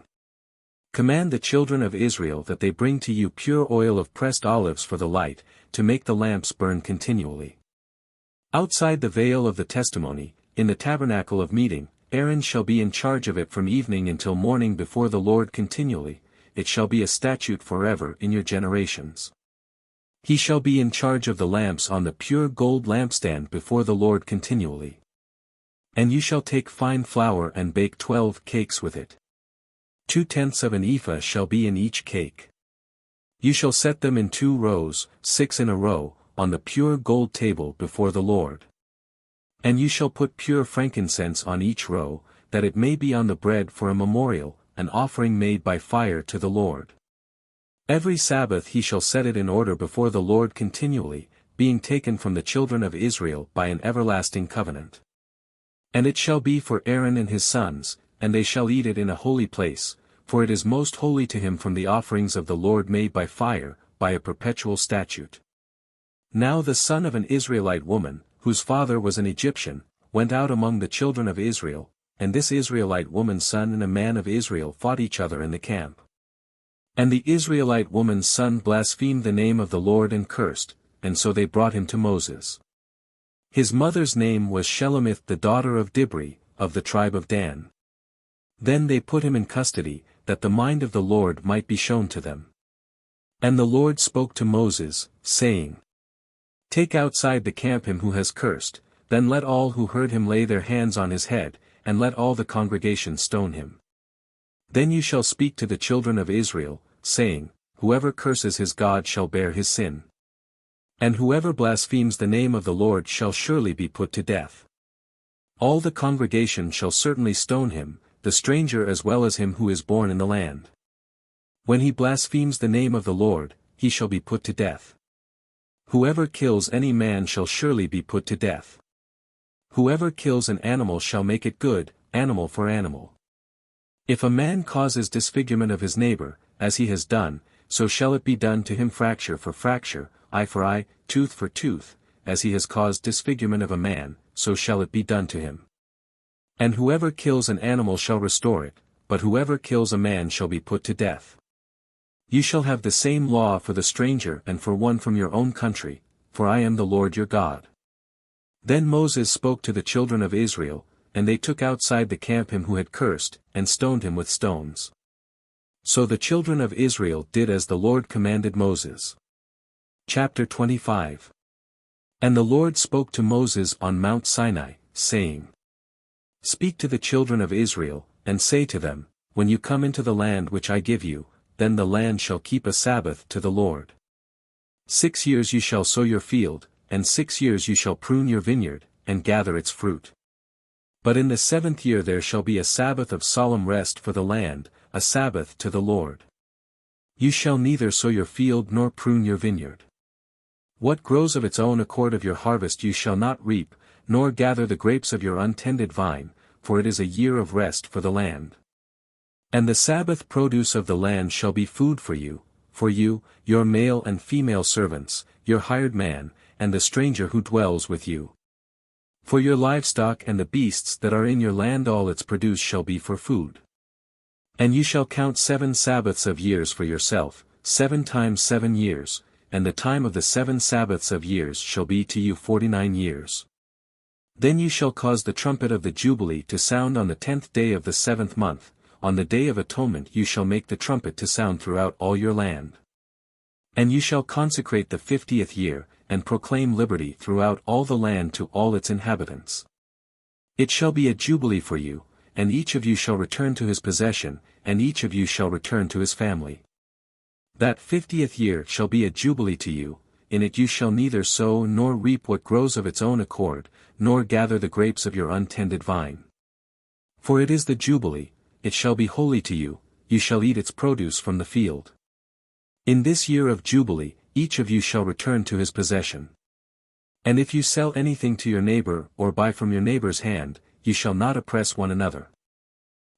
Command the children of Israel that they bring to you pure oil of pressed olives for the light, to make the lamps burn continually. Outside the veil of the testimony, in the tabernacle of meeting, Aaron shall be in charge of it from evening until morning before the Lord continually, it shall be a statute forever in your generations. He shall be in charge of the lamps on the pure gold lampstand before the Lord continually. And you shall take fine flour and bake 12 cakes with it. 2/10 of an ephah shall be in each cake. You shall set them in 2 rows, 6 in a row, on the pure gold table before the Lord. And you shall put pure frankincense on each row, that it may be on the bread for a memorial, an offering made by fire to the Lord. Every Sabbath he shall set it in order before the Lord continually, being taken from the children of Israel by an everlasting covenant. And it shall be for Aaron and his sons, and they shall eat it in a holy place, for it is most holy to him from the offerings of the Lord made by fire, by a perpetual statute. Now the son of an Israelite woman, whose father was an Egyptian, went out among the children of Israel, and this Israelite woman's son and a man of Israel fought each other in the camp. And the Israelite woman's son blasphemed the name of the Lord and cursed, and so they brought him to Moses. His mother's name was Shelomith the daughter of Dibri, of the tribe of Dan. Then they put him in custody, that the mind of the Lord might be shown to them. And the Lord spoke to Moses, saying, Take outside the camp him who has cursed, then let all who heard him lay their hands on his head, and let all the congregation stone him. Then you shall speak to the children of Israel, saying, Whoever curses his God shall bear his sin. And whoever blasphemes the name of the Lord shall surely be put to death. All the congregation shall certainly stone him, the stranger as well as him who is born in the land. When he blasphemes the name of the Lord, he shall be put to death. Whoever kills any man shall surely be put to death. Whoever kills an animal shall make it good, animal for animal. If a man causes disfigurement of his neighbor, as he has done, so shall it be done to him fracture for fracture, eye for eye, tooth for tooth, as he has caused disfigurement of a man, so shall it be done to him. And whoever kills an animal shall restore it, but whoever kills a man shall be put to death. You shall have the same law for the stranger and for one from your own country, for I am the Lord your God. Then Moses spoke to the children of Israel, and they took outside the camp him who had cursed, and stoned him with stones. So the children of Israel did as the Lord commanded Moses. Chapter 25. And the Lord spoke to Moses on Mount Sinai, saying, Speak to the children of Israel, and say to them, When you come into the land which I give you, then the land shall keep a Sabbath to the Lord. 6 years you shall sow your field, and 6 years you shall prune your vineyard, and gather its fruit. But in the 7th year there shall be a Sabbath of solemn rest for the land, a Sabbath to the Lord. You shall neither sow your field nor prune your vineyard. What grows of its own accord of your harvest you shall not reap, nor gather the grapes of your untended vine, for it is a year of rest for the land. And the Sabbath produce of the land shall be food for you, your male and female servants, your hired man, and the stranger who dwells with you. For your livestock and the beasts that are in your land all its produce shall be for food. And you shall count 7 Sabbaths of years for yourself, 7 times 7 years, and the time of the 7 Sabbaths of years shall be to you 49 years. Then you shall cause the trumpet of the Jubilee to sound on the 10th day of the 7th month, on the day of atonement you shall make the trumpet to sound throughout all your land. And you shall consecrate the 50th year, and proclaim liberty throughout all the land to all its inhabitants. It shall be a jubilee for you, and each of you shall return to his possession, and each of you shall return to his family. That 50th year shall be a jubilee to you, in it you shall neither sow nor reap what grows of its own accord, nor gather the grapes of your untended vine. For it is the jubilee, it shall be holy to you, you shall eat its produce from the field. In this year of jubilee, each of you shall return to his possession. And if you sell anything to your neighbor or buy from your neighbor's hand, you shall not oppress one another.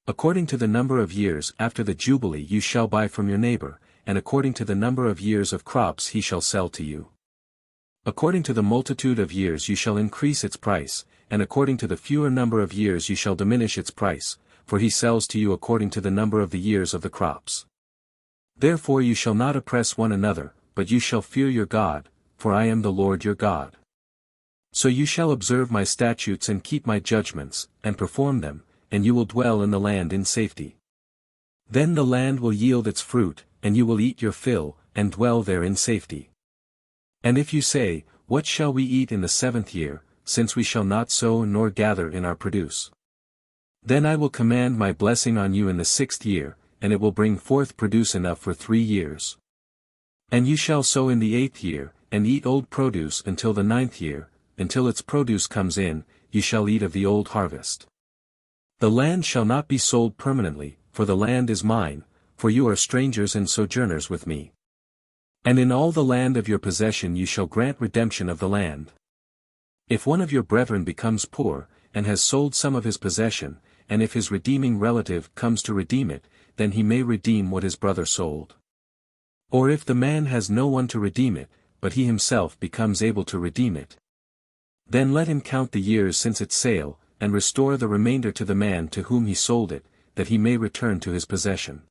According to the number of years after the jubilee you shall buy from your neighbor, and according to the number of years of crops he shall sell to you. According to the multitude of years you shall increase its price, and according to the fewer number of years you shall diminish its price, for he sells to you according to the number of the years of the crops. Therefore you shall not oppress one another, but you shall fear your God, for I am the Lord your God. So you shall observe my statutes and keep my judgments, and perform them, and you will dwell in the land in safety. Then the land will yield its fruit, and you will eat your fill, and dwell there in safety. And if you say, What shall we eat in the 7th year, since we shall not sow nor gather in our produce? Then I will command my blessing on you in the 6th year, and it will bring forth produce enough for 3 years. And you shall sow in the 8th year, and eat old produce until the 9th year, until its produce comes in, you shall eat of the old harvest. The land shall not be sold permanently, for the land is mine, for you are strangers and sojourners with me. And in all the land of your possession you shall grant redemption of the land. If one of your brethren becomes poor, and has sold some of his possession, and if his redeeming relative comes to redeem it, then he may redeem what his brother sold. Or if the man has no one to redeem it, but he himself becomes able to redeem it, then let him count the years since its sale, and restore the remainder to the man to whom he sold it, that he may return to his possession.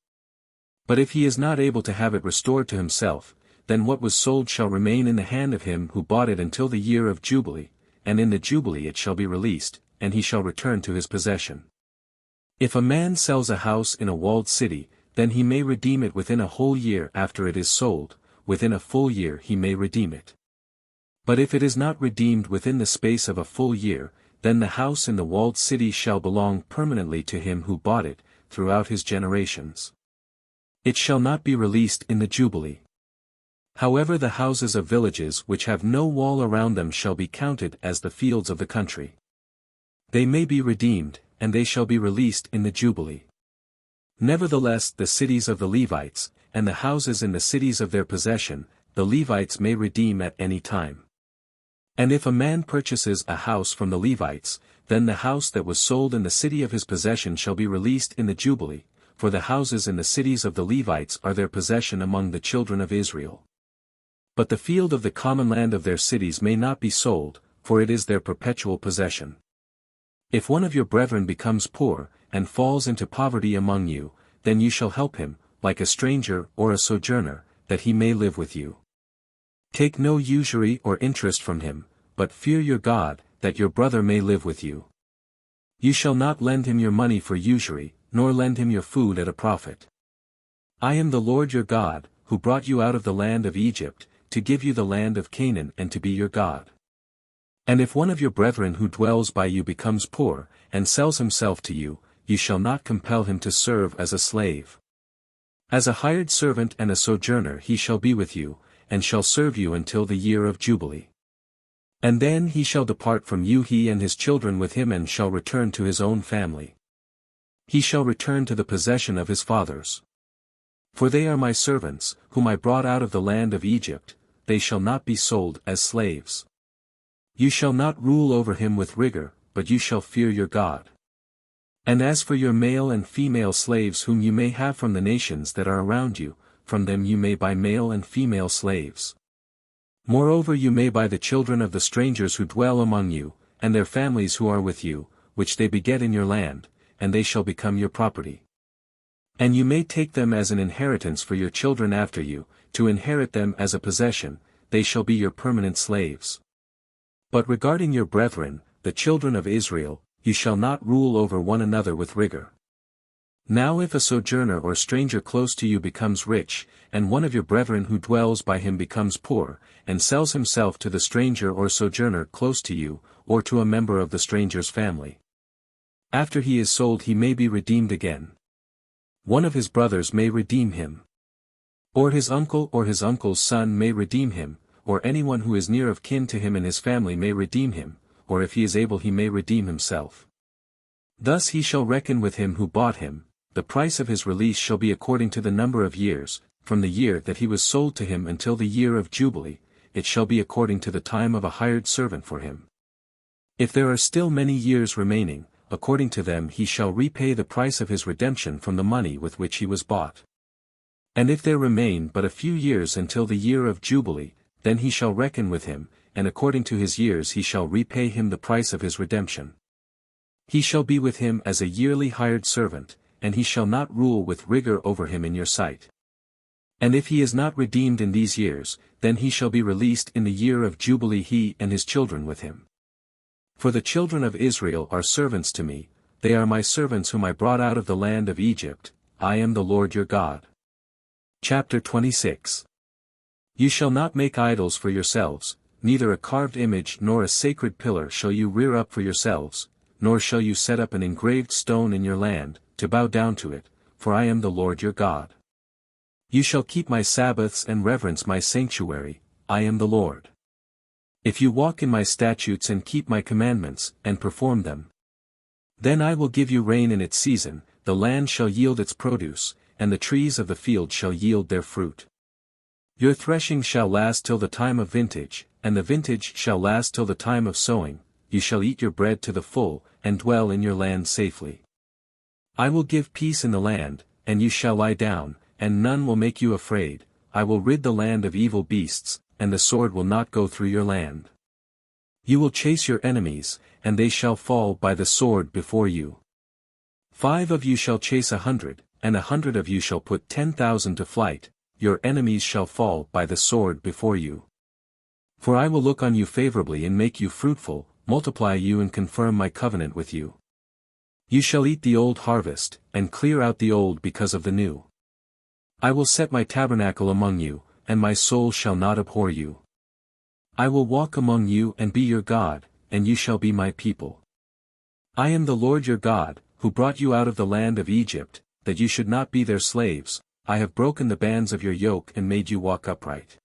But if he is not able to have it restored to himself, then what was sold shall remain in the hand of him who bought it until the year of Jubilee, and in the Jubilee it shall be released, and he shall return to his possession. If a man sells a house in a walled city, then he may redeem it within a whole year after it is sold, within a full year he may redeem it. But if it is not redeemed within the space of a full year, then the house in the walled city shall belong permanently to him who bought it, throughout his generations. It shall not be released in the Jubilee. However, the houses of villages which have no wall around them shall be counted as the fields of the country. They may be redeemed, and they shall be released in the Jubilee. Nevertheless, the cities of the Levites, and the houses in the cities of their possession, the Levites may redeem at any time. And if a man purchases a house from the Levites, then the house that was sold in the city of his possession shall be released in the Jubilee, for the houses in the cities of the Levites are their possession among the children of Israel. But the field of the common land of their cities may not be sold, for it is their perpetual possession. If one of your brethren becomes poor, and falls into poverty among you, then you shall help him, like a stranger or a sojourner, that he may live with you. Take no usury or interest from him, but fear your God, that your brother may live with you. You shall not lend him your money for usury, nor lend him your food at a profit. I am the Lord your God, who brought you out of the land of Egypt, to give you the land of Canaan and to be your God. And if one of your brethren who dwells by you becomes poor, and sells himself to you, you shall not compel him to serve as a slave. As a hired servant and a sojourner he shall be with you, and shall serve you until the year of Jubilee. And then he shall depart from you, he and his children with him, and shall return to his own family. He shall return to the possession of his fathers. For they are my servants, whom I brought out of the land of Egypt, they shall not be sold as slaves. You shall not rule over him with rigor, but you shall fear your God. And as for your male and female slaves whom you may have from the nations that are around you, from them you may buy male and female slaves. Moreover, you may buy the children of the strangers who dwell among you, and their families who are with you, which they beget in your land, and they shall become your property. And you may take them as an inheritance for your children after you, to inherit them as a possession, they shall be your permanent slaves. But regarding your brethren, the children of Israel, you shall not rule over one another with rigor. Now if a sojourner or stranger close to you becomes rich, and one of your brethren who dwells by him becomes poor, and sells himself to the stranger or sojourner close to you, or to a member of the stranger's family, after he is sold he may be redeemed again. One of his brothers may redeem him. Or his uncle or his uncle's son may redeem him, or anyone who is near of kin to him and his family may redeem him, or if he is able he may redeem himself. Thus he shall reckon with him who bought him, the price of his release shall be according to the number of years, from the year that he was sold to him until the year of Jubilee, it shall be according to the time of a hired servant for him. If there are still many years remaining, according to them he shall repay the price of his redemption from the money with which he was bought. And if there remain but a few years until the year of Jubilee, then he shall reckon with him, and according to his years he shall repay him the price of his redemption. He shall be with him as a yearly hired servant, and he shall not rule with rigor over him in your sight. And if he is not redeemed in these years, then he shall be released in the year of Jubilee, he and his children with him. For the children of Israel are servants to me, they are my servants whom I brought out of the land of Egypt, I am the Lord your God. Chapter 26. You shall not make idols for yourselves, neither a carved image nor a sacred pillar shall you rear up for yourselves, nor shall you set up an engraved stone in your land, to bow down to it, for I am the Lord your God. You shall keep my Sabbaths and reverence my sanctuary, I am the Lord. If you walk in my statutes and keep my commandments, and perform them, then I will give you rain in its season, the land shall yield its produce, and the trees of the field shall yield their fruit. Your threshing shall last till the time of vintage, and the vintage shall last till the time of sowing, you shall eat your bread to the full, and dwell in your land safely. I will give peace in the land, and you shall lie down, and none will make you afraid, I will rid the land of evil beasts, and the sword will not go through your land. You will chase your enemies, and they shall fall by the sword before you. 5 of you shall chase 100, and 100 of you shall put 10,000 to flight, your enemies shall fall by the sword before you. For I will look on you favorably and make you fruitful, multiply you and confirm my covenant with you. You shall eat the old harvest, and clear out the old because of the new. I will set my tabernacle among you, and my soul shall not abhor you. I will walk among you and be your God, and you shall be my people. I am the Lord your God, who brought you out of the land of Egypt, that you should not be their slaves. I have broken the bands of your yoke and made you walk upright.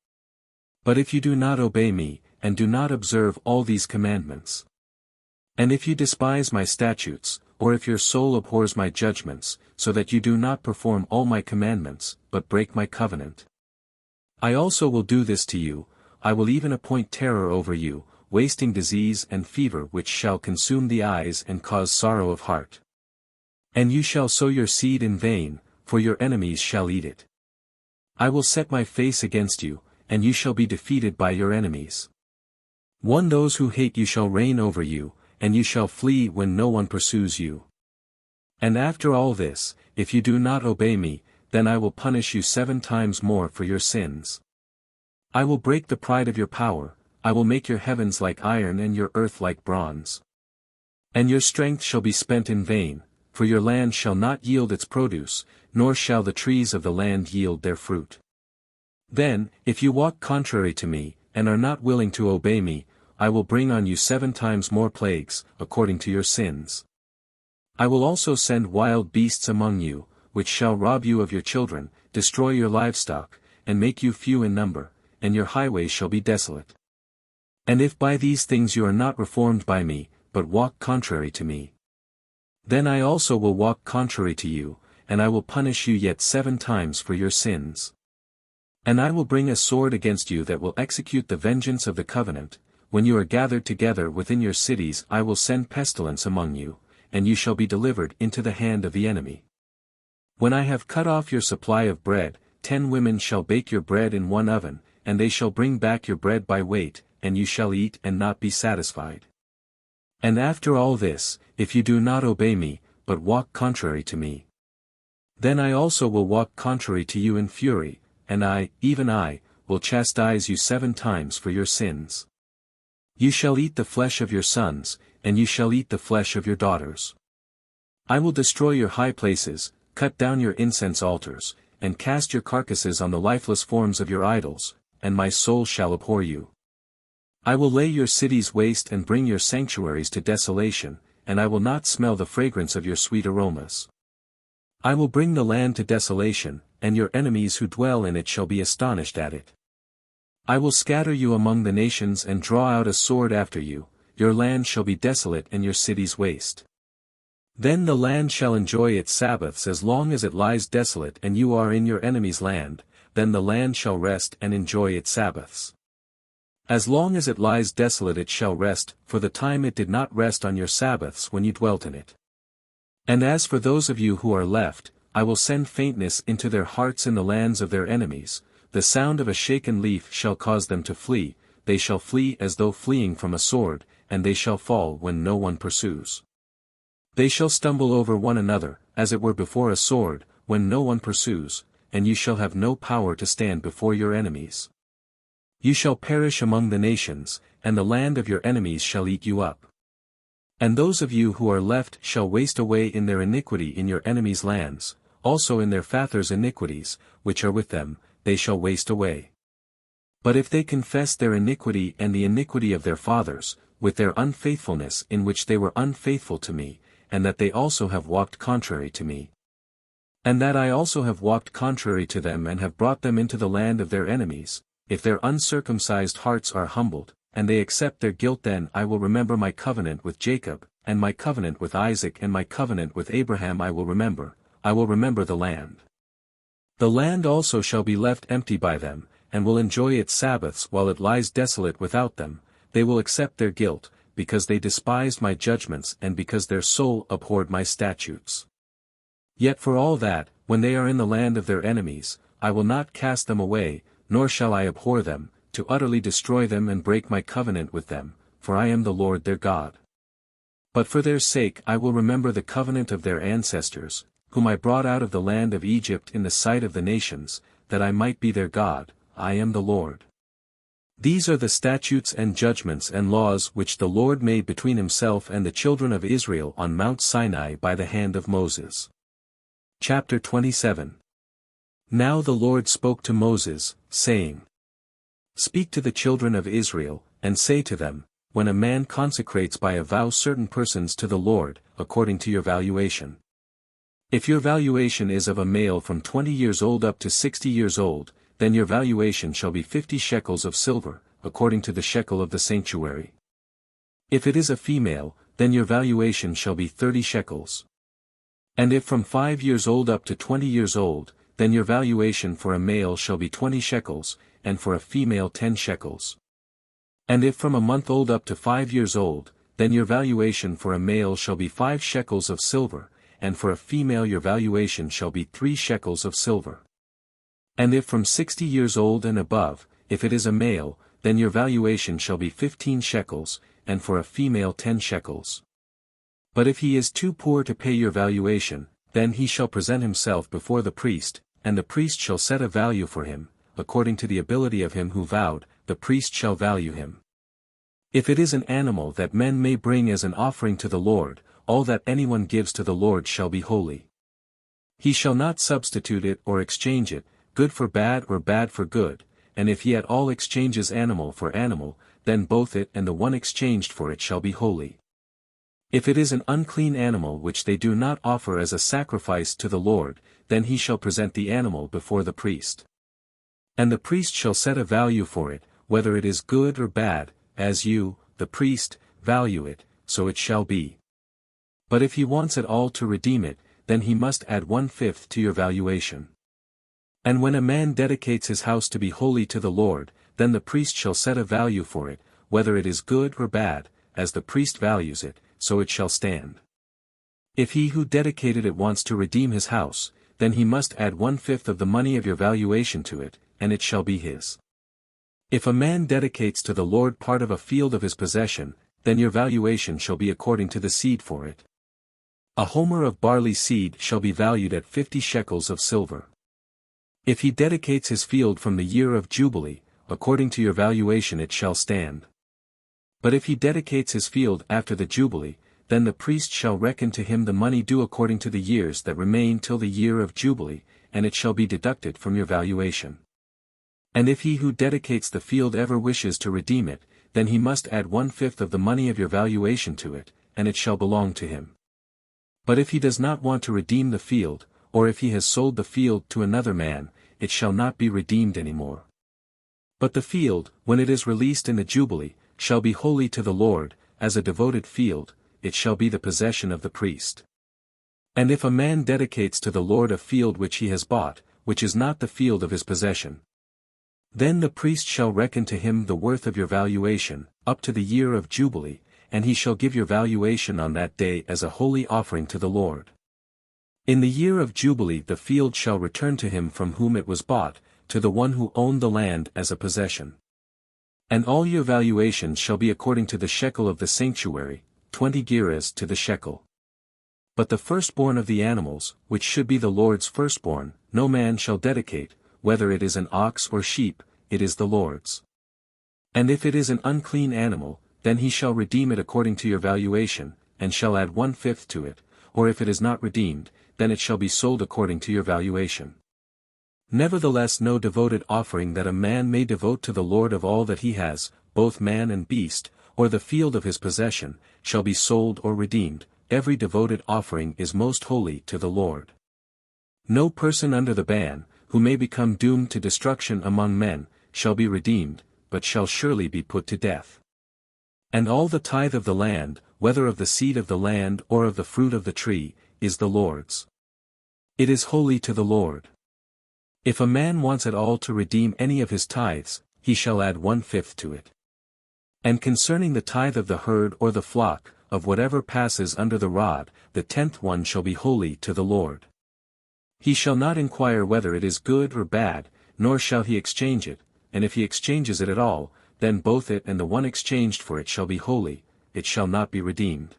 But if you do not obey me, and do not observe all these commandments, and if you despise my statutes, or if your soul abhors my judgments, so that you do not perform all my commandments, but break my covenant, I also will do this to you. I will even appoint terror over you, wasting disease and fever which shall consume the eyes and cause sorrow of heart. And you shall sow your seed in vain, for your enemies shall eat it. I will set my face against you, and you shall be defeated by your enemies. Those who hate you shall reign over you, and you shall flee when no one pursues you. And after all this, if you do not obey me, then I will punish you 7 times more for your sins. I will break the pride of your power, I will make your heavens like iron and your earth like bronze. And your strength shall be spent in vain, for your land shall not yield its produce, nor shall the trees of the land yield their fruit. Then, if you walk contrary to me, and are not willing to obey me, I will bring on you 7 times more plagues, according to your sins. I will also send wild beasts among you, which shall rob you of your children, destroy your livestock, and make you few in number, and your highways shall be desolate. And if by these things you are not reformed by me, but walk contrary to me, then I also will walk contrary to you, and I will punish you yet 7 times for your sins. And I will bring a sword against you that will execute the vengeance of the covenant. When you are gathered together within your cities I will send pestilence among you, and you shall be delivered into the hand of the enemy. When I have cut off your supply of bread, 10 women shall bake your bread in one oven, and they shall bring back your bread by weight, and you shall eat and not be satisfied. And after all this, if you do not obey me, but walk contrary to me, then I also will walk contrary to you in fury, and I, even I, will chastise you 7 times for your sins. You shall eat the flesh of your sons, and you shall eat the flesh of your daughters. I will destroy your high places, cut down your incense altars, and cast your carcasses on the lifeless forms of your idols, and my soul shall abhor you. I will lay your cities waste and bring your sanctuaries to desolation, and I will not smell the fragrance of your sweet aromas. I will bring the land to desolation, and your enemies who dwell in it shall be astonished at it. I will scatter you among the nations and draw out a sword after you, your land shall be desolate and your cities waste. Then the land shall enjoy its Sabbaths as long as it lies desolate and you are in your enemy's land, then the land shall rest and enjoy its Sabbaths. As long as it lies desolate it shall rest, for the time it did not rest on your Sabbaths when you dwelt in it. And as for those of you who are left, I will send faintness into their hearts in the lands of their enemies, the sound of a shaken leaf shall cause them to flee, they shall flee as though fleeing from a sword, and they shall fall when no one pursues. They shall stumble over one another, as it were before a sword, when no one pursues, and you shall have no power to stand before your enemies. You shall perish among the nations, and the land of your enemies shall eat you up. And those of you who are left shall waste away in their iniquity in your enemies' lands, also in their fathers' iniquities, which are with them, they shall waste away. But if they confess their iniquity and the iniquity of their fathers, with their unfaithfulness in which they were unfaithful to me, and that they also have walked contrary to me, and that I also have walked contrary to them and have brought them into the land of their enemies, if their uncircumcised hearts are humbled, and they accept their guilt, then I will remember my covenant with Jacob, and my covenant with Isaac and my covenant with Abraham I will remember the land. The land also shall be left empty by them, and will enjoy its Sabbaths while it lies desolate without them. They will accept their guilt, because they despised my judgments and because their soul abhorred my statutes. Yet for all that, when they are in the land of their enemies, I will not cast them away, nor shall I abhor them, to utterly destroy them and break my covenant with them, for I am the Lord their God. But for their sake I will remember the covenant of their ancestors, whom I brought out of the land of Egypt in the sight of the nations, that I might be their God. I am the Lord. These are the statutes and judgments and laws which the Lord made between himself and the children of Israel on Mount Sinai by the hand of Moses. Chapter 27. Now the Lord spoke to Moses, saying, Speak to the children of Israel, and say to them, when a man consecrates by a vow certain persons to the Lord, according to your valuation. If your valuation is of a male from 20 years old up to 60 years old, then your valuation shall be 50 shekels of silver, according to the shekel of the sanctuary. If it is a female, then your valuation shall be 30 shekels. And if from 5 years old up to 20 years old, then your valuation for a male shall be 20 shekels, and for a female 10 shekels. And if from a month old up to 5 years old, then your valuation for a male shall be 5 shekels of silver, and for a female your valuation shall be 3 shekels of silver. And if from 60 years old and above, if it is a male, then your valuation shall be 15 shekels, and for a female 10 shekels. But if he is too poor to pay your valuation, then he shall present himself before the priest, and the priest shall set a value for him, according to the ability of him who vowed, the priest shall value him. If it is an animal that men may bring as an offering to the Lord, all that anyone gives to the Lord shall be holy. He shall not substitute it or exchange it, good for bad or bad for good, and if he at all exchanges animal for animal, then both it and the one exchanged for it shall be holy. If it is an unclean animal which they do not offer as a sacrifice to the Lord, then he shall present the animal before the priest. And the priest shall set a value for it, whether it is good or bad, as you, the priest, value it, so it shall be. But if he wants at all to redeem it, then he must add 1/5 to your valuation. And when a man dedicates his house to be holy to the Lord, then the priest shall set a value for it, whether it is good or bad, as the priest values it, so it shall stand. If he who dedicated it wants to redeem his house, then he must add 1/5 of the money of your valuation to it, and it shall be his. If a man dedicates to the Lord part of a field of his possession, then your valuation shall be according to the seed for it. A homer of barley seed shall be valued at 50 shekels of silver. If he dedicates his field from the year of Jubilee, according to your valuation it shall stand. But if he dedicates his field after the Jubilee, then the priest shall reckon to him the money due according to the years that remain till the year of Jubilee, and it shall be deducted from your valuation. And if he who dedicates the field ever wishes to redeem it, then he must add 1/5 of the money of your valuation to it, and it shall belong to him. But if he does not want to redeem the field, or if he has sold the field to another man, it shall not be redeemed any more. But the field, when it is released in the Jubilee, shall be holy to the Lord, as a devoted field, it shall be the possession of the priest. And if a man dedicates to the Lord a field which he has bought, which is not the field of his possession, then the priest shall reckon to him the worth of your valuation, up to the year of Jubilee, and he shall give your valuation on that day as a holy offering to the Lord. In the year of Jubilee the field shall return to him from whom it was bought, to the one who owned the land as a possession. And all your valuations shall be according to the shekel of the sanctuary, 20 gerahs to the shekel. But the firstborn of the animals, which should be the Lord's firstborn, no man shall dedicate, whether it is an ox or sheep, it is the Lord's. And if it is an unclean animal, then he shall redeem it according to your valuation, and shall add 1/5 to it, or if it is not redeemed, then it shall be sold according to your valuation. Nevertheless no devoted offering that a man may devote to the Lord of all that he has, both man and beast, or the field of his possession, shall be sold or redeemed. Every devoted offering is most holy to the Lord. No person under the ban, who may become doomed to destruction among men, shall be redeemed, but shall surely be put to death. And all the tithe of the land, whether of the seed of the land or of the fruit of the tree, is the Lord's. It is holy to the Lord. If a man wants at all to redeem any of his tithes, he shall add 1/5 to it. And concerning the tithe of the herd or the flock, of whatever passes under the rod, the 10th one shall be holy to the Lord. He shall not inquire whether it is good or bad, nor shall he exchange it, and if he exchanges it at all, then both it and the one exchanged for it shall be holy, it shall not be redeemed.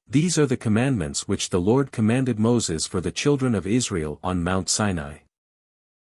These are the commandments which the Lord commanded Moses for the children of Israel on Mount Sinai.